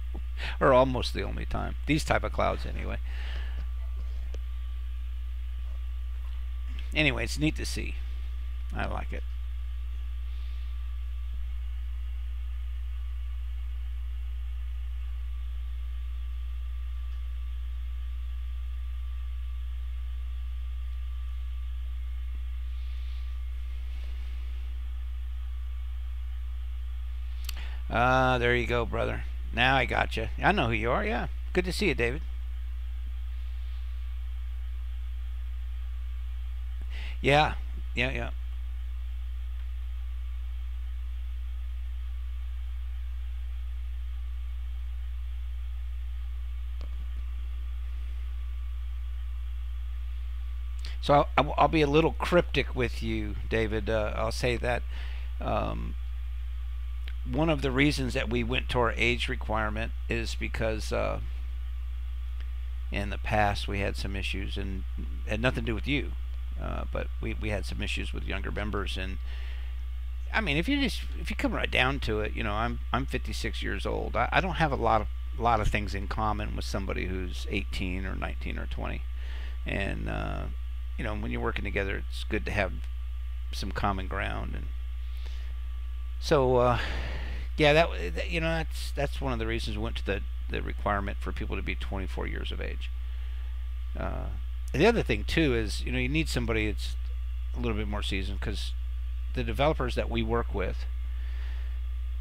Speaker 5: or almost the only time. These type of clouds anyway. Anyway, it's neat to see. I like it. There you go, brother. Now I got you. I know who you are. Yeah, good to see you, David. Yeah, yeah. So I'll be a little cryptic with you, David. I'll say that one of the reasons that we went to our age requirement is because in the past we had some issues, and had nothing to do with you, but we had some issues with younger members. And I mean, if you come right down to it, I'm 56 years old. I don't have a lot of things in common with somebody who's 18 or 19 or 20, and when you're working together, it's good to have some common ground. And so yeah, that's one of the reasons we went to the requirement for people to be 24 years of age. The other thing too is you need somebody that's a little bit more seasoned, because the developers that we work with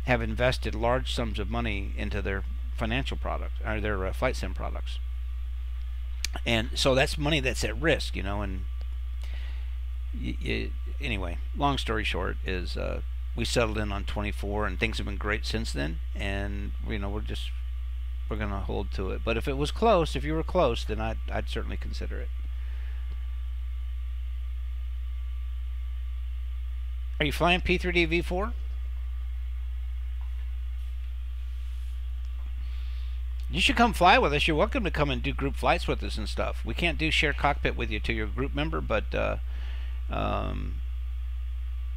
Speaker 5: have invested large sums of money into their financial product, or their flight sim products, and so that's money that's at risk, and anyway, long story short is we settled in on 24, and things have been great since then, and we're going to hold to it. But if it was close, if you were close, then I'd certainly consider it. Are you flying P3D V4? You should come fly with us. You're welcome to come and do group flights with us and stuff. We can't do shared cockpit with you till you're a group member, but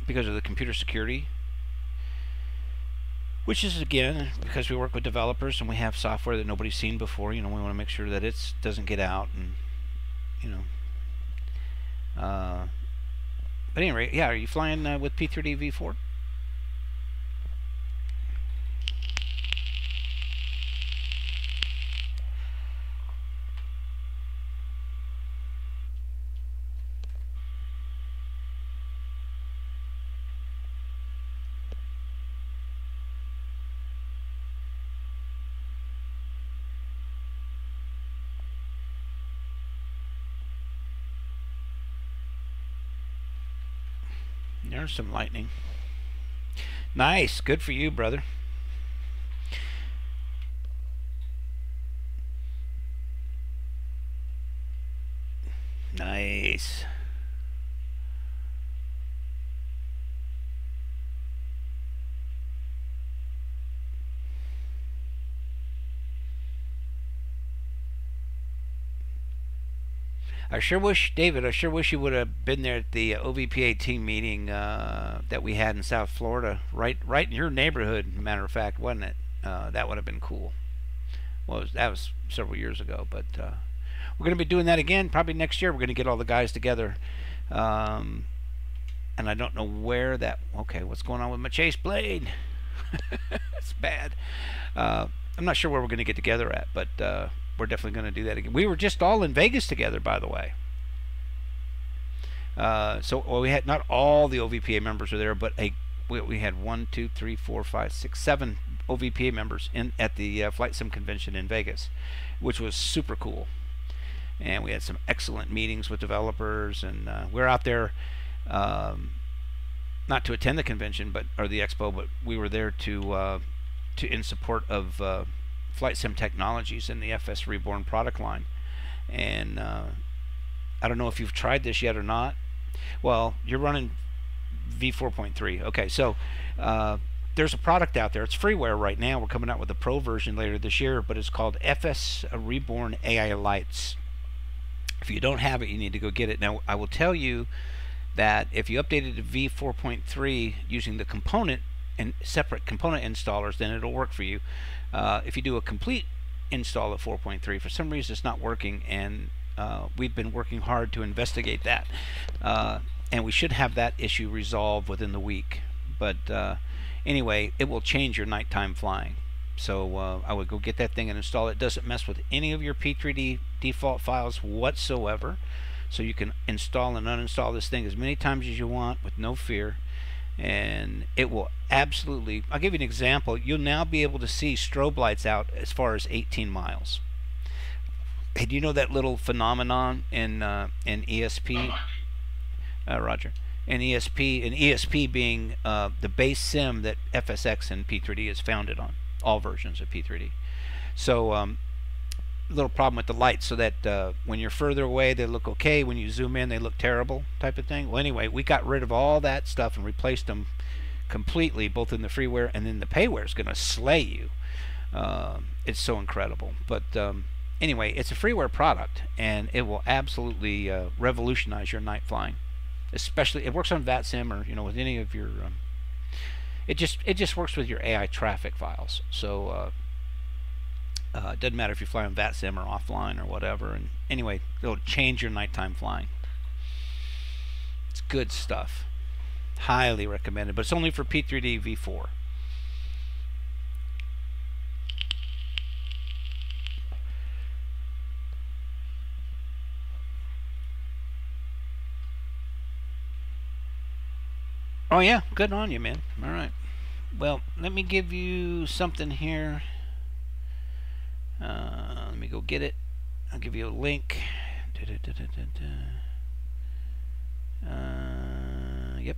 Speaker 5: because of the computer security, which is again because we work with developers and we have software that nobody's seen before. We want to make sure that it doesn't get out, and but anyway, yeah. Are you flying with P3D V4? There's some lightning. Nice. Good for you, brother. Nice. I sure wish, David, I sure wish you would have been there at the OVPA team meeting that we had in South Florida, right in your neighborhood, matter of fact, wasn't it? That would have been cool. Well, that was several years ago, but we're going to be doing that again probably next year. We're going to get all the guys together. And I don't know where that... Okay, what's going on with my chase blade? It's bad. I'm not sure where we're going to get together at, but... we're definitely going to do that again. We were just all in Vegas together, by the way. Well, we had not all the OVPA members were there, but we had 1, 2, 3, 4, 5, 6, 7 OVPA members at the Flight Sim convention in Vegas, which was super cool. And we had some excellent meetings with developers, and we're out there not to attend the convention, or the expo, but we were there to in support of Flight Sim Technologies and the FS Reborn product line. And I don't know if you've tried this yet or not. Well, you're running V4.3. Okay, so there's a product out there. It's freeware right now. We're coming out with a pro version later this year, but it's called FS Reborn AI Lights. If you don't have it, you need to go get it. Now, I will tell you that if you updated to V4.3 using the component and separate component installers, then it'll work for you. If you do a complete install of 4.3, for some reason it's not working, and we've been working hard to investigate that, and we should have that issue resolved within the week. But anyway, it will change your nighttime flying. So I would go get that thing and install it. It doesn't mess with any of your P3D default files whatsoever, so you can install and uninstall this thing as many times as you want with no fear. And it will absolutely... I'll give you an example. You'll now be able to see strobe lights out as far as 18 miles. Hey, do you know that little phenomenon in ESP? Roger. In ESP being the base sim that FSX and P3D is founded on, all versions of P3D. So little problem with the lights, so that when you're further away they look okay, when you zoom in they look terrible, type of thing. Well, anyway, we got rid of all that stuff and replaced them completely, both in the freeware, and then the payware is going to slay you. It's so incredible. But anyway, it's a freeware product, and it will absolutely revolutionize your night flying. Especially, it works on VATSIM, or with any of your it just works with your AI traffic files. So it doesn't matter if you fly on VATSIM or offline or whatever. And anyway, it'll change your nighttime flying. It's good stuff. Highly recommended, but it's only for P3D V4. Oh yeah, good on you, man. All right. Well, let me give you something here. Let me go get it. I'll give you a link. Yep.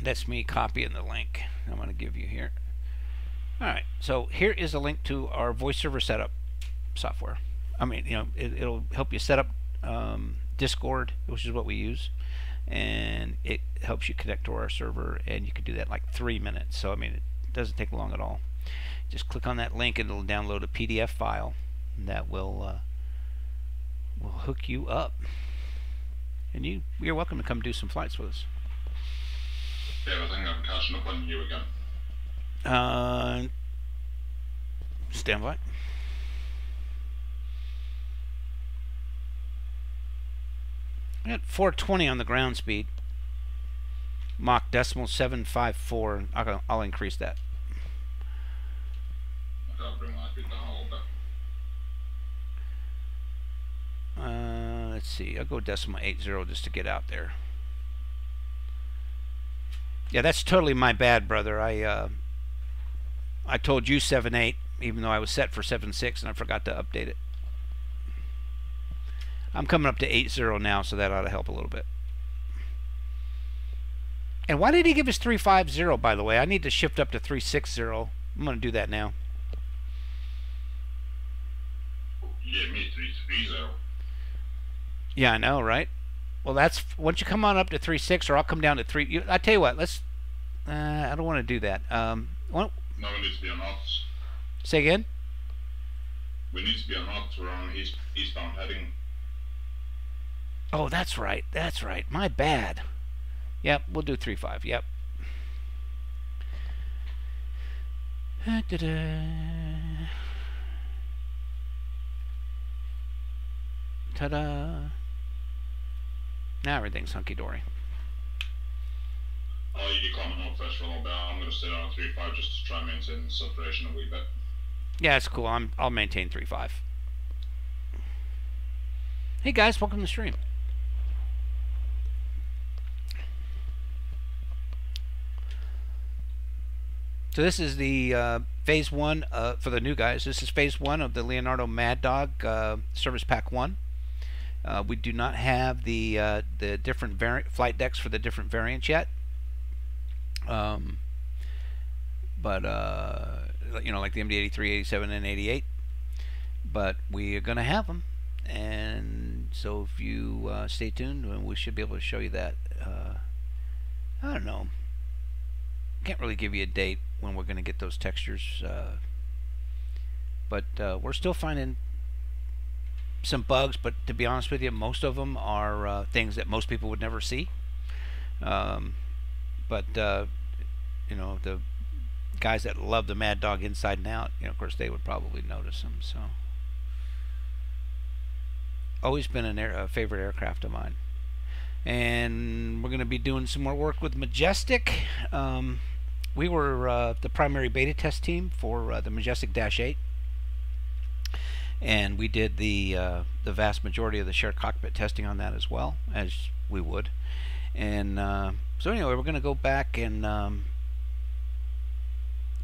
Speaker 5: That's me copying the link I'm going to give you here. Alright, so here is a link to our voice server setup software. I mean, it'll help you set up Discord, which is what we use, and it helps you connect to our server, and you can do that in like 3 minutes. So I mean, it doesn't take long at all. Just click on that link and it'll download a PDF file that will hook you up, and you're welcome to come do some flights with us.
Speaker 2: Yeah, I think I'm catching up on you again.
Speaker 5: Stand by. I got 420 on the ground speed. Mach decimal 754. I'll increase that.
Speaker 2: I'll bring my speed down a little bit.
Speaker 5: Let's see. I'll go decimal 80 just to get out there. Yeah, that's totally my bad, brother. I told you 7.8, even though I was set for 7.6, and I forgot to update it. I'm coming up to 8.0 now, so that ought to help a little bit. And why did he give us 3.50, by the way? I need to shift up to 3.60. I'm going to do that now.
Speaker 2: You gave me 3.30.
Speaker 5: Yeah, I know, right? Well, that's once you come on up to 3.6, or I'll come down to 3. I tell you what, let's. I don't want to do that.
Speaker 2: No, we need to be on Ox.
Speaker 5: Say again?
Speaker 2: We need to be on Ox. We're on eastbound heading.
Speaker 5: Oh, that's right. That's right. My bad. Yep, we'll do 3.5. Yep. Ta-da. Now everything's hunky-dory.
Speaker 2: I'll leave you climbing up first for a little bit. I'm going to stay on 3.5 just to try and maintain the separation a wee bit.
Speaker 5: Yeah, it's cool. I'll maintain 3.5. Hey guys, welcome to the stream. So this is the phase 1 for the new guys. This is phase 1 of the Leonardo Mad Dog Service Pack 1. We do not have the different flight decks for the different variants yet. But you know, like the MD-83, 87, and 88. But we are going to have them, and so if you stay tuned, we should be able to show you that. I don't know. Can't really give you a date when we're going to get those textures, but we're still finding some bugs. But to be honest with you, most of them are things that most people would never see. But you know, the guys that love the Mad Dog inside and out, you know, of course, they would probably notice them. So, always been a favorite aircraft of mine. And we're going to be doing some more work with Majestic. We were the primary beta test team for the Majestic Dash 8, and we did the vast majority of the shared cockpit testing on that as well, as we would. And so anyway, we're going to go back and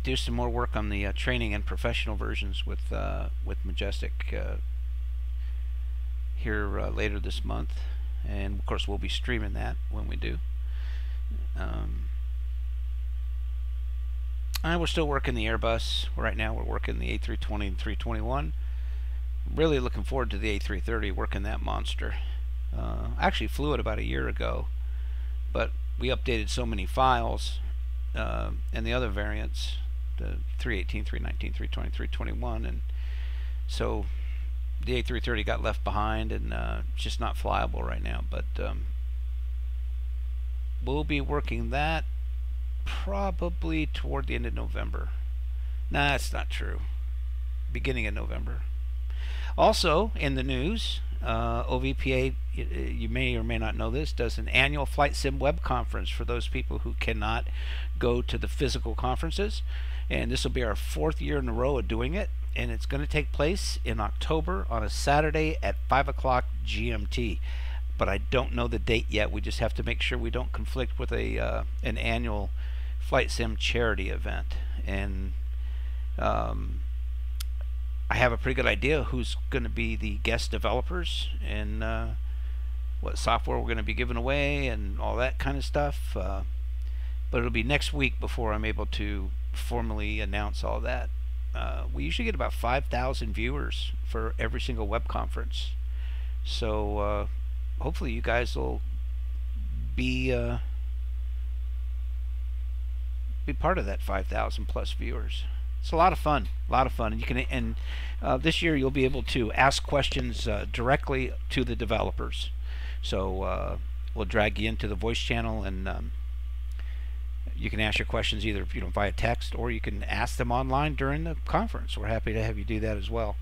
Speaker 5: do some more work on the training and professional versions with Majestic here later this month. And of course, we'll be streaming that when we do. We're still working the Airbus. Right now, we're working the A320 and 321. Really looking forward to the A330, working that monster. I actually flew it about a year ago, but we updated so many files and the other variants, the 318, 319, 320, 321, and so the A330 got left behind, and it's just not flyable right now. But we'll be working that probably toward the end of November. Nah, that's not true. Beginning of November. Also, in the news, OVPA, you may or may not know this, does an annual flight sim web conference for those people who cannot go to the physical conferences. And this will be our 4th year in a row of doing it. And it's going to take place in October on a Saturday at 5 o'clock GMT. But I don't know the date yet. We just have to make sure we don't conflict with an annual flight sim charity event. And I have a pretty good idea who's going to be the guest developers and what software we're going to be giving away and all that kind of stuff. But it'll be next week before I'm able to formally announce all that. We usually get about 5,000 viewers for every single web conference. So hopefully you guys will be part of that 5,000 plus viewers. It's a lot of fun, and you can. This year you'll be able to ask questions directly to the developers. So we'll drag you into the voice channel, and you can ask your questions either via text, or you can ask them online during the conference. We're happy to have you do that as well,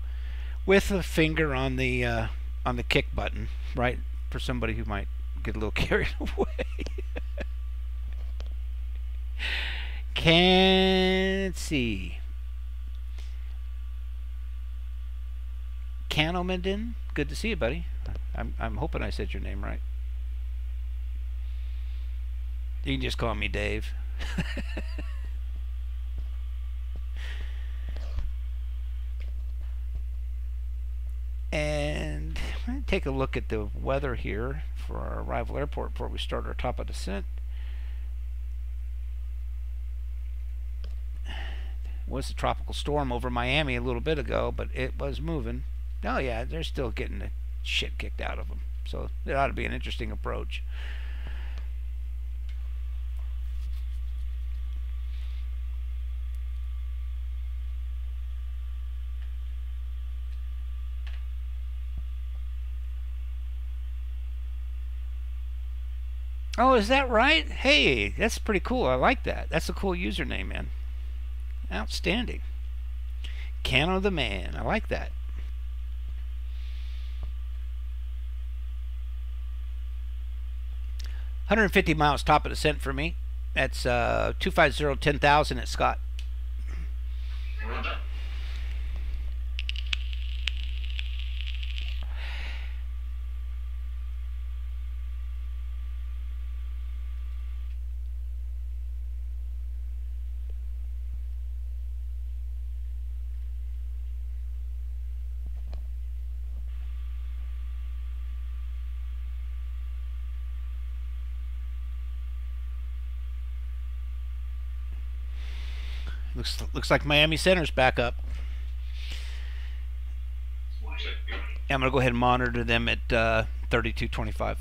Speaker 5: with a finger on the kick button, right, for somebody who might get a little carried away. Can't see. Canomenden, good to see you, buddy. I'm hoping I said your name right. You can just call me Dave. And I'm going to take a look at the weather here for our arrival airport before we start our top of descent. Was a tropical storm over Miami a little bit ago, but it was moving. Oh yeah, they're still getting the shit kicked out of them. So it ought to be an interesting approach. Oh, is that right? Hey, that's pretty cool. I like that. That's a cool username, man. Outstanding. Cano the man. I like that. $150 miles top of descent for me. That's 250 10,000 at Scott.
Speaker 2: Roger.
Speaker 5: Looks like Miami Center's back up. Yeah, I'm gonna go ahead and monitor them at 3225.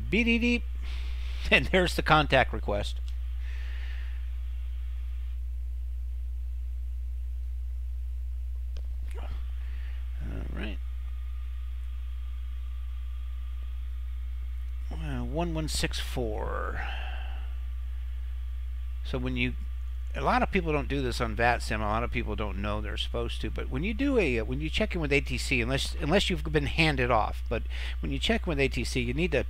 Speaker 5: Beep. And there's the contact request. All right. 1164. So when you, a lot of people don't do this on VATSIM. A lot of people don't know they're supposed to. But when you do when you check in with ATC, unless you've been handed off, but when you check in with ATC, you need to,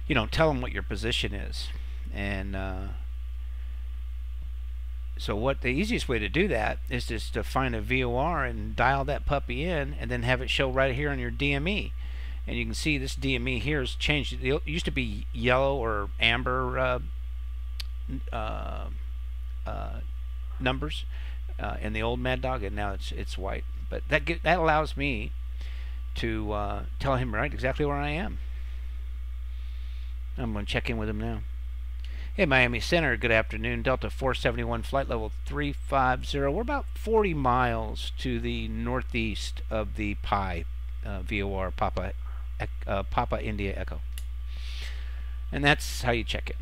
Speaker 5: you know, tell them what your position is. And so what the easiest way to do that is just to find a VOR and dial that puppy in, and then have it show right here on your DME. And you can see this DME here has changed. It used to be yellow or amber numbers in the old Mad Dog, and now it's white. But that allows me to tell him right exactly where I am. I'm going to check in with him now. Hey, Miami Center, good afternoon. Delta 471, flight level 350. We're about 40 miles to the northeast of the PI VOR, Papa India Echo. And that's how you check it.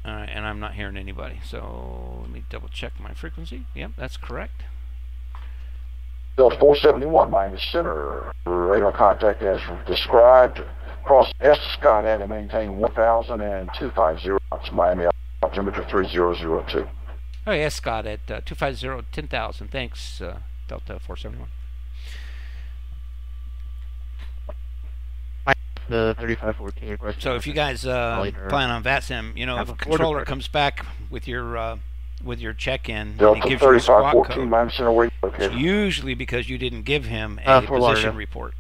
Speaker 5: Alright, and I'm not hearing anybody, so let me double check my frequency. Yep, that's correct.
Speaker 13: Delta 471, Miami Center. Radar contact as described. Cross Skynet and maintain 1,250 knots. Miami altimeter 3002.
Speaker 5: Oh, yes, Scott, at 250 10,000. Thanks, Delta 471.
Speaker 8: The 3514 request.
Speaker 5: So if you guys plan on VATSIM, you know, if a controller comes back with your check-in and he gives you a squawk code, it's usually because you didn't give him a position report.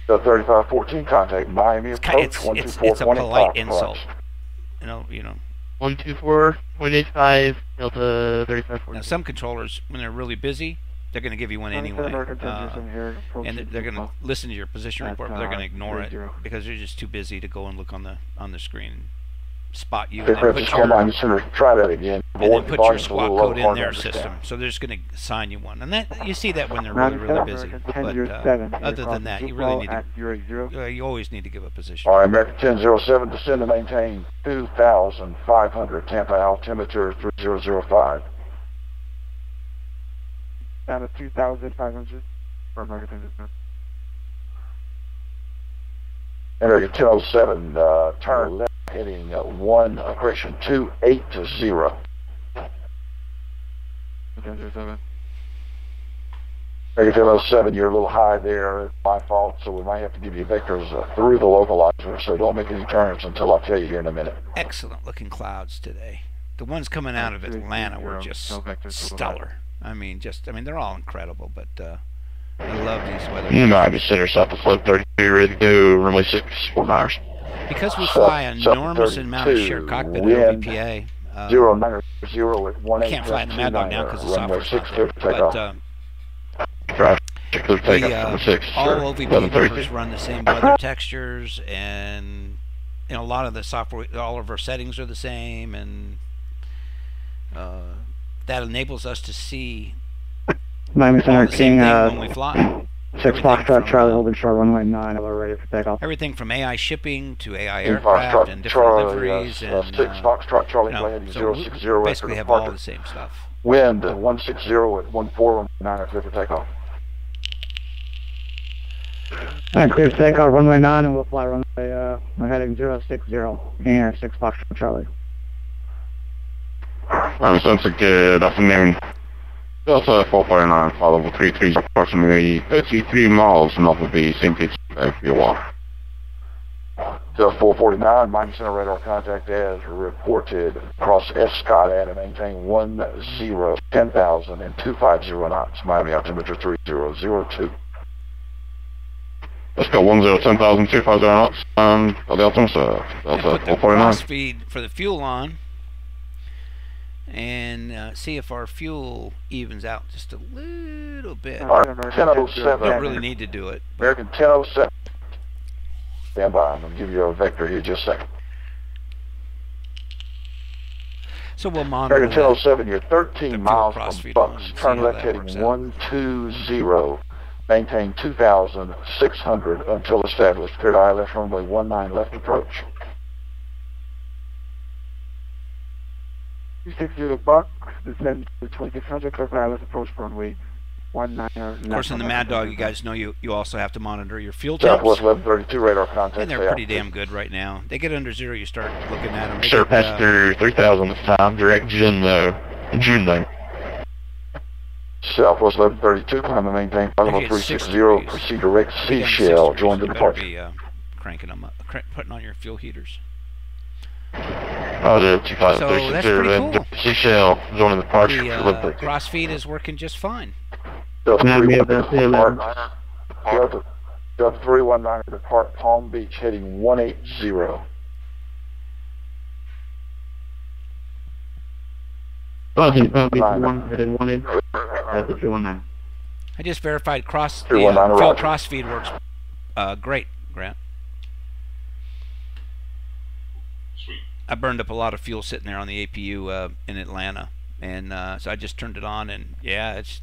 Speaker 13: The 3514 contact Miami approach 124.85.
Speaker 5: It's a polite insult. You know.
Speaker 8: 124.85 Delta 3514.
Speaker 5: Now some controllers, when they're really busy, they're going to give you one anyway, and they're going to listen to your position report, but they're going to ignore it because they're just too busy to go and look on the screen and spot you, and then put your squawk code in their system. So they're just going to assign you one, and that you see that when they're really busy. But other than that, you really need to. You always need to give a position.
Speaker 13: All right, American 1007, descend to maintain 2,500 Tampa altimeter 3005.
Speaker 11: Down to 2,500 for American 1007.
Speaker 13: American 1007, turn left heading 2880. Negative 07, you're a little high there. It's my fault, so we might have to give you vectors through the localizer, so don't make any turns until I tell you here in a minute.
Speaker 5: Excellent looking clouds today. The ones coming out of Atlanta were just stellar. I mean, they're all incredible, but I love these weather.
Speaker 8: You might be set yourself a float 32 ready to go, runway 6, 4 miles.
Speaker 5: Because we fly an enormous amount of shared cockpit at OVPA,
Speaker 13: 090 at 18.
Speaker 5: Can't fly in the Mad Dog now because the software's not there. But all OVP numbers run the same weather textures, and a lot of the software, all of our settings are the same, and that enables us to see
Speaker 12: Miami Center King,
Speaker 5: when we fly.
Speaker 12: 6 Foxtrot Charlie holding short runway 9, we're ready for takeoff.
Speaker 5: Everything from AI shipping to AI aircraft and different liveries, and
Speaker 13: 6 Foxtrot Charlie heading
Speaker 5: so
Speaker 13: 060
Speaker 5: we basically have all the same stuff.
Speaker 13: Wind 160 at 1419 clear for takeoff.
Speaker 12: Alright, clear for takeoff, runway 9, and we'll fly runway, we're heading 060, here, 6 Foxtrot Charlie.
Speaker 8: Sounds good afternoon. Delta 449, follow level 33, approximately 33 miles north of the St. Petersburg Wharf.
Speaker 13: Delta 449, Miami Center radar contact as reported. Cross Scott and maintain 10,000 and 250 knots. Miami altimeter 3002.
Speaker 8: Let's go 10,000, 250 knots, and the altimeter, Delta 449.
Speaker 5: Cross feed for the fuel on, and see if our fuel evens out just a little bit.
Speaker 13: American 1007.
Speaker 5: Don't really need to do it.
Speaker 13: American 1007. Stand by. I'm going to give you a vector here just a second.
Speaker 5: So we'll monitor
Speaker 13: American 1007, you're 13 miles from Bucks. Turn left heading 120. Maintain 2,600 until established. Cleared eye left runway 19 left approach.
Speaker 9: 260 Bucks, descend to 2600, clear for ILS approach runway 19.
Speaker 5: Of course, in the Mad Dog, you guys know you also have to monitor your fuel temps.
Speaker 13: Southwest 1132 radar contact.
Speaker 5: And they're pretty damn good right now. They get under zero, you start looking at them.
Speaker 8: Sure, Pastor 3000 this time, direct June though.
Speaker 13: Southwest 1132, climb and maintain level 360, proceed direct Seashell, join the departure.
Speaker 5: Be, cranking them up, putting on your fuel heaters.
Speaker 8: Oh, the 25,
Speaker 5: so that's pretty cool.
Speaker 8: Seashell, joining the departure.
Speaker 5: The cross feed is working just fine.
Speaker 13: Delta 319 depart Palm Beach, heading 180.
Speaker 12: Palm Beach 1, heading 180. That's the 319.
Speaker 5: I just verified fuel cross feed works great, Grant.
Speaker 2: Sweet.
Speaker 5: I burned up a lot of fuel sitting there on the APU in Atlanta, and so I just turned it on, and yeah, it's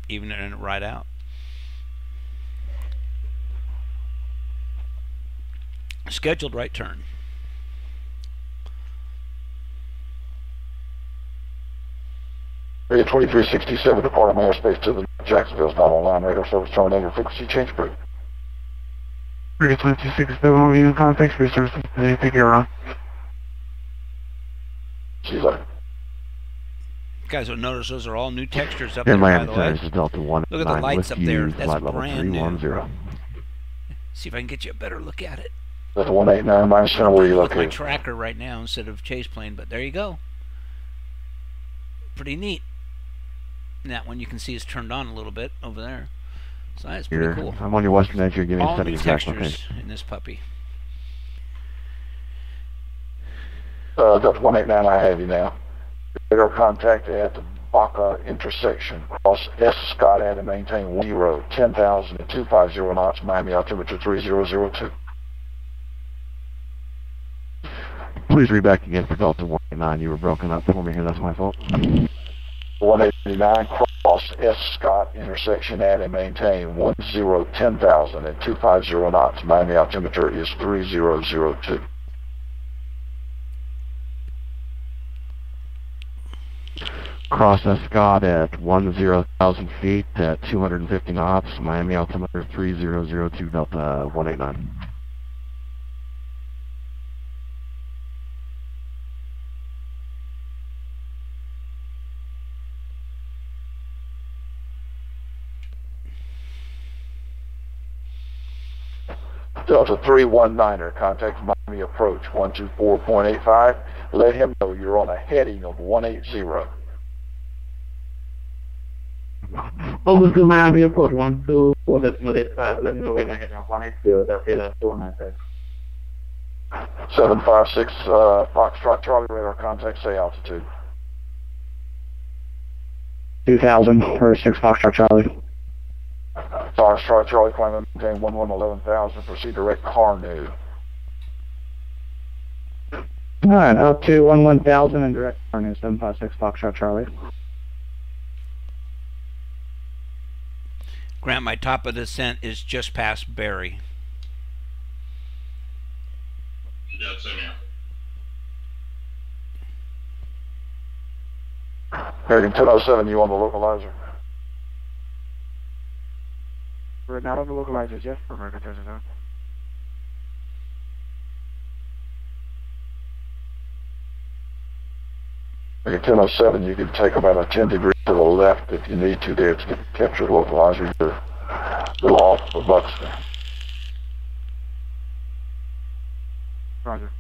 Speaker 5: evening it right out. Scheduled right turn.
Speaker 13: Area 2367, departing airspace to the Jacksonville's not online. Radar service terminated. Frequency change break.
Speaker 11: Area 2267, we use contact for services. Take care, Ron.
Speaker 13: See you later.
Speaker 5: You guys will notice those are all new textures up there, by the way.
Speaker 12: This is Delta 1.
Speaker 5: Look at the lights up there. That's brand new.
Speaker 12: 310.
Speaker 5: See if I can get you a better look at it.
Speaker 13: Delta 189, Miami Center, where you
Speaker 5: located?
Speaker 13: located?
Speaker 5: My tracker right now instead of chase plane, but there you go. Pretty neat. And that one you can see is turned on a little bit over there. So that's pretty cool.
Speaker 12: I'm on your western edge. You're giving me a
Speaker 5: all
Speaker 12: set of
Speaker 5: new
Speaker 12: exact
Speaker 5: textures
Speaker 12: location.
Speaker 5: in this puppy.
Speaker 13: Delta 189, I have you now. Radar contact at the Baca intersection. Cross S. Scott and maintain 10,000 and 250 knots. Miami altimeter 3002.
Speaker 12: Please read back again for Delta 189. You were broken up for me here. That's my fault.
Speaker 13: 189, cross S. Scott intersection and maintain 10,000 and 250 knots. Miami altimeter is 3002.
Speaker 12: Cross Scott at 10,000 feet at 250 knots. Miami altimeter 3002 Delta 189.
Speaker 13: Delta 319er, contact Miami approach 124.85. Let him know you're on a heading of 180.
Speaker 12: Over to Miami approach 124.85. Let me know when I hit 180. That's it. That's 296.
Speaker 13: 756 Foxtrot Charlie radar contact, say altitude.
Speaker 12: 2000 or 6 Foxtrot Charlie.
Speaker 13: Foxtrot Charlie, climb and maintain 11,000. Proceed direct Carnu.
Speaker 12: Alright, up to 11,000 and direct Carnu 756 Foxtrot Charlie.
Speaker 5: Grant, my top of descent is just past Barry.
Speaker 2: Yeah, same here.
Speaker 13: American 1007, you on the localizer?
Speaker 11: We're not on the localizer, just for American 1007.
Speaker 13: American 1007, you can take about a 10 degrees to the left if you need to there to capture the localizer. You're a little off for Buxton.
Speaker 11: Roger.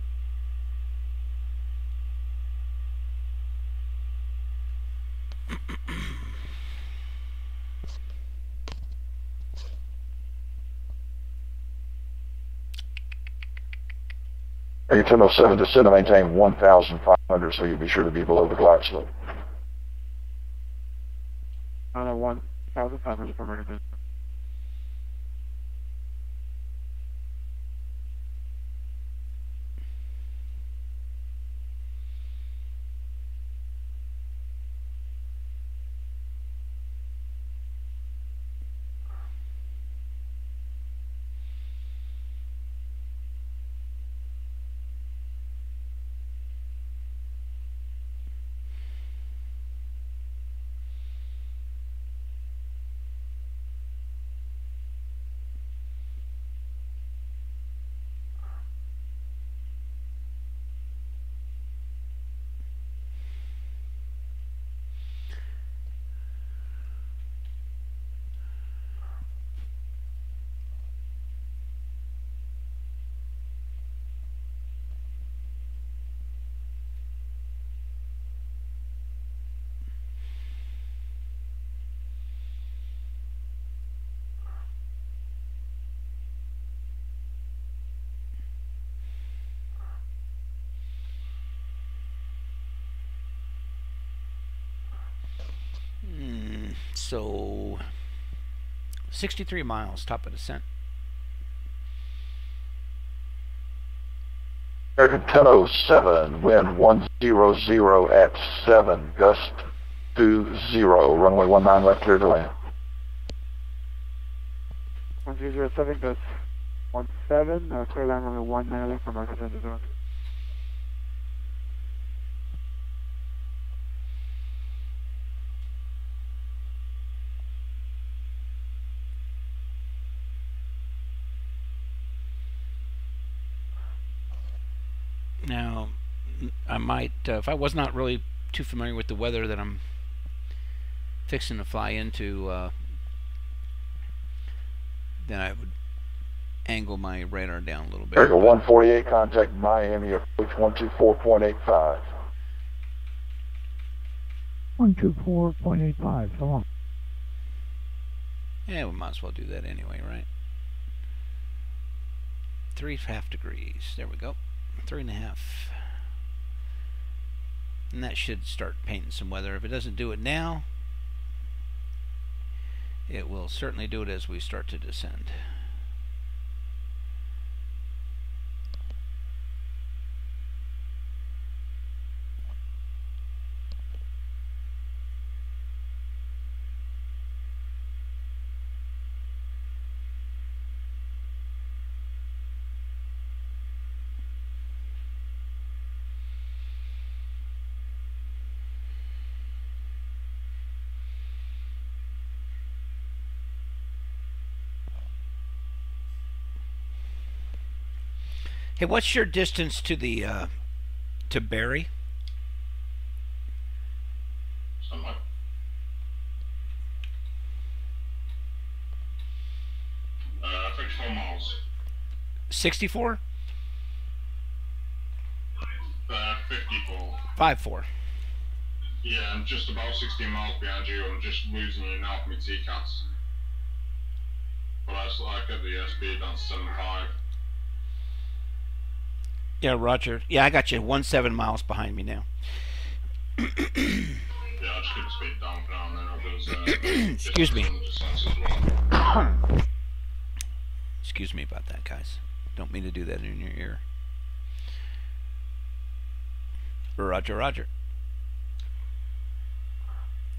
Speaker 13: American 1007, descend and maintain 1,500, so you'll be sure to be below the glide slope.
Speaker 11: 1,500 for American 1007.
Speaker 5: So 63 miles, top of descent.
Speaker 13: American 1007, wind 100 at 7, gust 20, runway 19 left, clear to land.
Speaker 11: 1007, gust 17, clear land runway 19 left for American 1007.
Speaker 5: Now, I might, if I was not really too familiar with the weather that I'm fixing to fly into, then I would angle my radar down a little bit.
Speaker 13: American 148, contact Miami, approach 124.85.
Speaker 3: 124.85, so long.
Speaker 5: Yeah, we might as well do that anyway, right? 3.5 degrees. There we go. 3.5. And that should start painting some weather. If it doesn't do it now, it will certainly do it as we start to descend. Hey, what's your distance to the to Barry?
Speaker 2: Somewhat. I think 4 miles.
Speaker 5: 64?
Speaker 2: 54.
Speaker 5: 54.
Speaker 2: Yeah, I'm just about 16 miles behind you. I'm just losing you now for my T-cats. But I get the speed down to 75.
Speaker 5: Yeah, Roger. Yeah, I got you 17 miles behind me now.
Speaker 2: Yeah, I'll just keep the speed down for now and then.
Speaker 5: Excuse me.
Speaker 2: Well.
Speaker 5: Excuse me about that, guys. Don't mean to do that in your ear. Roger, Roger.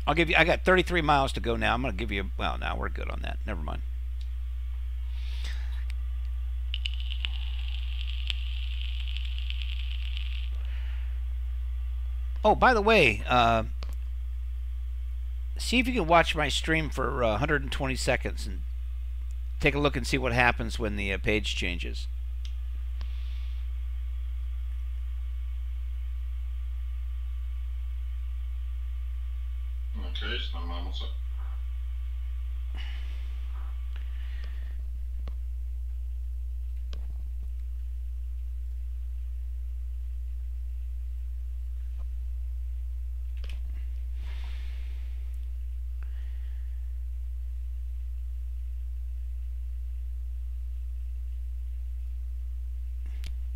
Speaker 5: I'll give you. I got 33 miles to go now. I'm going to give you. Well, now we're good on that. Never mind. Oh, by the way, see if you can watch my stream for 120 seconds and take a look and see what happens when the page changes.
Speaker 2: Okay, so I'm almost up.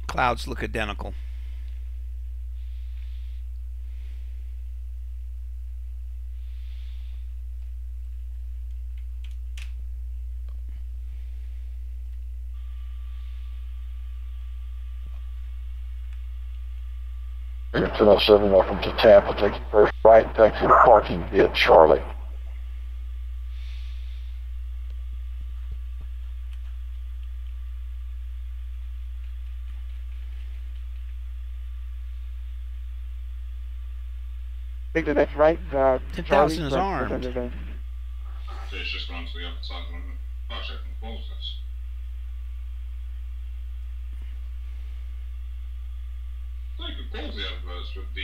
Speaker 5: Clouds look identical.
Speaker 13: You're 1007, welcome to Tampa. Take your first right, taxi to parking via Charlie.
Speaker 12: Take the next right,
Speaker 5: 10,000 is armed.
Speaker 2: So it's just going to the other side of the actually, I can close this. I think you can close the adverts with the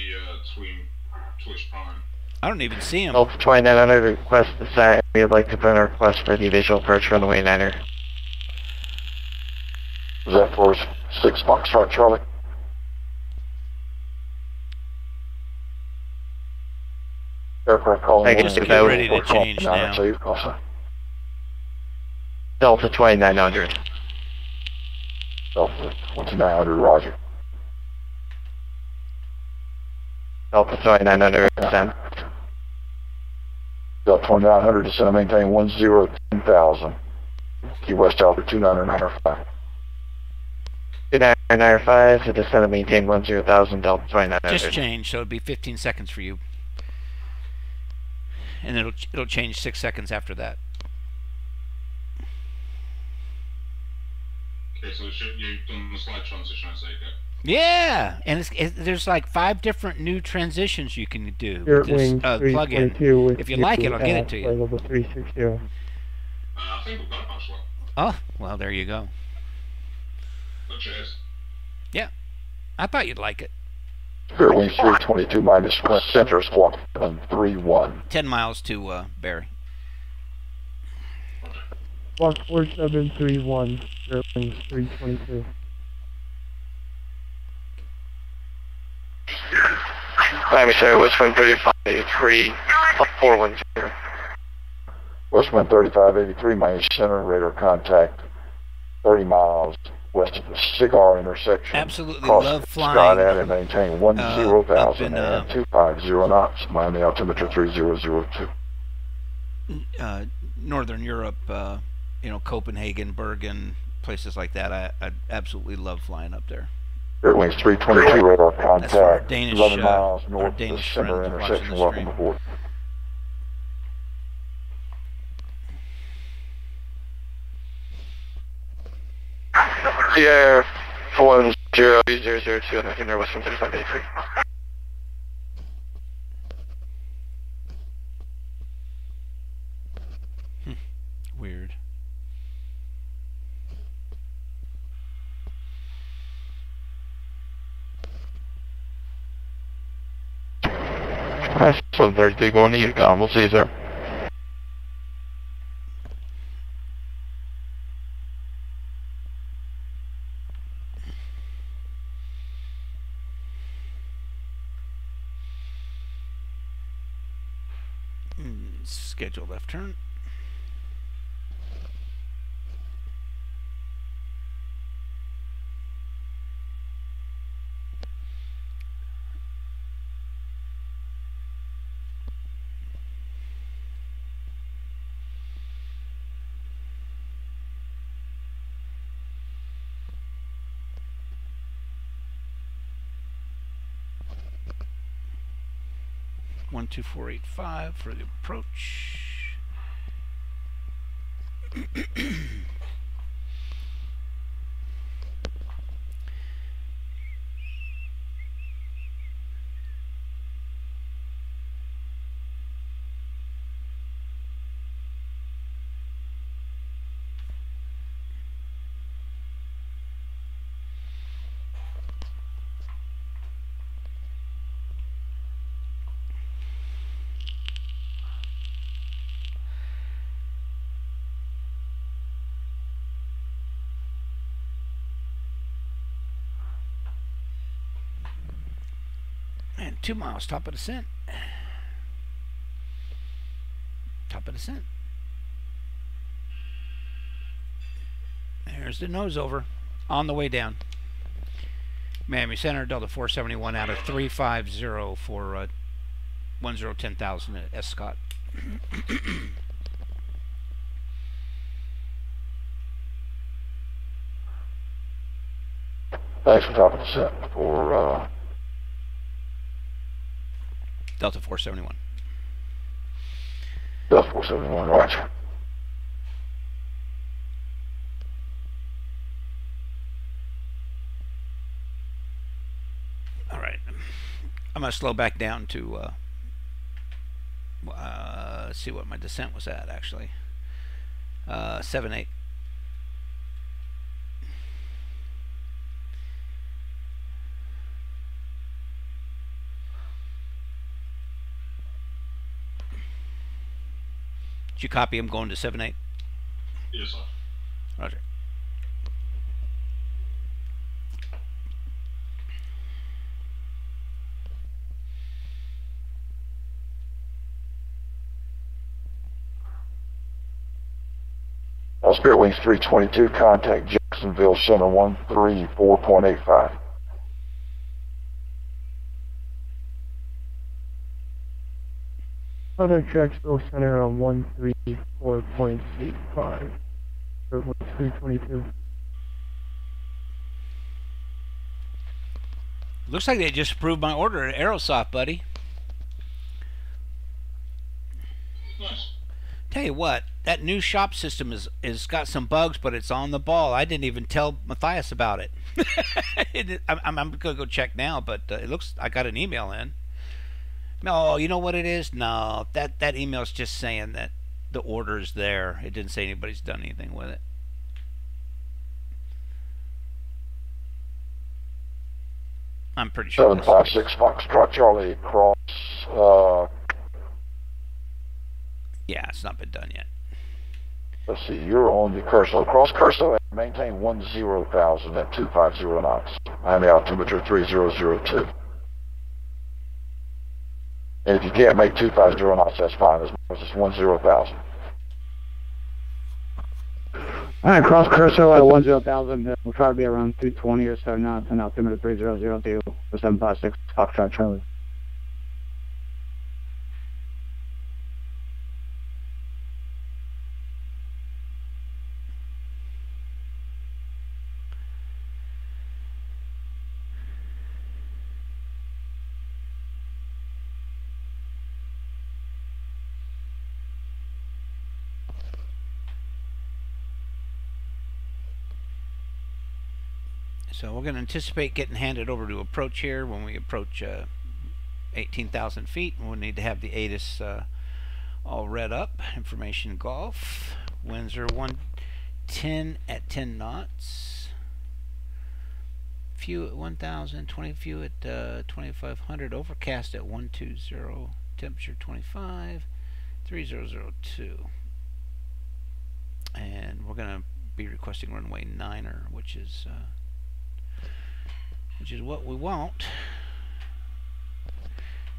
Speaker 2: Twitch Prime.
Speaker 5: I don't even see him.
Speaker 12: Alpha 2900 request the sign. We would like to put in a request for the visual approach runway 9er.
Speaker 13: Is that for 6 Foxtrot, Charlie? Aircraft calling.
Speaker 12: I guess
Speaker 5: get ready to change now.
Speaker 12: Delta 2900.
Speaker 13: Delta 2900, Roger.
Speaker 12: Delta 2900, descend.
Speaker 13: Delta 2900, descend and maintain 1010,000. Key West Alpha 2995.
Speaker 12: 2995 to descend and maintain 10,000, Delta 2900.
Speaker 5: Just change, so it'll be 15 seconds for you. And it'll change 6 seconds after that.
Speaker 2: Okay, so you've done the slide transition, I say, okay?
Speaker 5: Yeah, and there's like 5 different new transitions you can do
Speaker 9: Spirit
Speaker 5: with this
Speaker 9: Wing
Speaker 5: plug-in. If you like it, I'll get it to you.
Speaker 9: Level 360.
Speaker 2: I think we've got it actually.
Speaker 5: Oh, well, there you go.
Speaker 2: But cheers.
Speaker 5: Yeah, I thought you'd like it.
Speaker 13: Spirit Wing 322 minus 1, center squawk 731.
Speaker 5: 10 miles to Barry.
Speaker 9: Block 4731, Spirit Wing 322.
Speaker 12: Miami Center, Westwind 3583, 410.
Speaker 13: Westwind 3583, Miami Center, radar contact 30 miles west of the Cigar intersection.
Speaker 5: Absolutely
Speaker 13: Cross
Speaker 5: love flying.
Speaker 13: Scott and maintain 10,000
Speaker 5: in,
Speaker 13: and 250 knots. Miami altimeter 3002.
Speaker 5: Northern Europe, you know, Copenhagen, Bergen, places like that. I absolutely love flying up there.
Speaker 13: Spirit Wings 322 radar contact.
Speaker 5: That's our Danish,
Speaker 13: 11 miles north
Speaker 5: our
Speaker 13: of the
Speaker 5: Danish
Speaker 13: center
Speaker 5: friends watching
Speaker 13: intersection.
Speaker 5: the
Speaker 13: Welcome
Speaker 5: stream.
Speaker 13: aboard.
Speaker 12: Yeah, 410,002, nothing there, Westwind 3583.
Speaker 5: Weird.
Speaker 12: That's a very big one. You go. We'll see you there.
Speaker 5: Schedule left turn. One 2485 for the approach. And 2 miles, top of descent. Top of descent. There's the nose over. On the way down. Miami Center, Delta 471 out of 350 for 10,000 at S. Scott.
Speaker 13: Thanks for top of descent for
Speaker 5: Delta 471.
Speaker 13: Delta 471, roger.
Speaker 5: All right. I'm going to slow back down to see what my descent was at, actually. 7-8. Did you copy him going to 7-8?
Speaker 2: Yes, sir.
Speaker 5: Roger.
Speaker 13: Spirit Wings 322, contact Jacksonville Center 134.85.
Speaker 10: Contact Jacksonville Center on 134.85. Spirit Wings 322.
Speaker 5: Looks like they just approved my order at Aerosoft, buddy.
Speaker 2: Nice.
Speaker 5: Tell you what, that new shop system is got some bugs, but it's on the ball. I didn't even tell Matthias about it. I'm gonna go check now, but it looks I got an email in. No, you know what it is? No, that email's just saying that the order's there. It didn't say anybody's done anything with it. I'm pretty sure.
Speaker 13: 756 Foxtrot Charlie cross.
Speaker 5: Yeah, it's not been done yet.
Speaker 13: Let's see, you're on the Curso. Cross Curso, maintain 10,000 at 250 knots. Miami altimeter 3002. And if you can't make 250 knots, that's fine, as long as it's 10,000.
Speaker 12: Alright, cross Curso at 10,000. We'll try to be around 220 or so knots and altimeter 3002 for 756 Foxtrot Charlie.
Speaker 5: So we're going to anticipate getting handed over to approach here when we approach 18,000 feet. We'll need to have the ATIS all read up. Information Golf. Winds are 110 at 10 knots. Few at 1,000, 20 few at 2,500. Overcast at 120. Temperature 25. 3002. And we're going to be requesting runway 9er, which is what we want.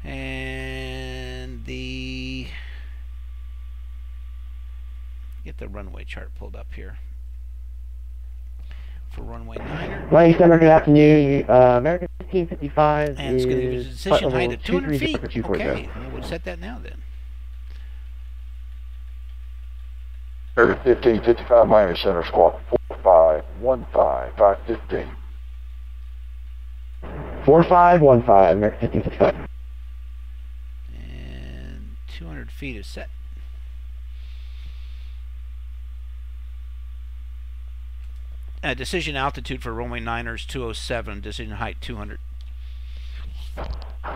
Speaker 5: And the get the runway chart pulled up here. For runway 9er.
Speaker 12: Flight Center, good afternoon. American 1555
Speaker 5: And it's going to give us a decision height of 200 feet. Okay, we'll set that now then.
Speaker 13: American 1555 Miami Center, squawk 4515, 515.
Speaker 12: 4515, American 1555.
Speaker 5: And 200 feet is set. Decision altitude for runway 9ers 207, decision height 200.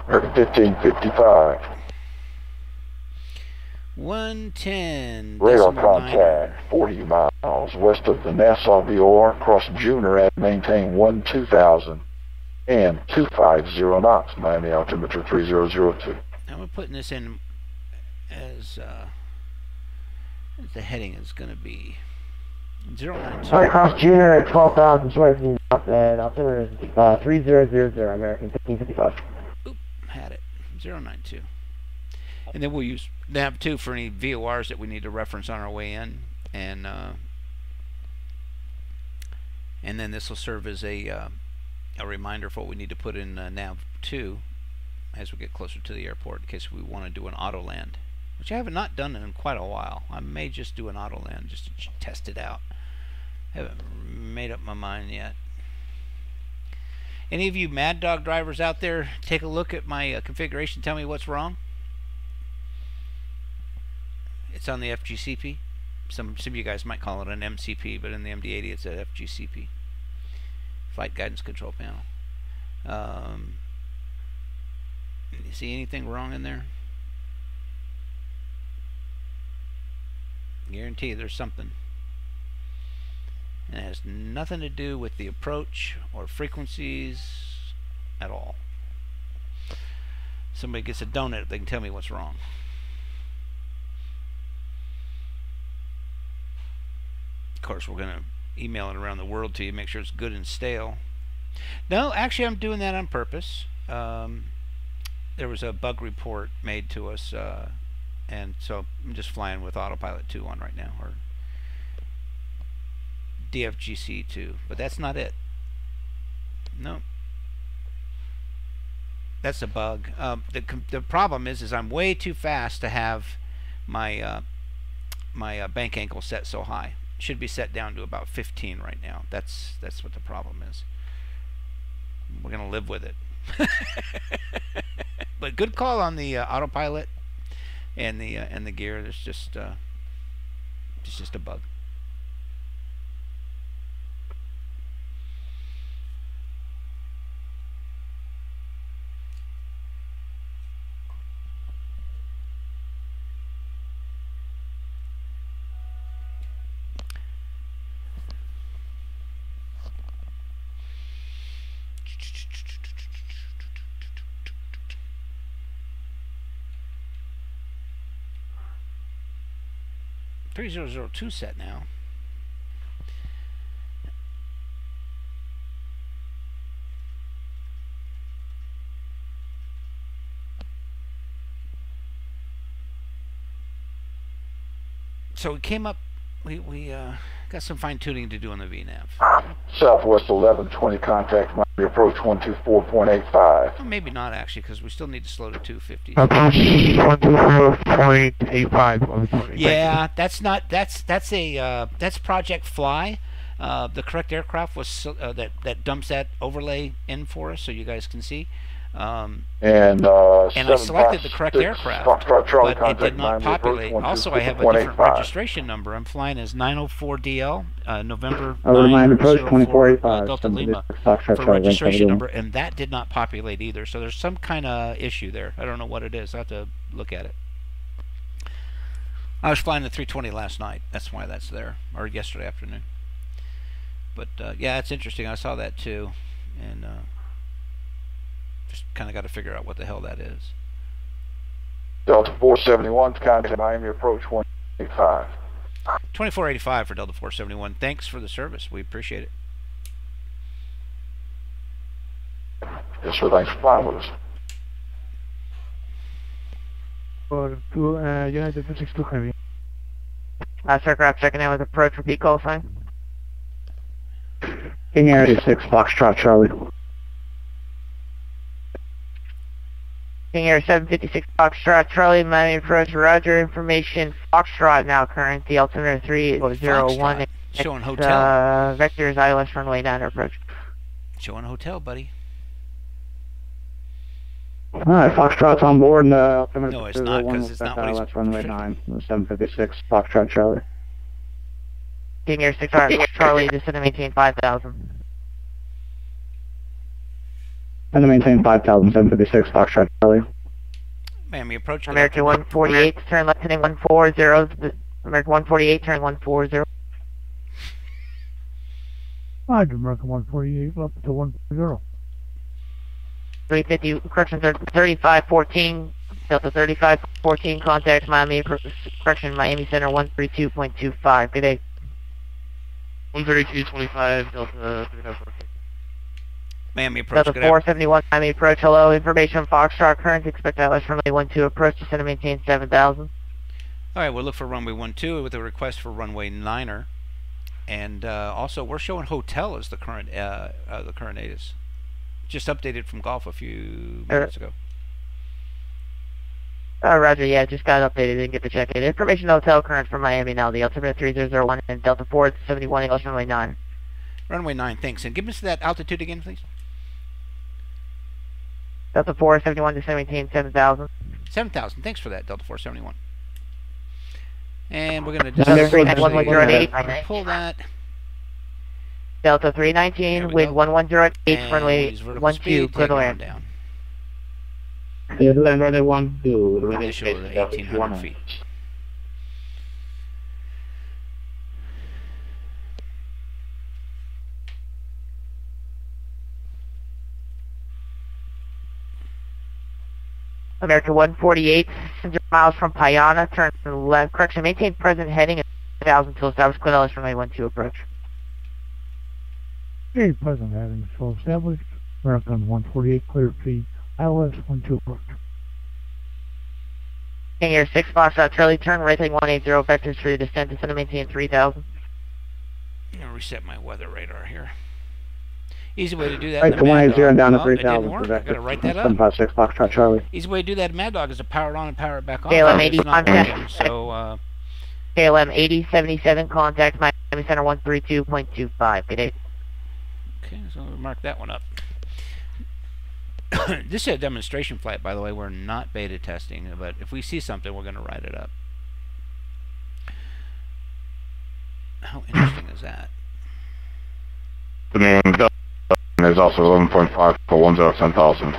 Speaker 13: 1555.
Speaker 5: 110.
Speaker 13: Radar contact 40 miles west of the Nassau VOR, cross Junior at maintain 2000 and 250 knots, Miami altimeter 3002.
Speaker 5: Now we're putting this in as the heading is going to be 092.
Speaker 12: Alright, cross Junior at 12,000 square feet and altimeter is 3000, American 1555.
Speaker 5: Oop, had it. 092. And then we'll use nav2 for any VORs that we need to reference on our way in, and then this will serve as a reminder for what we need to put in nav2 as we get closer to the airport in case we want to do an auto land, which I have not done in quite a while. I may just do an auto land just to test it out. Haven't made up my mind yet. Any of you Mad Dog drivers out there, take a look at my configuration, tell me what's wrong. It's on the FGCP. Some of you guys might call it an MCP, but in the MD-80 it's a FGCP. Flight Guidance Control Panel. You see anything wrong in there? Guarantee there's something. And it has nothing to do with the approach or frequencies at all. Somebody gets a donut if they can tell me what's wrong. Of course, we're going to email it around the world to you, make sure it's good and stale. No, actually, I'm doing that on purpose. There was a bug report made to us, and so I'm just flying with Autopilot 2 on right now, or DFGC 2, but that's not it. No, that's a bug. The problem is I'm way too fast to have my my bank angle set so high. It should be set down to about 15 right now. That's what the problem is. We're gonna live with it. But good call on the autopilot and the gear. It's just a bug. .3002 set now. So we came up. We got some fine tuning to do on the VNAV.
Speaker 13: Southwest 1120 contact, Miami approach 124.85.
Speaker 5: Well, maybe not actually, because we still need to slow to 250.
Speaker 11: Approach 124.85.
Speaker 5: Yeah, that's Project Fly. The correct aircraft was that dumps that overlay in for us, so you guys can see. And I selected the correct aircraft, but it did not populate. Also, I have a different registration number. I'm flying as 904DL, November 904 Delta Lima for registration number, and that did not populate either. So there's some kind of issue there. I don't know what it is. I have to look at it. I was flying the 320 last night. That's why that's there, or yesterday afternoon. But yeah, it's interesting. I saw that too, and just kind of got to figure out what the hell that is.
Speaker 13: Delta 471 contact Miami approach 185.
Speaker 5: 2485 for Delta 471. Thanks for the service. We appreciate it.
Speaker 13: Yes, sir. Thanks for flying with us.
Speaker 11: For United 262 Heavy.
Speaker 14: Aircraft checking in with approach, repeat call sign.
Speaker 12: King Air 6, Foxtrot Charlie.
Speaker 14: King Air 756 Foxtrot Charlie, Miami approach, roger, information, Foxtrot now current, the altimeter 301.
Speaker 5: Showing hotel.
Speaker 14: Vector is ILS runway 9 approach.
Speaker 5: Showing hotel, buddy.
Speaker 12: Alright, Foxtrot's on board, and altimeter
Speaker 5: No, it's not, because it's not what he's...
Speaker 12: ILS runway 9, 756, Foxtrot Charlie.
Speaker 14: King Air 6 Charlie, descend to maintain 5,000.
Speaker 12: And to maintain 5,000, 756, Foxtrot Charlie.
Speaker 5: Miami approach.
Speaker 14: American 148, turn left heading 140, American 148, turn 140.
Speaker 3: Roger, American 148, up to 140.
Speaker 14: 350, correction 3514, Delta 3514, contact Miami, correction Miami Center 132.25. Good day.
Speaker 8: 132.25, Delta 3514.
Speaker 5: Miami approach.
Speaker 14: Delta 471, Miami approach. Hello, information Foxtrot current. Expect ILS runway 12 approach. Descend to maintain 7,000.
Speaker 5: All right, we'll look for runway 12 with a request for runway 9er, and also we're showing hotel as the current ATIS. Just updated from Gulf a few minutes ago.
Speaker 14: Roger, yeah, just got updated, didn't get to check it. Information hotel current from Miami now, the altimeter 3001 and Delta 471, ILS runway 9.
Speaker 5: Runway 9, thanks. And give us that altitude again, please.
Speaker 14: Delta 471 to maintain 7,000.
Speaker 5: 7,000, thanks for that, Delta 471. And we're going to
Speaker 14: just
Speaker 5: pull that.
Speaker 14: Delta 319 with 1108, runway 12, clear to land.
Speaker 5: Down.
Speaker 12: Clear to land, runway 12,
Speaker 5: Initial 1,800 feet.
Speaker 14: American 148, 600 miles from Payana, turn to the left, correction, maintain present heading at 1,000 until established, clear ILS runway 12 approach.
Speaker 3: Hey, present heading, so established, American 148, clear feet, ILS 12 approach.
Speaker 14: King Air 6, Foxtrot Charlie, turn right heading 180, vectors for your descent, descend to maintain 3,000.
Speaker 5: I'm going to reset my weather radar here. Easy way to do that.
Speaker 12: Right to 180 and down to 3,000.
Speaker 5: It didn't work. I got to write that up.
Speaker 12: 756 Foxtrot Charlie.
Speaker 5: Easy way to do that, Mad Dog, is to power it on and power it back on.
Speaker 14: KLM 80
Speaker 5: contact. So,
Speaker 14: KLM 8077 contact Miami Center 132.25. Good day.
Speaker 5: Okay, so we'll mark that one up. This is a demonstration flight, by the way. We're not beta testing, but if we see something, we're going to write it up. How interesting is that?
Speaker 13: There's also 11.5 for 10,000.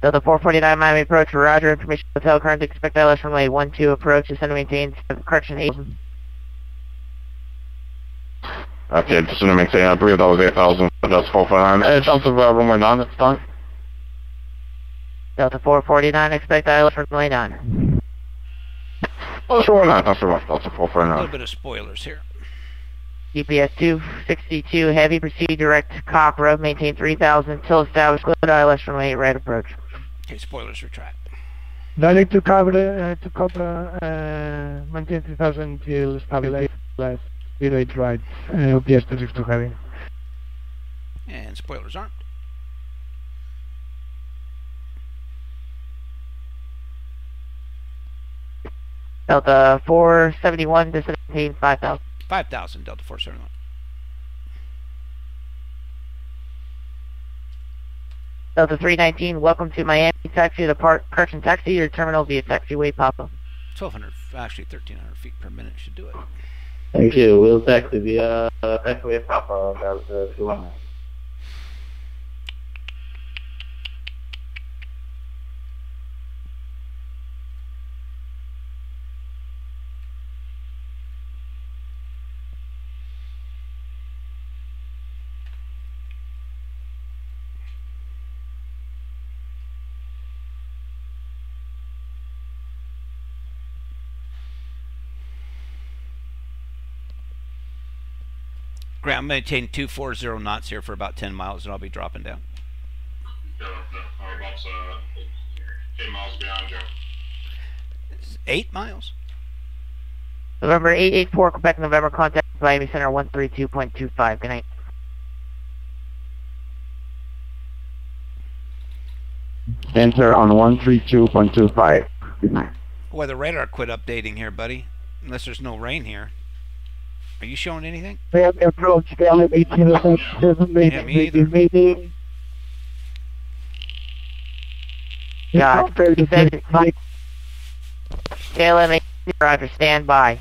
Speaker 14: Delta 449 Miami approach, roger, information hotel current, expect ILS runway 12 approach, descend to maintain, correction 8,000.
Speaker 13: Okay, just to maintain, I believe that was 8,000, but that's 449. It's also runway 9 at the time.
Speaker 14: Delta 449, expect ILS runway 9.
Speaker 13: Oh, that's runway 9, that's right, Delta 449.
Speaker 5: A little bit of spoilers here.
Speaker 14: GPS 262 heavy, proceed direct cock rub, maintain 3,000 until established, clear ILS runway 8 right approach.
Speaker 5: Okay, spoilers retract.
Speaker 3: Direct to cover, maintain 3,000 till stabilize, speed 8 right, OPS 262 heavy.
Speaker 5: And spoilers armed.
Speaker 14: Delta 471, descend to maintain 5,000.
Speaker 5: 5,000, Delta 471.
Speaker 14: Delta 319, welcome to Miami. Taxi to correction, taxi your terminal via taxiway Papa.
Speaker 5: 1,200, actually 1,300 feet per minute should do it.
Speaker 12: Thank you. We'll taxi via taxiway Papa. That's 200.
Speaker 5: Ground maintain 240 knots here for about 10 miles, and I'll be dropping down.
Speaker 2: Yeah, we're about 8 miles behind you.
Speaker 5: 8 miles?
Speaker 14: November 884, Quebec, November, contact Miami Center 132.25. Good night.
Speaker 12: Enter on 132.25. Good night.
Speaker 5: Boy, the radar quit updating here, buddy. Unless there's no rain here. Are you showing anything?
Speaker 12: Ma'am, approach KLM 1807, maybe.
Speaker 14: God, you said it. KLM 18, Roger, stand by.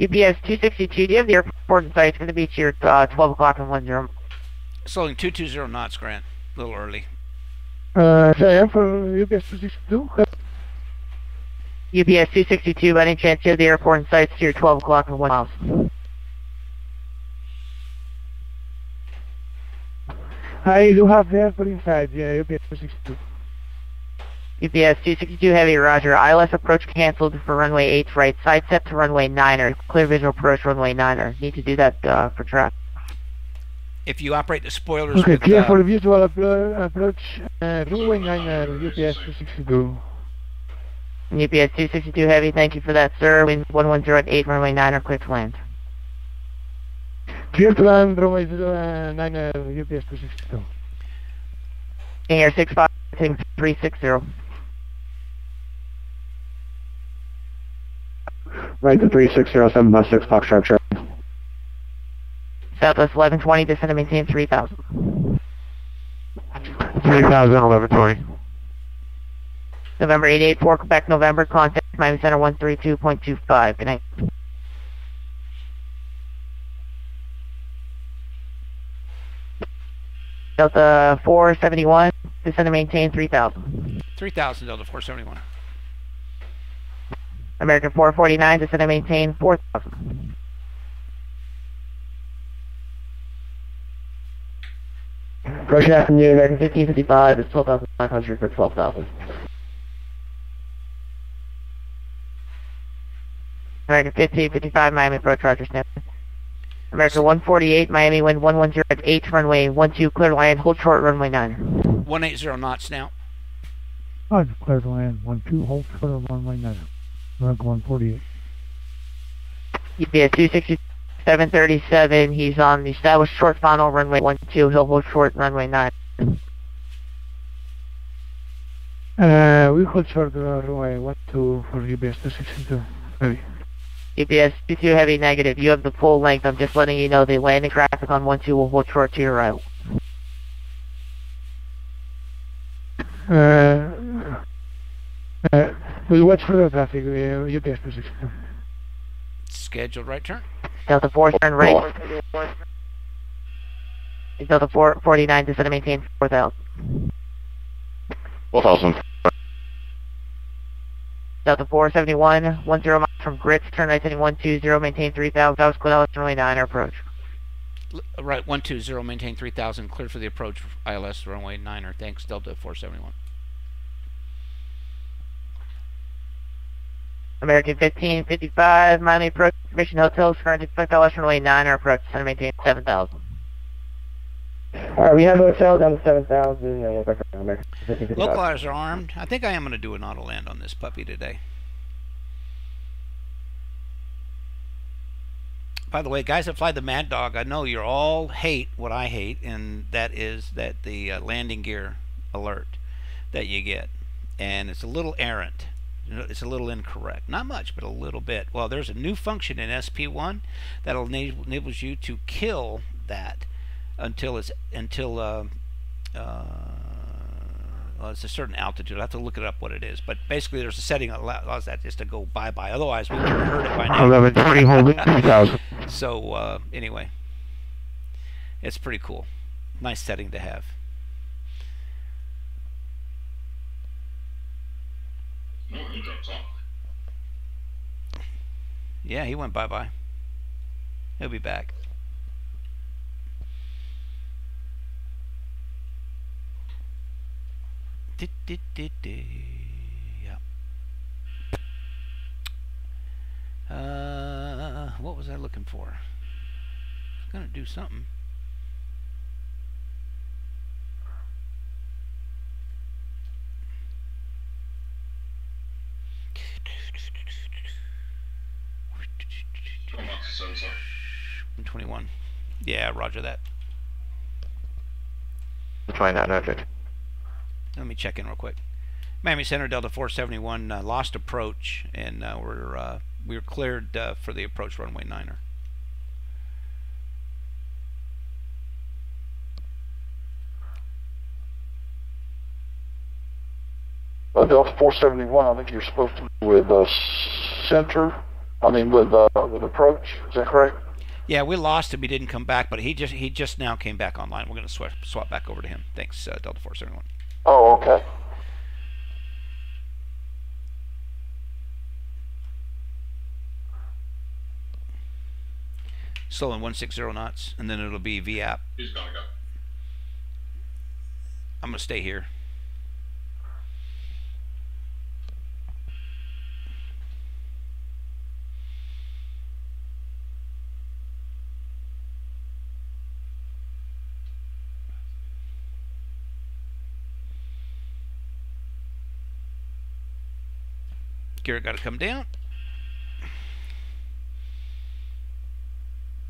Speaker 14: UPS 262, do you have the airport in sight? It's going to be to your 12 o'clock and 10.
Speaker 5: Slowing 220 knots, Grant. A little early.
Speaker 12: Say, for UPS 262.
Speaker 14: UPS 262, by any chance you have the airport in sight to your 12 o'clock and 1 miles?
Speaker 12: I do have the airport inside, yeah, UPS 262.
Speaker 14: UPS 262 Heavy, Roger. ILS approach canceled for runway 8 right. Side set to runway 9er. Clear visual approach runway 9er. Need to do that for traffic.
Speaker 5: If you operate the spoilers
Speaker 12: Okay,
Speaker 5: with...
Speaker 12: clear for visual approach runway 9er, UPS 262.
Speaker 14: UPS 262 Heavy, thank you for that, sir. Wind 110 at 8, runway 9er, clear to land.
Speaker 12: Clear to land, runway 9er, UPS 262.
Speaker 14: Air 65, 360.
Speaker 12: Right to 3607 bus 6 Foxtrot Charlie.
Speaker 14: Southwest 1120, descend and maintain 3000.
Speaker 12: 3000, 1120.
Speaker 14: November 884, Quebec, November, contact Miami Center 132.25. Good night. Delta 471, descend and maintain 3000.
Speaker 5: 3000, Delta 471.
Speaker 14: American 449, descend and maintain 4000. Approach afternoon, American 1555 is 12,500 for 12,000. American 1555, Miami approach, Roger, snap. American 148, Miami wind 110 at 8, runway 12, clear to land, hold short, runway 9.
Speaker 5: 180 knots now.
Speaker 12: Roger, clear to land, 12, hold short, runway 9. American 148.
Speaker 14: UPS 260, 737, he's on the established short final, runway 12, he'll hold short, runway 9.
Speaker 12: We hold short, runway 12 for UPS 262. Heavy.
Speaker 14: UPS 22 Heavy, negative. You have the full length. I'm just letting you know the landing traffic on 12 will hold short to your right.
Speaker 12: We'll watch for the traffic, UPS 262.
Speaker 5: Scheduled right turn.
Speaker 14: Delta 4, turn right. Delta 449, descend and maintain 4000.
Speaker 8: 4,000.
Speaker 14: Delta 471, 10 miles from Grits, turn right heading 120, maintain 3000, South Quinella, runway 9, approach.
Speaker 5: Right, 120, maintain 3000, clear for the approach, ILS, runway 9er, thanks, Delta 471.
Speaker 14: American 1555, Miami approach, Mission Hotels, current expect ILS, runway 9, approach, and maintain 7000. Alright, we have a hotel down to 7,000, and we'll back around American 1555.
Speaker 5: Localizers are armed. I think I am going to do an auto land on this puppy today. By the way, guys that fly the Mad Dog, I know you all hate what I hate, and that is that the landing gear alert that you get. And it's a little errant. It's a little incorrect. Not much, but a little bit. Well, there's a new function in SP1 that enables you to kill that until it's well, it's a certain altitude. I have to look it up what it is, but basically there's a setting that allows that just to go bye-bye. Otherwise, we would have heard it by now.
Speaker 12: 1120, holding 3000.
Speaker 5: So anyway, it's pretty cool. Nice setting to have.
Speaker 2: No, he dropped off.
Speaker 5: Yeah, he went bye-bye. He'll be back. Yeah. What was I looking for? I was gonna do something.
Speaker 2: sir.
Speaker 5: 121. Yeah, roger that.
Speaker 8: 2900.
Speaker 5: Let me check in real quick. Miami Center, Delta 471, lost approach, and we were cleared for the approach runway 9er.
Speaker 13: Delta 471, I think you're supposed to be with center. I mean, with approach. Is that correct?
Speaker 5: Yeah, we lost him. He didn't come back, but he just now came back online. We're going to swap back over to him. Thanks, Delta 471.
Speaker 13: Oh, okay.
Speaker 5: Slow in 160 knots, and then it'll be VAP.
Speaker 2: He's gonna go.
Speaker 5: I'm going to stay here. Gear got to come down.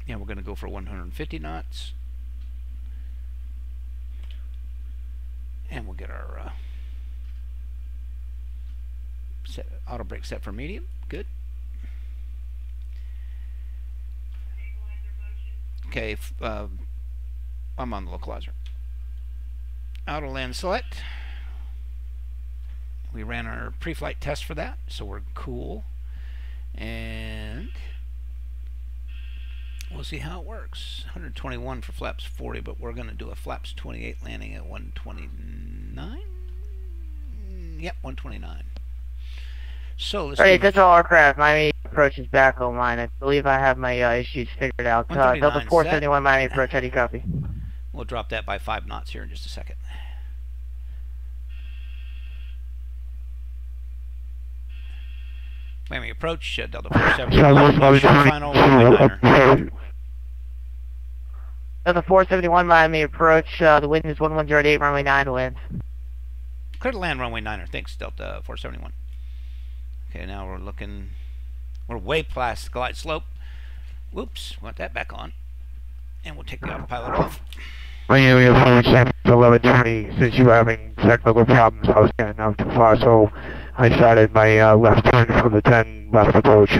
Speaker 5: Yeah, we're going to go for 150 knots. And we'll get our auto brake set for medium. Good. Okay, I'm on the localizer. Auto land select. We ran our pre-flight test for that, so we're cool. And we'll see how it works. 121 for flaps 40, but we're going to do a flaps 28 landing at 129. Yep, 129. So let's.
Speaker 14: Alright, that's all aircraft. Miami approach is back online. I believe I have my issues figured out. Delta 471 Miami approach. How do you copy?
Speaker 5: We'll drop that by 5 knots here in just a second. Miami approach, Delta 471, final runway 9er.
Speaker 14: Delta 471 Miami approach, the wind is 1108, runway 9 winds.
Speaker 5: Clear to land runway 9er, thanks Delta 471. Okay, now we're way past the glide slope. Whoops, want that back on. And we'll take the autopilot off.
Speaker 11: Miami approach 1120, since you were having technical problems, I was getting out too far, so I started my left turn from the 10 left approach.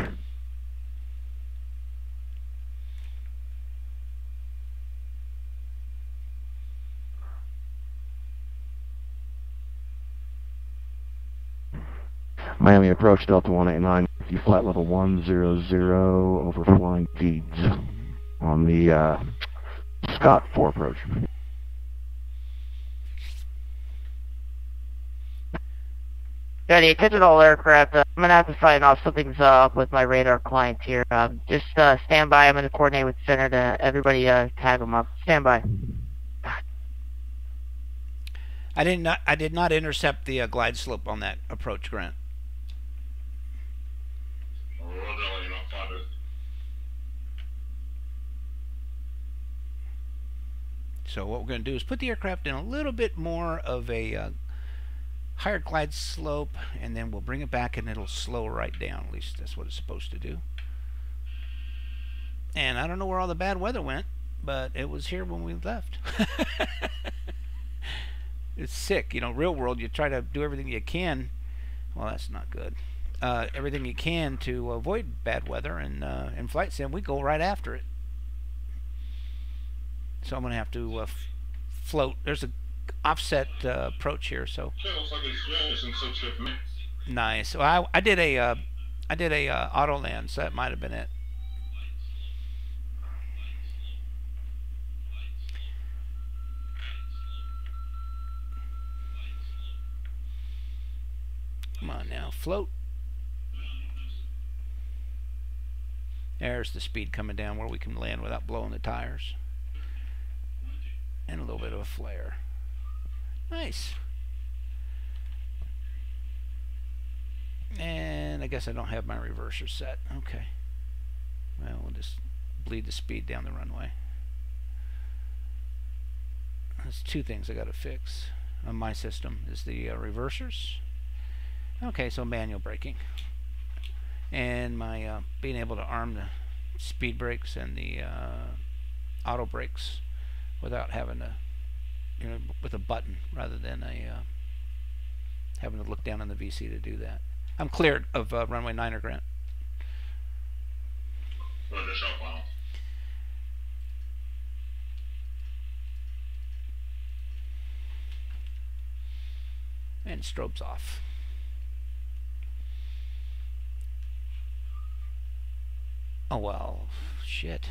Speaker 12: Miami approach Delta 189, you flight level 100, overflying feeds on the Scott 4 approach.
Speaker 14: Yeah, the attention all aircraft, I'm going to have to find off something's up with my radar client here. Just stand by, I'm going to coordinate with center to everybody tag them up. Stand by.
Speaker 5: I did not intercept the glide slope on that approach, Grant. So what we're going to do is put the aircraft in a little bit more of a higher glide slope, and then we'll bring it back and it'll slow right down. At least that's what it's supposed to do. And I don't know where all the bad weather went, but it was here when we left. It's sick, you know. Real world, you try to do everything you can. Well, that's not good. Everything you can to avoid bad weather, and in flight sim we go right after it. So I'm gonna have to float. There's a offset approach here, so.
Speaker 2: Looks like it's in such a
Speaker 5: nice. So I did a auto land, so that might have been it. Come on now, float. There's the speed coming down where we can land without blowing the tires. And a little bit of a flare. Nice. And I guess I don't have my reverser set. Okay. Well, we'll just bleed the speed down the runway. There's two things I got to fix on my system. Is the reversers. Okay, so manual braking. And my being able to arm the speed brakes and the auto brakes without having to, you know, with a button rather than having to look down on the VC to do that. I'm cleared of runway 9er, Grant.
Speaker 2: Roger, shot final.
Speaker 5: And strobes off. Oh well, shit.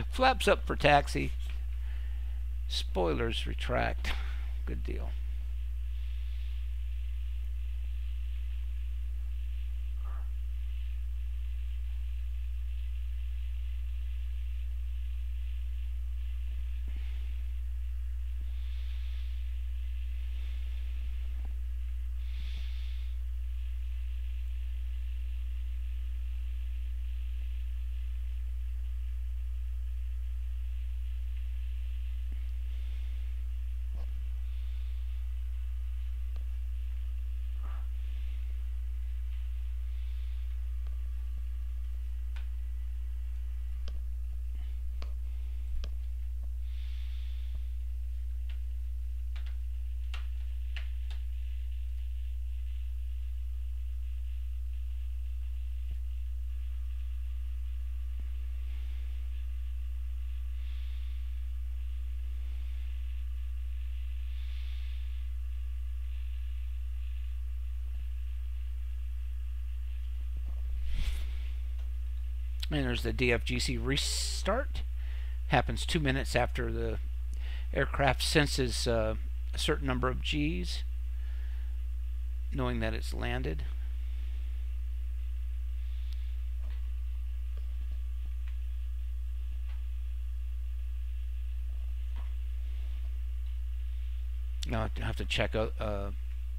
Speaker 5: Flaps up for taxi. Spoilers retract. Good deal. And there's the DFGC restart. Happens 2 minutes after the aircraft senses a certain number of G's, knowing that it's landed. Now I have to check out. I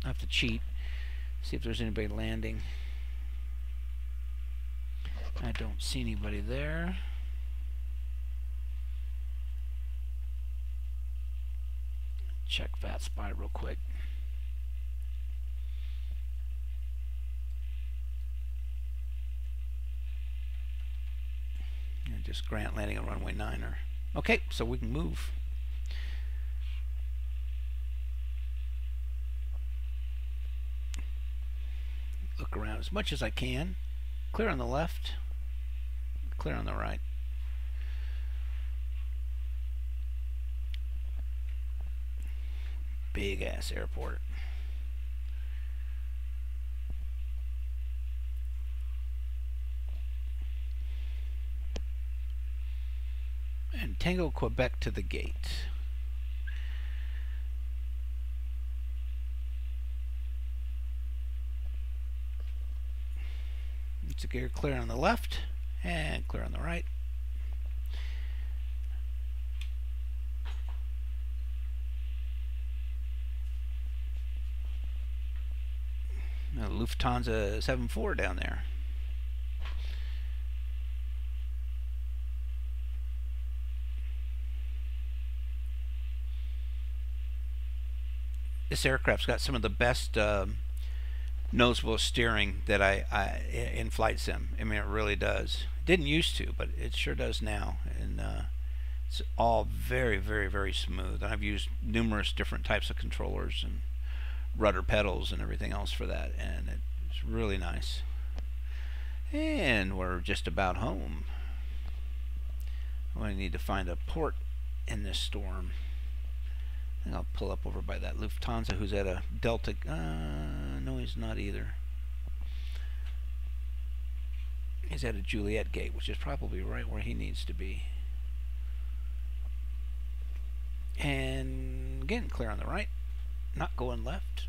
Speaker 5: have to cheat, see if there's anybody landing. I don't see anybody there. Check that spy real quick. And just Grant landing on runway 9er. Okay, so we can move. Look around as much as I can. Clear on the left. Clear on the right. Big ass airport. And Tango Quebec to the gate. It's a gear clear on the left and clear on the right. Now, Lufthansa 74 down there. This aircraft's got some of the best noseable steering that I in flight sim. I mean, it really does. Didn't used to, but it sure does now, and it's all very, very, very smooth. And I've used numerous different types of controllers and rudder pedals and everything else for that, and it's really nice. And we're just about home. I need to find a port in this storm. I think I'll pull up over by that Lufthansa who's at a Delta. No, he's not either. He's at a Juliet gate, which is probably right where he needs to be. And again, clear on the right. Not going left.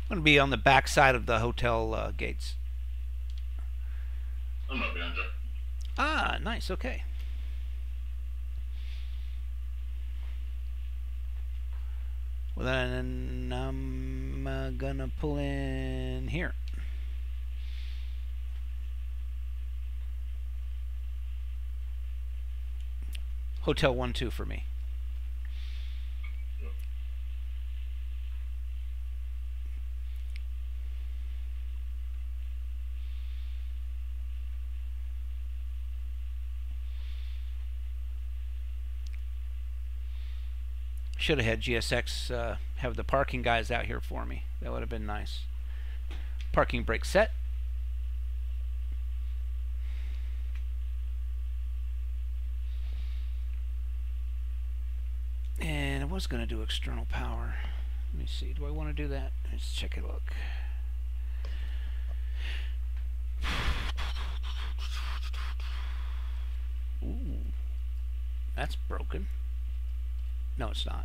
Speaker 5: I'm going to be on the back side of the hotel gates.
Speaker 2: I'm not behind you.
Speaker 5: Ah, nice. Okay. Well, then I'm gonna pull in here. Hotel 1-2 for me. Should have had GSX have the parking guys out here for me. That would have been nice. Parking brake set. And I was going to do external power. Let me see. Do I want to do that? Let's check a look. Ooh. That's broken. No, it's not.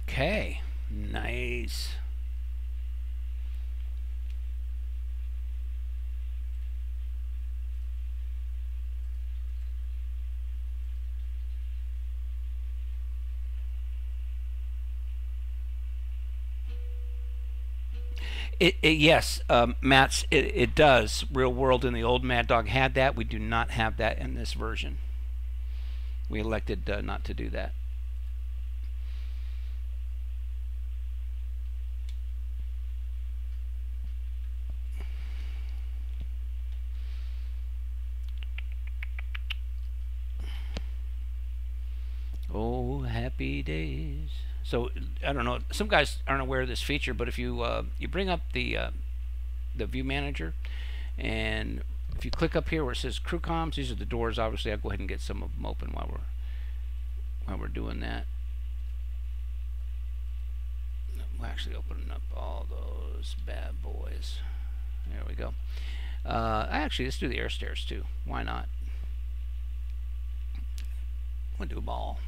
Speaker 5: Okay, nice. Yes, Mats, it does. Real World in the old Mad Dog had that. We do not have that in this version. We elected not to do that. Oh, happy days. So I don't know. Some guys aren't aware of this feature, but if you you bring up the view manager, and if you click up here where it says crew comms, these are the doors. Obviously, I'll go ahead and get some of them open while we're doing that. We're actually opening up all those bad boys. There we go. Actually, let's do the air stairs too. Why not? We'll do them all.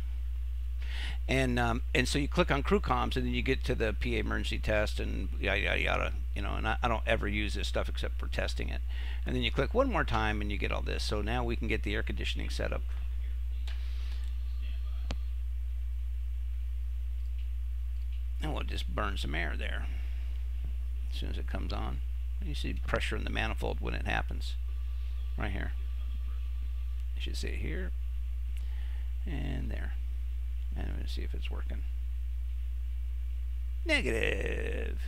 Speaker 5: And so you click on crew comms, and then you get to the PA emergency test and yada yada yada. You know, and I don't ever use this stuff except for testing it. And then you click one more time, and you get all this. So now we can get the air conditioning set up. And we'll just burn some air there as soon as it comes on. You see pressure in the manifold when it happens, right here. You should see it here and there. And I'm going to see if it's working. Negative.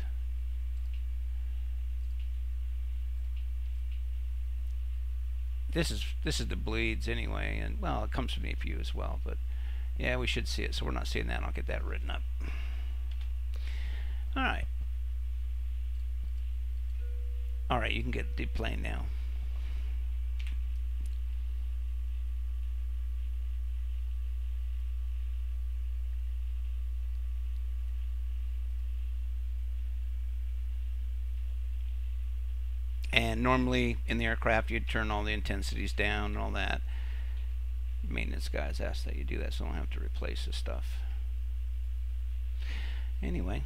Speaker 5: This is the bleeds anyway, and well, it comes from the APU as well, but yeah, we should see it. So we're not seeing that. I'll get that written up. All right. All right, you can get deep plane now. And normally in the aircraft you'd turn all the intensities down and all that. Maintenance guys ask that you do that so I don't have to replace this stuff. Anyway,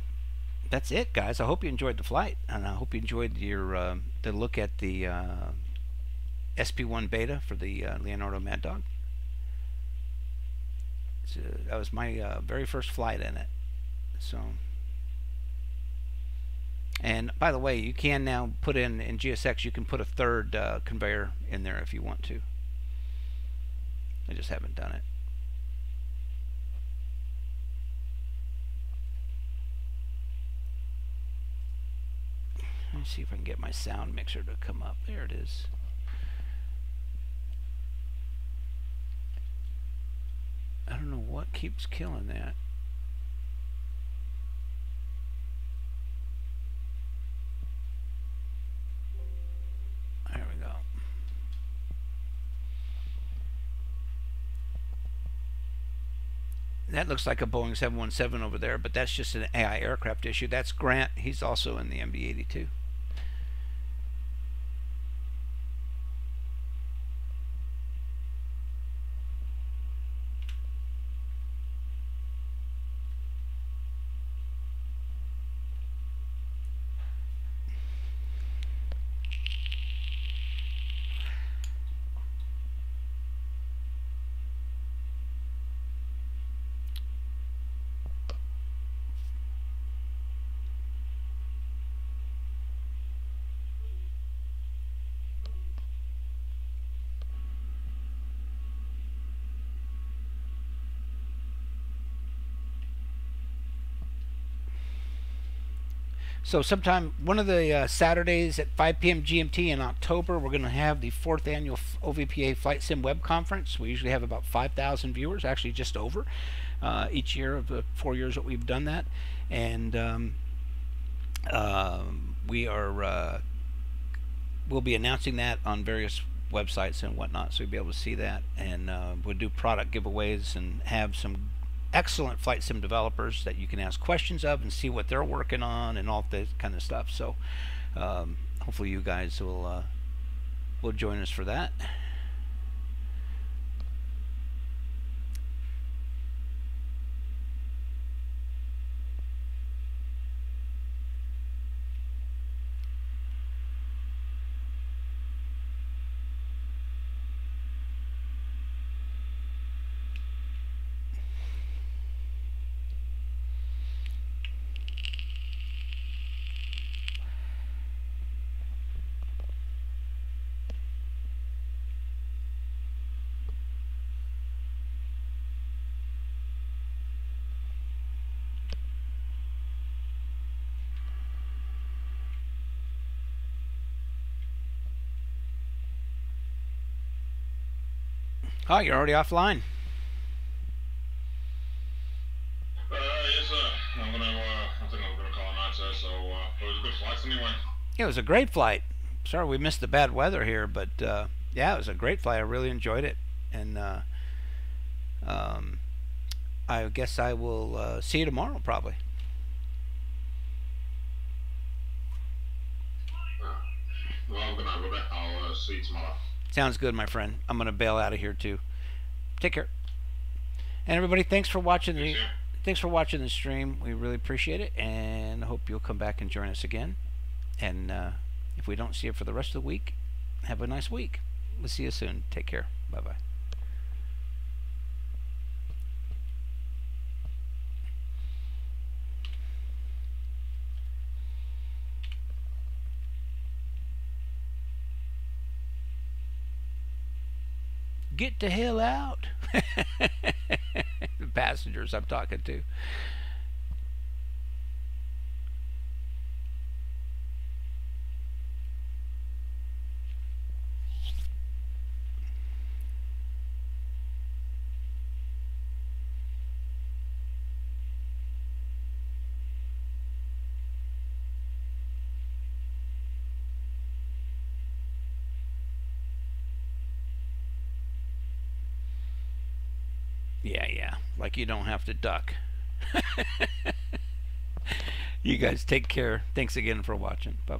Speaker 5: that's it, guys. I hope you enjoyed the flight, and I hope you enjoyed your the look at the SP1 beta for the Leonardo Mad Dog. That was my very first flight in it. So. And by the way, you can now put in GSX, you can put a third conveyor in there if you want to. I just haven't done it. Let me see if I can get my sound mixer to come up. There it is. I don't know what keeps killing that. There we go. That looks like a Boeing 717 over there, but that's just an AI aircraft issue. That's Grant. He's also in the MD-82. So sometime, one of the Saturdays at 5 p.m. GMT in October, we're going to have the 4th annual OVPA Flight Sim Web Conference. We usually have about 5,000 viewers, actually just over, each year of the 4 years that we've done that. And we'll be announcing that on various websites and whatnot, so you'll be able to see that. And we'll do product giveaways and have some excellent flight sim developers that you can ask questions of and see what they're working on and all that kind of stuff. So hopefully you guys will join us for that. Oh, you're already offline.
Speaker 2: Yes, sir. I think I'm gonna call it night, sir. So it was a good flight anyway.
Speaker 5: It was a great flight. Sorry we missed the bad weather here, but yeah, it was a great flight. I really enjoyed it, and I guess I will see you tomorrow probably.
Speaker 2: Well, good night, Robert. I'll see you tomorrow.
Speaker 5: Sounds good, my friend. I'm gonna bail out of here too. Take care. And everybody, thanks for watching the stream. We really appreciate it, and I hope you'll come back and join us again. And if we don't see you for the rest of the week, have a nice week. We'll see you soon. Take care. Bye bye. Get the hell out. The passengers I'm talking to. Yeah, like you don't have to duck. You guys take care. Thanks again for watching. Bye-bye.